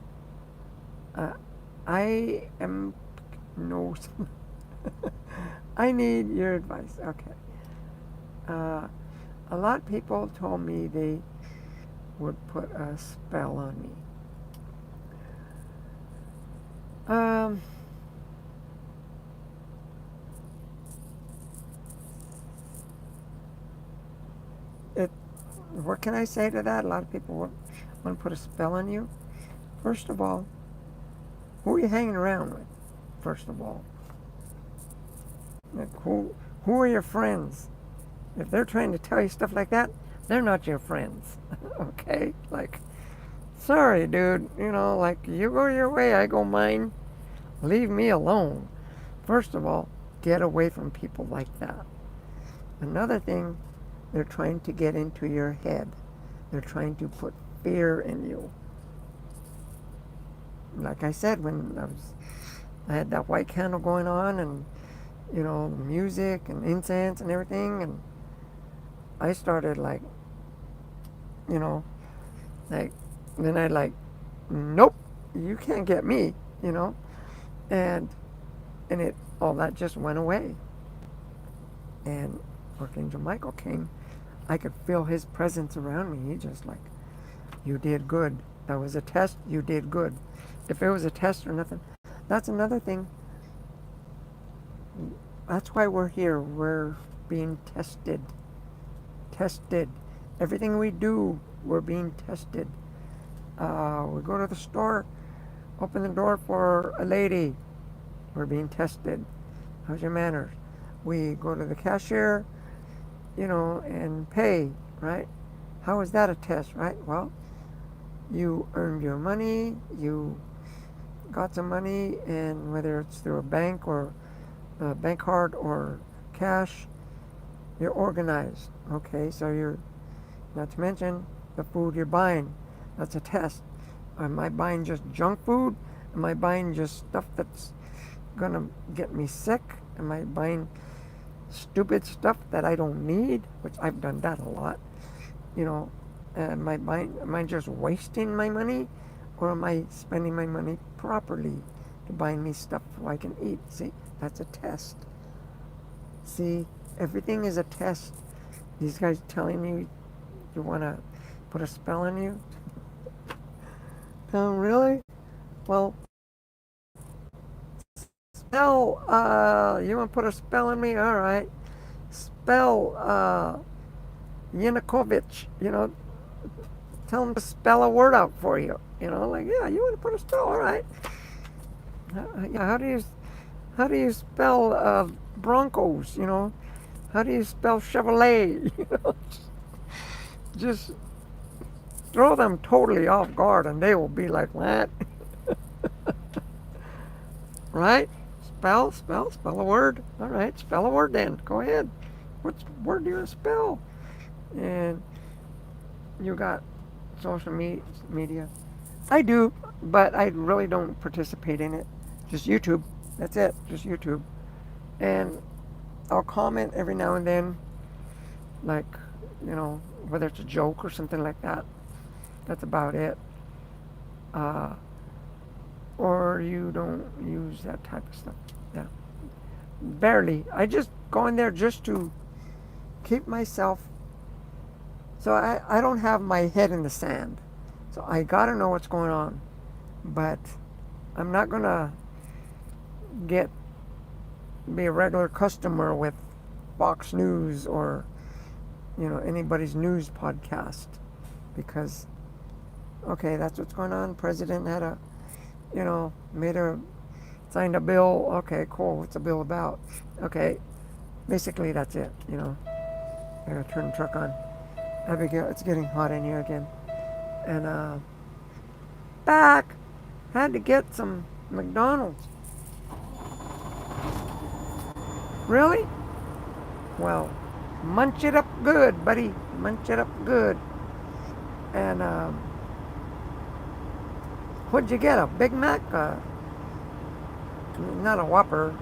I am no. I need your advice. Okay. A lot of people told me they would put a spell on me. Um, it. What can I say to that? A lot of people want to put a spell on you. First of all, who are you hanging around with? First of all, like who are your friends? If they're trying to tell you stuff like that, they're not your friends. Okay? Like, sorry, dude. Like, you go your way, I go mine. Leave me alone. First of all, get away from people like that. Another thing, they're trying to get into your head. They're trying to put fear in you. Like I said, when I had that white candle going on, and music and incense and everything, and I started like, you know, like, then I like, nope, you can't get me, and it all that just went away. And Archangel Michael came. I could feel his presence around me. He just like, you did good. That was a test. You did good. If it was a test or nothing, that's another thing. That's why we're here. We're being tested. Tested. Everything we do, we're being tested. We go to the store, open the door for a lady. We're being tested. How's your manners? We go to the cashier, and pay, right? How is that a test, right? Well, you earned your money, you got some money, and whether it's through a bank or a bank card or cash, you're organized. Okay, so you're, not to mention the food you're buying. That's a test. Am I buying just junk food? Am I buying just stuff that's gonna get me sick? Am I buying stupid stuff that I don't need? Which I've done that a lot. Am I just wasting my money, or am I spending my money properly to buy me stuff so I can eat? See, that's a test. See, everything is a test. These guys telling you want to put a spell on you? Oh, really? Well, spell, you want to put a spell on me? All right. Spell, Yanukovych, tell him to spell a word out for you. Like, yeah, you want to put a spell? All right. Yeah, how do you spell Broncos? How do you spell Chevrolet? Just throw them totally off guard, and they will be like, what? Right? Spell a word. All right, spell a word then. Go ahead. What word do you spell? And you got social media. I do, but I really don't participate in it. Just YouTube. That's it. Just YouTube. And I'll comment every now and then, like, whether it's a joke or something like that. That's about it. Uh, or you don't use that type of stuff. Yeah. Barely. I just go in there just to keep myself. So I don't have my head in the sand. So I gotta know what's going on. But I'm not gonna get be a regular customer with Fox News or anybody's news podcast because okay, that's what's going on. President had made a signed a bill. Okay, cool. What's the bill about? Okay, basically that's it. I gotta turn the truck on. Abigail, it's getting hot in here again. And back, had to get some McDonald's. Really? Well, munch it up good, buddy. Munch it up good. And what'd you get? A Big Mac? Not a Whopper.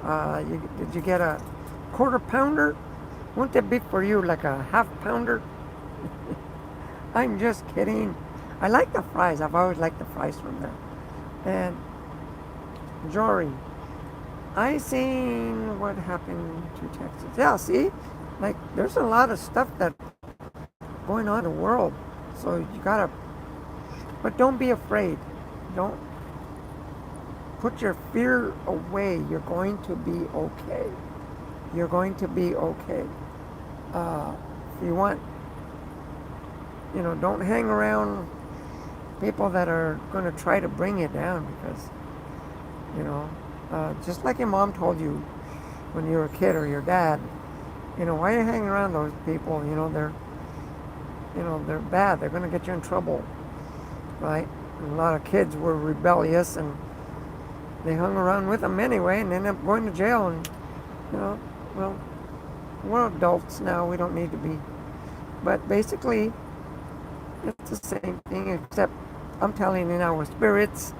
Did you get a quarter pounder? Wouldn't that be for you like a half pounder? I'm just kidding. I like the fries. I've always liked the fries from there. And Jory, I seen what happened to Texas. Yeah, see? Like, there's a lot of stuff that going on in the world. So you gotta, but don't be afraid. Don't put your fear away. You're going to be okay. You're going to be okay. If you want, don't hang around people that are going to try to bring you down because, just like your mom told you when you were a kid or your dad, why are you hanging around those people? They're bad. They're going to get you in trouble, right? And a lot of kids were rebellious and they hung around with them anyway and ended up going to jail. And, well, we're adults now. We don't need to be. But basically, it's the same thing, except I'm telling you now with spirits,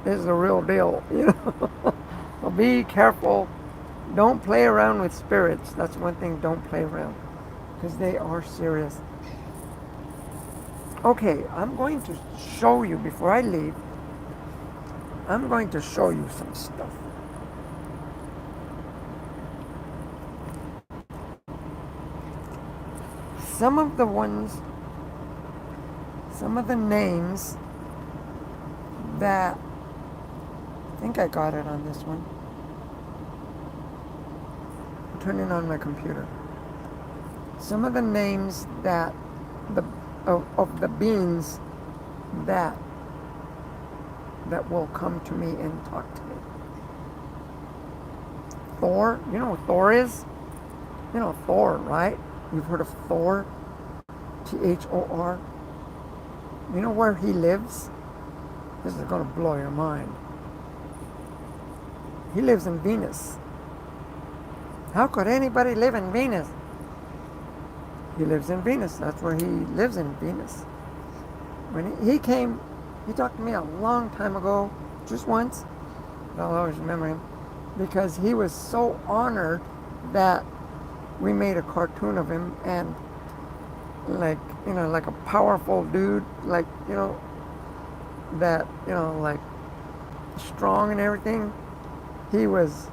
this is the real deal, So be careful. Don't play around with spirits. That's one thing, don't play around. Because they are serious. Okay, I'm going to show you, before I leave, I'm going to show you some stuff. Some of the names that, I think I got it on this one. I'm turning on my computer. Some of the names that, of the beings that will come to me and talk to me. Thor, you know what Thor is? Thor, right? You've heard of Thor? Thor. You know where he lives? This is going to blow your mind. He lives in Venus. How could anybody live in Venus? He lives in Venus. That's where he lives, in Venus. When he came, he talked to me a long time ago, just once. I'll always remember him because he was so honored that we made a cartoon of him, and like a powerful dude, like that like strong and everything. He was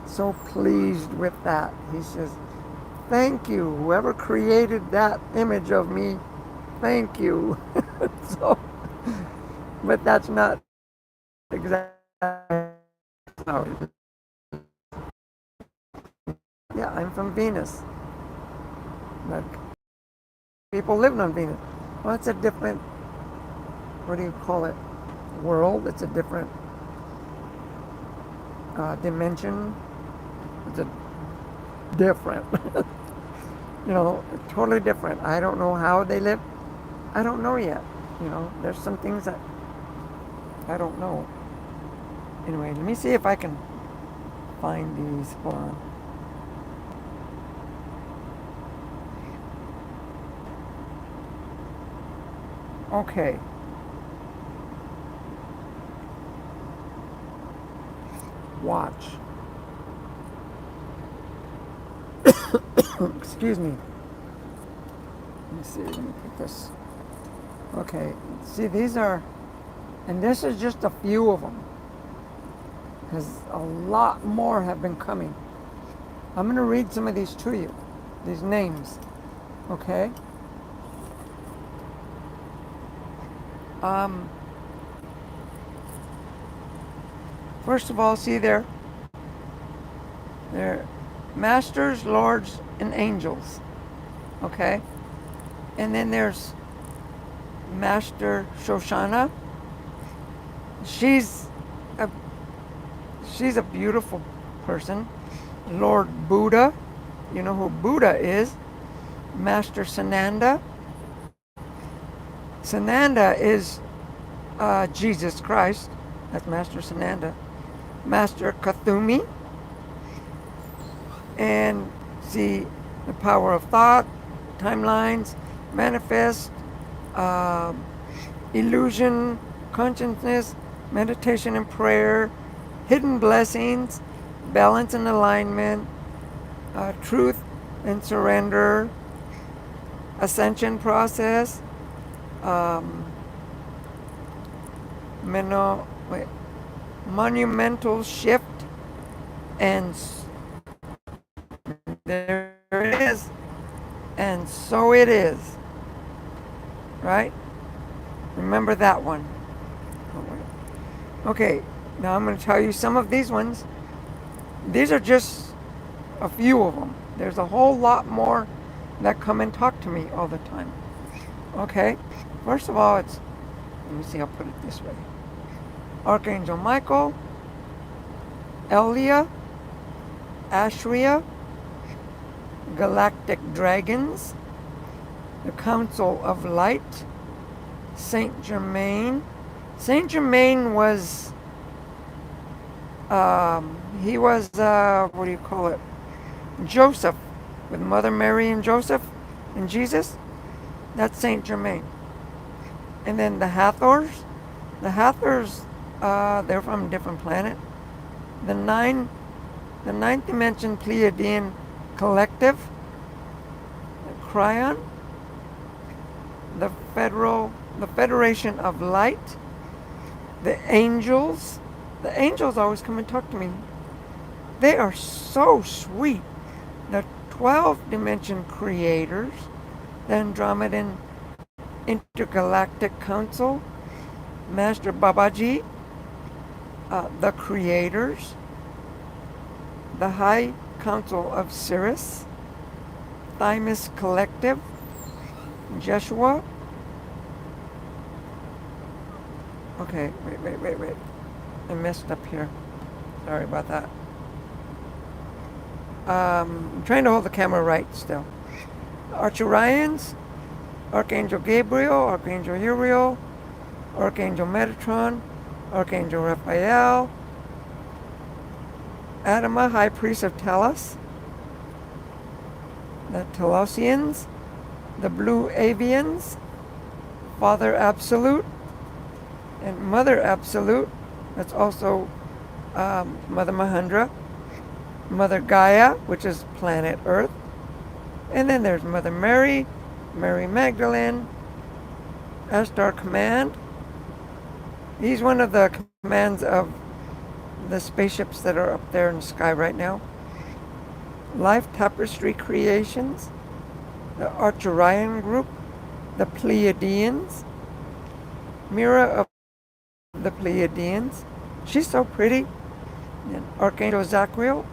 so pleased with that. He says, "Thank you, whoever created that image of me. Thank you." So, but that's not exactly. Yeah, I'm from Venus. Like, people living on Venus. Well, it's a different, what do you call it, world. It's a different dimension. It's a different, totally different. I don't know how they live. I don't know yet. There's some things that I don't know. Anyway, let me see if I can find these. Hold on. Okay. Watch. Excuse me. Let me see. Let me put this. Okay. See, these are, and this is just a few of them, because a lot more have been coming. I'm going to read some of these to you, these names. Okay? Um, First of all, see there, they're masters, lords, and angels. Okay? And then there's Master Shoshana. She's a she's a beautiful person. Lord Buddha, you know who Buddha is. Master Sananda. Sananda is Jesus Christ. That's Master Sananda. Master Kathumi. And see the power of thought, timelines, manifest, uh, illusion, consciousness, meditation and prayer, hidden blessings, balance and alignment, truth and surrender, ascension process, um, monumental shift, and there it is, and so it is, right? Remember that one. Okay, now I'm going to tell you some of these ones. These are just a few of them. There's a whole lot more that come and talk to me all the time. Okay, first of all, let me see, I'll put it this way. Archangel Michael, Elia, Ashria, Galactic Dragons, the Council of Light, Saint Germain. Saint Germain was, he was, what do you call it? Joseph, with Mother Mary and Joseph and Jesus. That's Saint Germain. And then the Hathors. The Hathors, they're from a different planet. The ninth dimension Pleiadian collective. The Cryon. The Federation of Light. The angels. The angels always come and talk to me. They are so sweet. The 12 dimension creators. The Andromedan Intergalactic Council. Master Babaji. The creators. The High Council of Sirius. Thymus Collective. Jeshua. Okay, wait. I messed up here. Sorry about that. I'm trying to hold the camera right still. Archurians, Archangel Gabriel, Archangel Uriel, Archangel Metatron, Archangel Raphael, Adama, High Priest of Telos, the Telosians, the Blue Avians, Father Absolute, and Mother Absolute. That's also Mother Mahendra, Mother Gaia, which is planet Earth. And then there's Mother Mary, Mary Magdalene, Astar Command. He's one of the commands of the spaceships that are up there in the sky right now. Life Tapestry Creations, the Archurian group, the Pleiadians, Mira of the Pleiadians. She's so pretty. And Archangel Zachiel,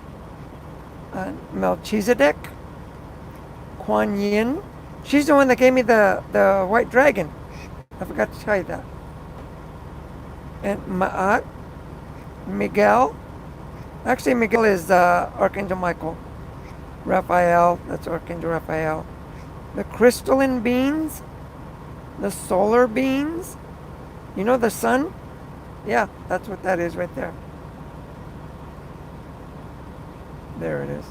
Melchizedek, Kuan Yin. She's the one that gave me the white dragon. I forgot to tell you that. And Ma'at, Miguel. Actually, Miguel is Archangel Michael. Raphael, that's Archangel Raphael. The crystalline beings, the solar beings. You know the sun? Yeah, that's what that is right there. There it is.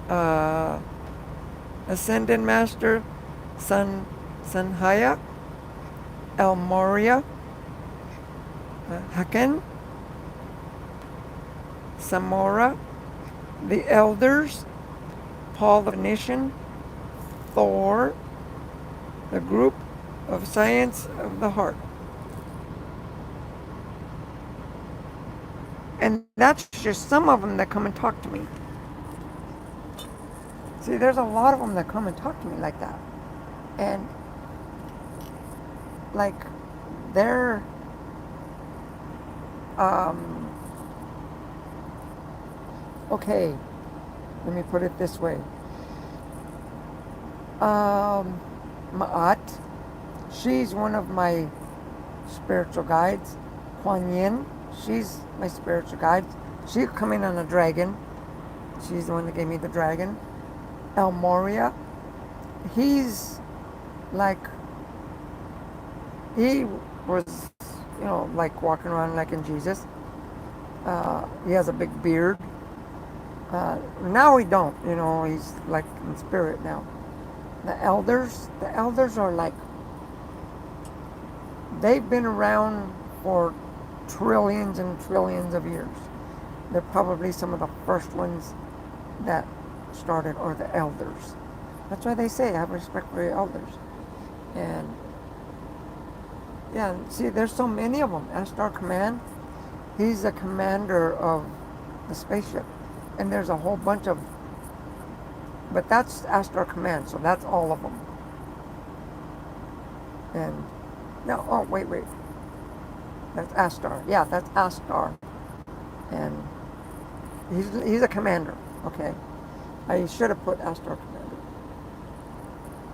Uh, Ascended Master Sanhaya, El Moria, Haken, Samora, the Elders, Paul the Nation, Thor, the Group of Science of the Heart. And that's just some of them that come and talk to me. See, there's a lot of them that come and talk to me like that. And, like, they're, okay, let me put it this way. Ma'at, she's one of my spiritual guides. Kuan Yin, she's my spiritual guide. She's coming on a dragon. She's the one that gave me the dragon. El Moria, he's like, he was, like walking around like in Jesus. He has a big beard. Now he don't, he's like in spirit now. The elders are like, they've been around for trillions and trillions of years. They're probably some of the first ones that started, or the elders. That's why they say have respect for your elders. And yeah, see, there's so many of them. Astar Command, he's the commander of the spaceship. And there's a whole bunch of, but that's Astar Command, so that's all of them. And no, oh wait, that's Astar. Yeah, that's Astar, and he's a commander. Okay, I should have put Astar Commander.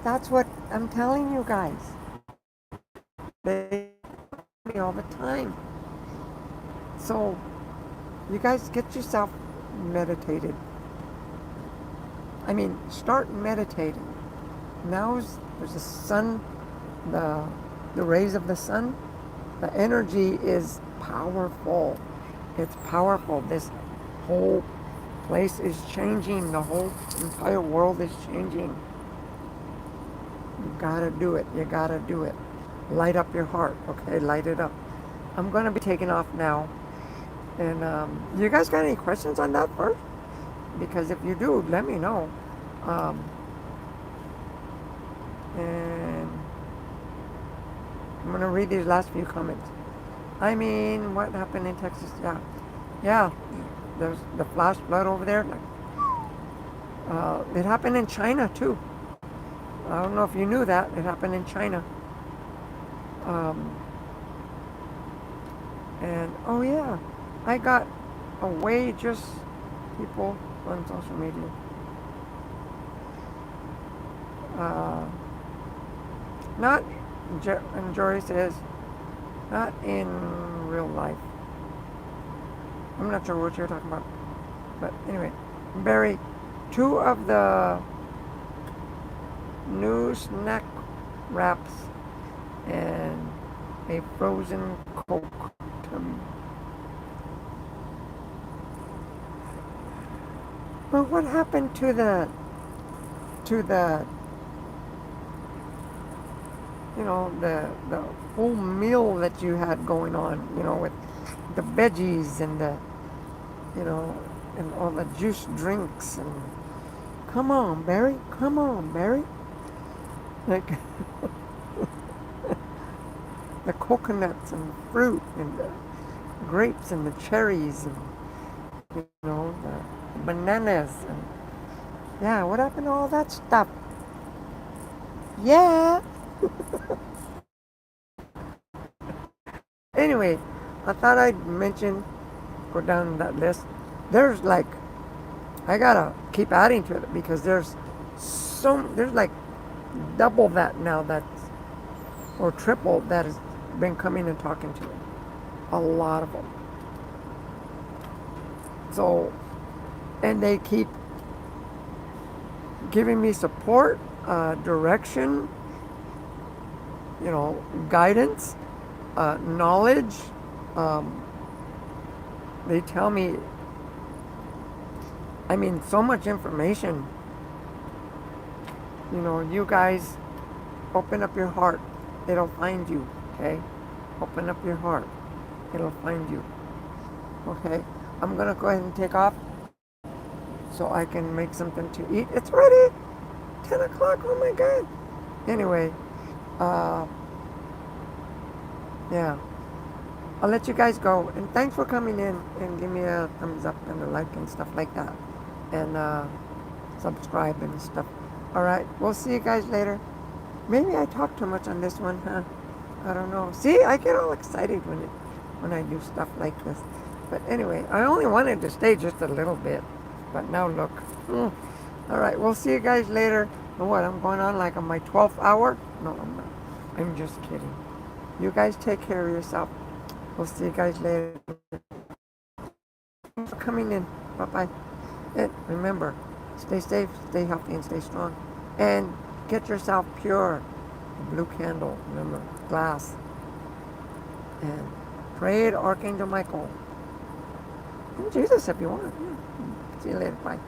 That's what I'm telling you guys. They tell me all the time. So you guys get yourself meditated. I mean, start meditating. There's the sun, the rays of the sun. The energy is powerful. It's powerful. This whole place is changing. The whole entire world is changing. You gotta do it. You gotta do it. Light up your heart. Okay, light it up. I'm gonna be taking off now. And you guys got any questions on that first? Because if you do, let me know. And I'm gonna read these last few comments. I mean, what happened in Texas? Yeah. There's the flash flood over there. It happened in China too. I don't know if you knew that. It happened in China. And oh yeah, I got away just people on social media. Not, and Jory says, not in real life. I'm not sure what you're talking about. But anyway, Barry, 2 of the new snack wraps and a frozen Coke to me. Well, what happened to the the full meal that you had going on, with the veggies and and all the juice drinks, and come on, Barry, like the coconuts and fruit and the grapes and the cherries and the bananas, and yeah, what happened to all that stuff? Yeah. Anyway, I thought I'd go down that list. There's like, I gotta keep adding to it because there's like double that now, or triple that has been coming and talking to me. A lot of them. So, and they keep giving me support, direction, guidance, knowledge. They tell me I mean, so much information. You know, you guys open up your heart. It'll find you, okay? Open up your heart. It'll find you. Okay? I'm gonna go ahead and take off so I can make something to eat. It's ready. 10 o'clock. Oh my god. Anyway, uh, yeah. I'll let you guys go. And thanks for coming in and give me a thumbs up and a like and stuff like that. And subscribe and stuff. Alright, we'll see you guys later. Maybe I talk too much on this one, huh? I don't know. See, I get all excited when I do stuff like this. But anyway, I only wanted to stay just a little bit. But now look. Alright, we'll see you guys later. And what, I'm going on like on my 12th hour? No, I'm not. I'm just kidding. You guys take care of yourself. We'll see you guys later. Thanks for coming in. Bye-bye. And remember, stay safe, stay healthy, and stay strong. And get yourself pure. Blue candle, remember, glass. And pray to Archangel Michael. And Jesus if you want. Yeah. See you later. Bye.